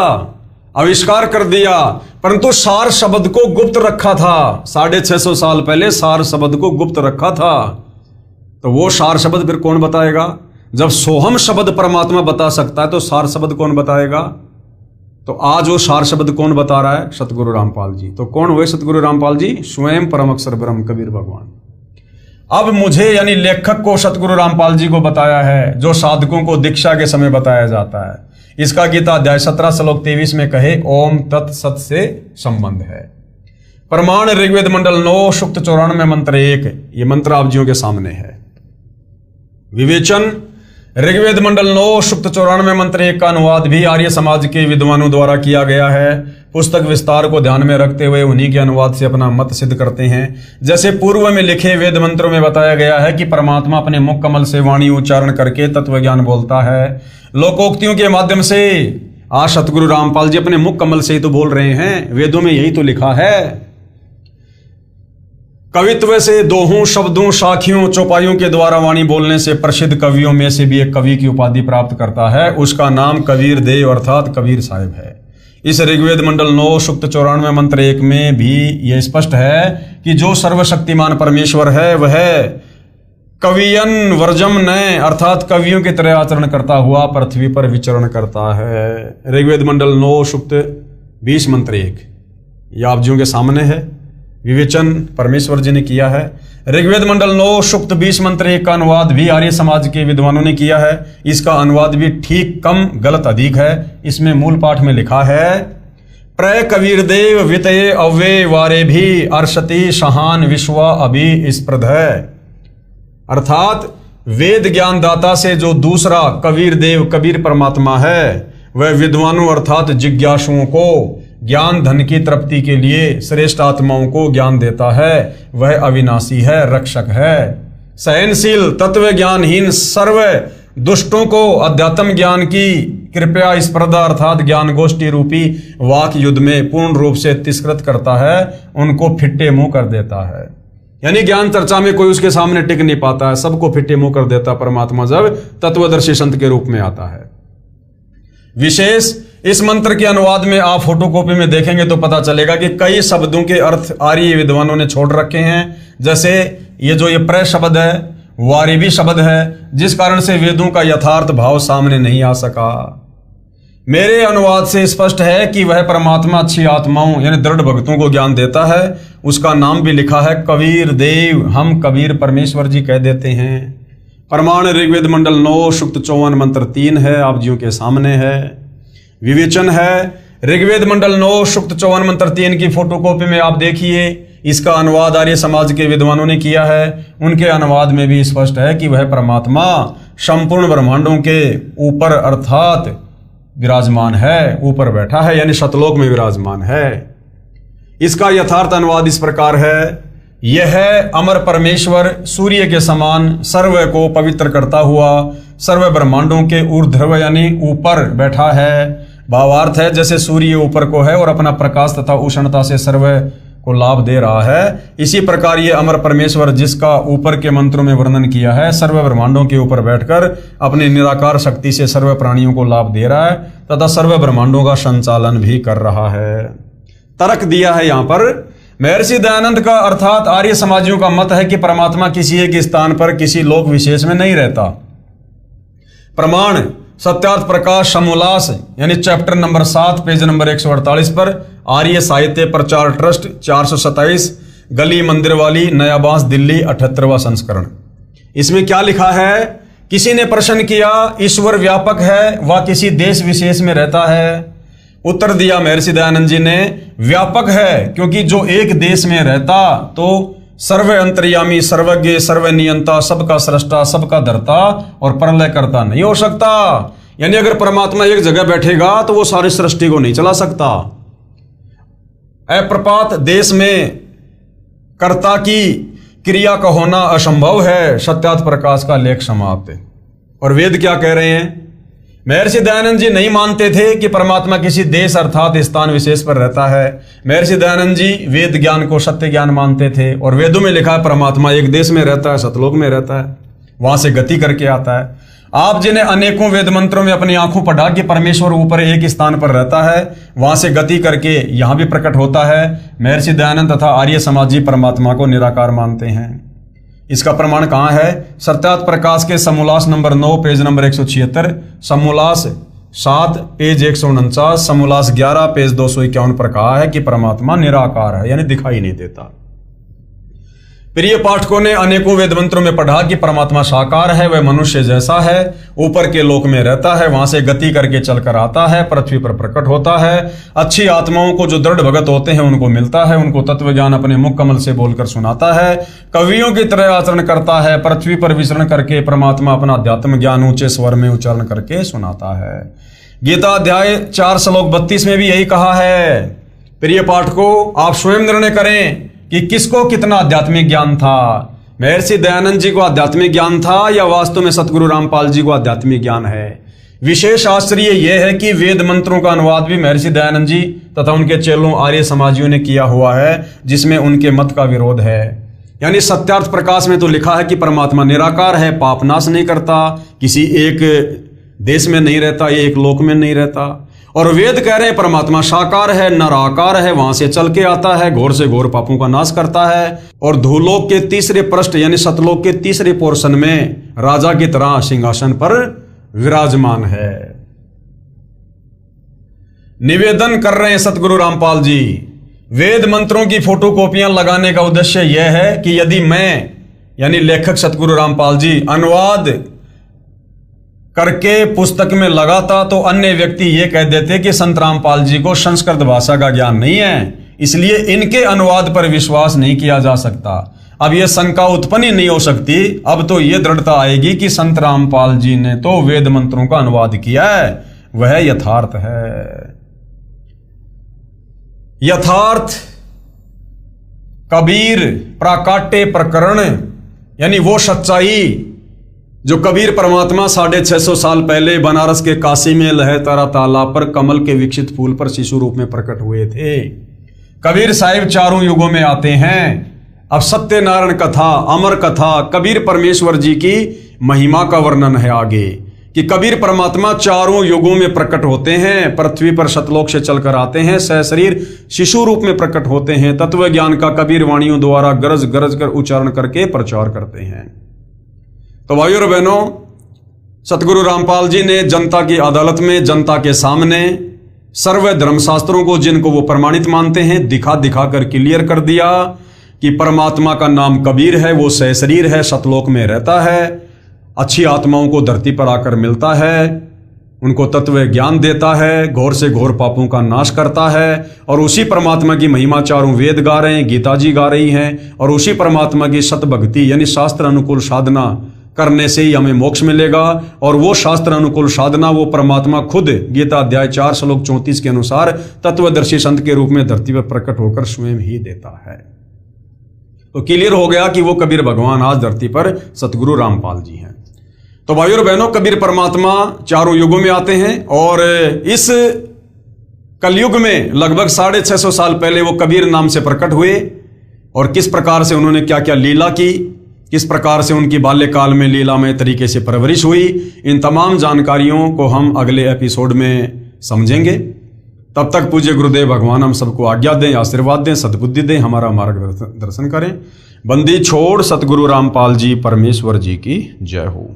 आविष्कार कर दिया, परंतु सार शब्द को गुप्त रखा था। 650 साल पहले सार शब्द को गुप्त रखा था। तो वो सार शब्द फिर कौन बताएगा? जब सोहम शब्द परमात्मा बता सकता है तो सार शब्द कौन बताएगा? तो आज वो सार शब्द कौन बता रहा है? सतगुरु रामपाल जी। तो कौन हुए सतगुरु रामपाल जी? स्वयं परम अक्षर ब्रह्म कबीर भगवान। अब मुझे यानी लेखक को सतगुरु रामपाल जी को बताया है, जो साधकों को दीक्षा के समय बताया जाता है। इसका गीता अध्याय 17 श्लोक 23 में कहे ओम तत् सत से संबंध है। प्रमाण ऋग्वेद मंडल 9 सूक्त 94 मंत्र 1, ये मंत्र आप जियों के सामने है। विवेचन, ऋग्वेद मंडल 9 सूक्त 94 मंत्र 1 का अनुवाद भी आर्य समाज के विद्वानों द्वारा किया गया है। पुस्तक विस्तार को ध्यान में रखते हुए उन्हीं के अनुवाद से अपना मत सिद्ध करते हैं। जैसे पूर्व में लिखे वेद मंत्रों में बताया गया है कि परमात्मा अपने मुख कमल से वाणी उच्चारण करके तत्व ज्ञान बोलता है। लोकोक्तियों के माध्यम से आज सतगुरु रामपाल जी अपने मुख कमल से ही तो बोल रहे हैं। वेदों में यही तो लिखा है। कवित्व से दोहों शब्दों साखियों चौपाइयों के द्वारा वाणी बोलने से प्रसिद्ध कवियों में से भी एक कवि की उपाधि प्राप्त करता है। उसका नाम कबीर देव अर्थात कबीर साहिब है। इस ऋग्वेद मंडल 9 सूक्त 94 मंत्र 1 में भी यह स्पष्ट है कि जो सर्वशक्तिमान परमेश्वर है वह कवियन वर्जम नय अर्थात कवियों की तरह आचरण करता हुआ पृथ्वी पर विचरण करता है। ऋग्वेद मंडल 9 सूक्त 20 मंत्र 1 यह आप जियों के सामने है। विवेचन परमेश्वर जी ने किया है। ऋग्वेद मंडल 9 सूक्त 20 मंत्र 1 का अनुवाद भी आर्य समाज के विद्वानों ने किया है। इसका अनुवाद भी ठीक कम गलत अधिक है। इसमें मूल पाठ में लिखा है प्रय कबीर देव वितये अव्ये वारे भी अर्षति शहान विश्वा अभि स्प्रध, अर्थात वेद ज्ञानदाता से जो दूसरा कबीर देव कबीर परमात्मा है वह विद्वानों अर्थात जिज्ञासुओं को ज्ञान धन की तृप्ति के लिए श्रेष्ठ आत्माओं को ज्ञान देता है। वह अविनाशी है, रक्षक है, सहनशील, तत्व ज्ञानहीन सर्व दुष्टों को अध्यात्म ज्ञान की कृपया स्पर्धा अर्थात ज्ञान गोष्ठी रूपी वाक युद्ध में पूर्ण रूप से तिरस्कृत करता है, उनको फिट्टे मुंह कर देता है। यानी ज्ञान चर्चा में कोई उसके सामने टिक नहीं पाता है, सबको फिट्टे मुंह कर देता परमात्मा जब तत्वदर्शी संत के रूप में आता है। विशेष इस मंत्र के अनुवाद में आप फोटोकॉपी में देखेंगे तो पता चलेगा कि कई शब्दों के अर्थ आर्य विद्वानों ने छोड़ रखे हैं। जैसे ये प्रय शब्द है, वारिभी शब्द है, जिस कारण से वेदों का यथार्थ भाव सामने नहीं आ सका। मेरे अनुवाद से स्पष्ट है कि वह परमात्मा अच्छी आत्माओं यानी दृढ़ भक्तों को ज्ञान देता है। उसका नाम भी लिखा है कबीर देव, हम कबीर परमेश्वर जी कह देते हैं। प्रमाण ऋग्वेद मंडल 9 सूक्त 54 मंत्र 3 है, आप जियों के सामने है। विवेचन है ऋग्वेद मंडल 9 सूक्त 54 मंत्र 3 की फोटोकॉपी में आप देखिए। इसका अनुवाद आर्य समाज के विद्वानों ने किया है। उनके अनुवाद में भी स्पष्ट है कि वह परमात्मा संपूर्ण ब्रह्मांडों के ऊपर अर्थात विराजमान है, ऊपर बैठा है यानी सतलोक में विराजमान है। इसका यथार्थ अनुवाद इस प्रकार है, यह अमर परमेश्वर सूर्य के समान सर्व को पवित्र करता हुआ सर्व ब्रह्मांडों के ऊर्ध्व यानी ऊपर बैठा है। भावार्थ है जैसे सूर्य ऊपर को है और अपना प्रकाश तथा उष्णता से सर्व को लाभ दे रहा है, इसी प्रकार ये अमर परमेश्वर जिसका ऊपर के मंत्रों में वर्णन किया है सर्व ब्रह्मांडों के ऊपर बैठकर अपनी निराकार शक्ति से सर्व प्राणियों को लाभ दे रहा है तथा सर्व ब्रह्मांडों का संचालन भी कर रहा है। तर्क दिया है यहाँ पर महर्षि दयानंद का अर्थात आर्य समाजियों का मत है कि परमात्मा किसी एक स्थान पर किसी लोक विशेष में नहीं रहता। प्रमाण सत्यार्थ प्रकाश समोल्लास यानी चैप्टर नंबर 7 पेज नंबर 148 पर आर्य साहित्य प्रचार ट्रस्ट 427 गली मंदिर वाली नया बांस दिल्ली 78वां संस्करण। इसमें क्या लिखा है? किसी ने प्रश्न किया ईश्वर व्यापक है व किसी देश विशेष में रहता है? उत्तर दिया महर्षि दयानंद जी ने व्यापक है क्योंकि जो एक देश में रहता तो सर्व अंतर्यामी सर्वज्ञ सर्वनियंता सबका सृष्टा सबका धर्ता और प्रलय करता नहीं हो सकता। यानी अगर परमात्मा एक जगह बैठेगा तो वो सारी सृष्टि को नहीं चला सकता। अप्रपात देश में कर्ता की क्रिया का होना असंभव है। सत्यार्थ प्रकाश का लेख समाप्त। और वेद क्या कह रहे हैं? महर्षि दयानंद जी नहीं मानते थे कि परमात्मा किसी देश अर्थात स्थान विशेष पर रहता है। महर्षि दयानंद जी वेद ज्ञान को सत्य ज्ञान मानते थे और वेदों में लिखा है परमात्मा एक देश में रहता है, सतलोक में रहता है, वहां से गति करके आता है। आप जिन्हें अनेकों वेद मंत्रों में अपनी आंखों पढ़ा कि परमेश्वर ऊपर एक स्थान पर रहता है, वहां से गति करके यहां भी प्रकट होता है। महर्षि दयानंद तथा आर्य समाजी परमात्मा को निराकार मानते हैं। इसका प्रमाण कहाँ है? सत्यार्थ प्रकाश के समोल्लास नंबर 9 पेज नंबर 176, समोल्लास 7 पेज 149, समोल्लास 11 पेज 251 पर कहा है कि परमात्मा निराकार है यानी दिखाई नहीं देता। प्रिय पाठकों ने अनेकों वेद मंत्रों में पढ़ा कि परमात्मा साकार है, वह मनुष्य जैसा है, ऊपर के लोक में रहता है, वहां से गति करके चलकर आता है, पृथ्वी पर प्रकट होता है। अच्छी आत्माओं को जो दृढ़ भगत होते हैं उनको मिलता है, उनको तत्व ज्ञान अपने मुख कमल से बोलकर सुनाता है, कवियों की तरह आचरण करता है, पृथ्वी पर विचरण करके परमात्मा अपना अध्यात्म ज्ञान ऊंचे स्वर में उच्चारण करके सुनाता है। गीता अध्याय 4 श्लोक 32 में भी यही कहा है। प्रिय पाठकों, आप स्वयं निर्णय करें कि किसको कितना आध्यात्मिक ज्ञान था। महर्षि दयानंद जी को आध्यात्मिक ज्ञान था या वास्तव में सतगुरु रामपाल जी को आध्यात्मिक ज्ञान है। विशेष आश्चर्य यह है कि वेद मंत्रों का अनुवाद भी महर्षि दयानंद जी तथा उनके चेलों आर्य समाजियों ने किया हुआ है, जिसमें उनके मत का विरोध है। यानी सत्यार्थ प्रकाश में तो लिखा है कि परमात्मा निराकार है, पाप नाश नहीं करता, किसी एक देश में नहीं रहता, एक लोक में नहीं रहता। और वेद कह रहे हैं परमात्मा साकार है, नराकार है, वहां से चल के आता है, घोर से घोर पापों का नाश करता है। और धूलोक के तीसरे पृष्ठ यानी सतलोक के तीसरे पोर्शन में राजा की तरह सिंहासन पर विराजमान है। निवेदन कर रहे हैं सतगुरु रामपाल जी, वेद मंत्रों की फोटोकॉपियां लगाने का उद्देश्य यह है कि यदि मैं यानी लेखक सतगुरु रामपाल जी अनुवाद करके पुस्तक में लगाता तो अन्य व्यक्ति यह कह देते कि संत रामपाल जी को संस्कृत भाषा का ज्ञान नहीं है, इसलिए इनके अनुवाद पर विश्वास नहीं किया जा सकता। अब यह शंका उत्पन्न ही नहीं हो सकती। अब तो यह दृढ़ता आएगी कि संत रामपाल जी ने तो वेद मंत्रों का अनुवाद किया है, वह यथार्थ है। यथार्थ कबीर प्राकाट्य प्रकरण यानी वो सच्चाई जो कबीर परमात्मा 650 साल पहले बनारस के काशी में लहतारा तालाब पर कमल के विकसित फूल पर शिशु रूप में प्रकट हुए थे। कबीर साहिब चारों युगों में आते हैं। अब सत्यनारायण कथा, अमर कथा, कबीर परमेश्वर जी की महिमा का वर्णन है आगे कि कबीर परमात्मा चारों युगों में प्रकट होते हैं, पृथ्वी पर सतलोक से चलकर आते हैं, सहशरीर शिशु रूप में प्रकट होते हैं, तत्व ज्ञान का कबीर वाणियों द्वारा गरज गरज कर उच्चारण करके प्रचार करते हैं। तो भाइयों और बहनों, सतगुरु रामपाल जी ने जनता की अदालत में, जनता के सामने सर्व धर्मशास्त्रों को जिनको वो प्रमाणित मानते हैं दिखा दिखा कर क्लियर कर दिया कि परमात्मा का नाम कबीर है, वो सहशरीर है, सतलोक में रहता है, अच्छी आत्माओं को धरती पर आकर मिलता है, उनको तत्व ज्ञान देता है, घोर से घोर पापों का नाश करता है। और उसी परमात्मा की महिमा चारों वेद गा रहे हैं, गीता जी गा रही हैं। और उसी परमात्मा की सतभक्ति यानी शास्त्र अनुकूल साधना करने से ही हमें मोक्ष मिलेगा। और वो शास्त्र अनुकूल साधना वो परमात्मा खुद गीता अध्याय 4 श्लोक 34 के अनुसार तत्वदर्शी संत के रूप में धरती पर प्रकट होकर स्वयं ही देता है। तो क्लियर हो गया कि वो कबीर भगवान आज धरती पर सतगुरु रामपाल जी हैं। तो भाइयों और बहनों, कबीर परमात्मा चारों युगों में आते हैं और इस कलयुग में लगभग 650 साल पहले वो कबीर नाम से प्रकट हुए। और किस प्रकार से उन्होंने क्या क्या लीला की, किस प्रकार से उनकी बाल्यकाल में लीलामय तरीके से परवरिश हुई, इन तमाम जानकारियों को हम अगले एपिसोड में समझेंगे। तब तक पूज्य गुरुदेव भगवान हम सबको आज्ञा दें, आशीर्वाद दें, सद्बुद्धि दें, हमारा मार्गदर्शन करें। बंदी छोड़ सतगुरु रामपाल जी परमेश्वर जी की जय हो।